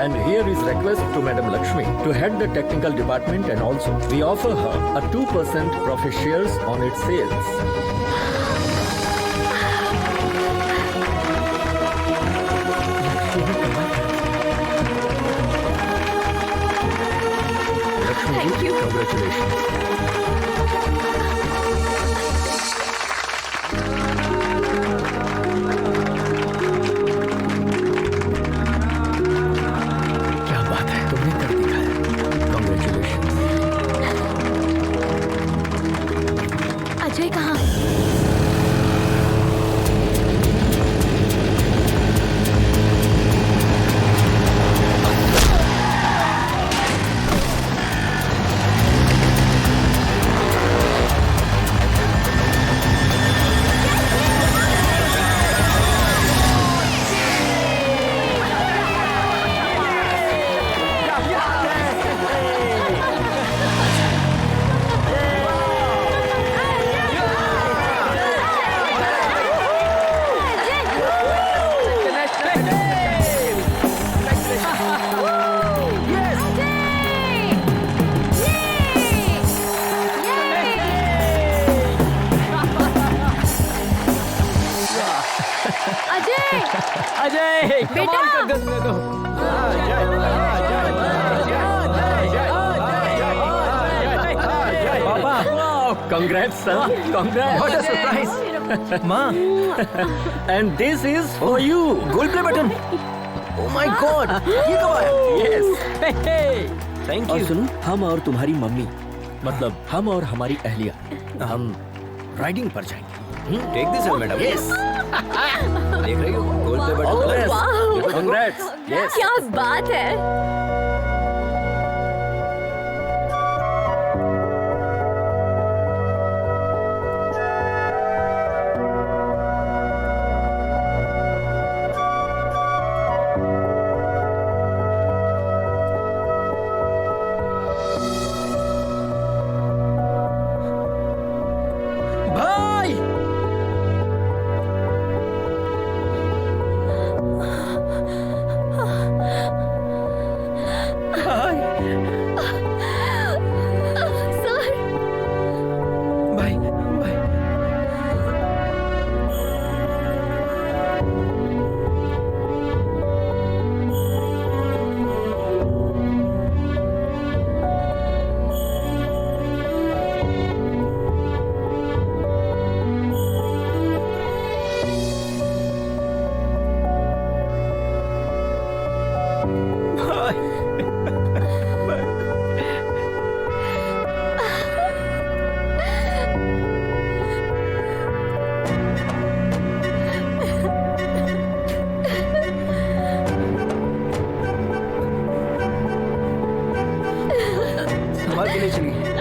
And here is request to Madam Lakshmi to head the technical department, and also we offer her a 2% profit shares on its sales. Thank you. Congratulations. क्या बात है, तुमने कर दिखाया। Congratulations. अजय कहाँ? अजय, come on, कर दे इसमें तो। Papa, congrats, son. Congrats. What a surprise. माँ, And this is for you. Gold play button. Oh my God, ये कब आया? Yes. Thank और you. सुनो, हम और तुम्हारी मम्मी, मतलब हम और हमारी अहलिया, हम राइडिंग पर जाएंगे। Take this madam. Yes. देख रही हो गोल्ड पे All the best. wow. Congrats. Yes. क्या बात है? भाई, सर, भाई, भाई। संभाल के ले चलिए।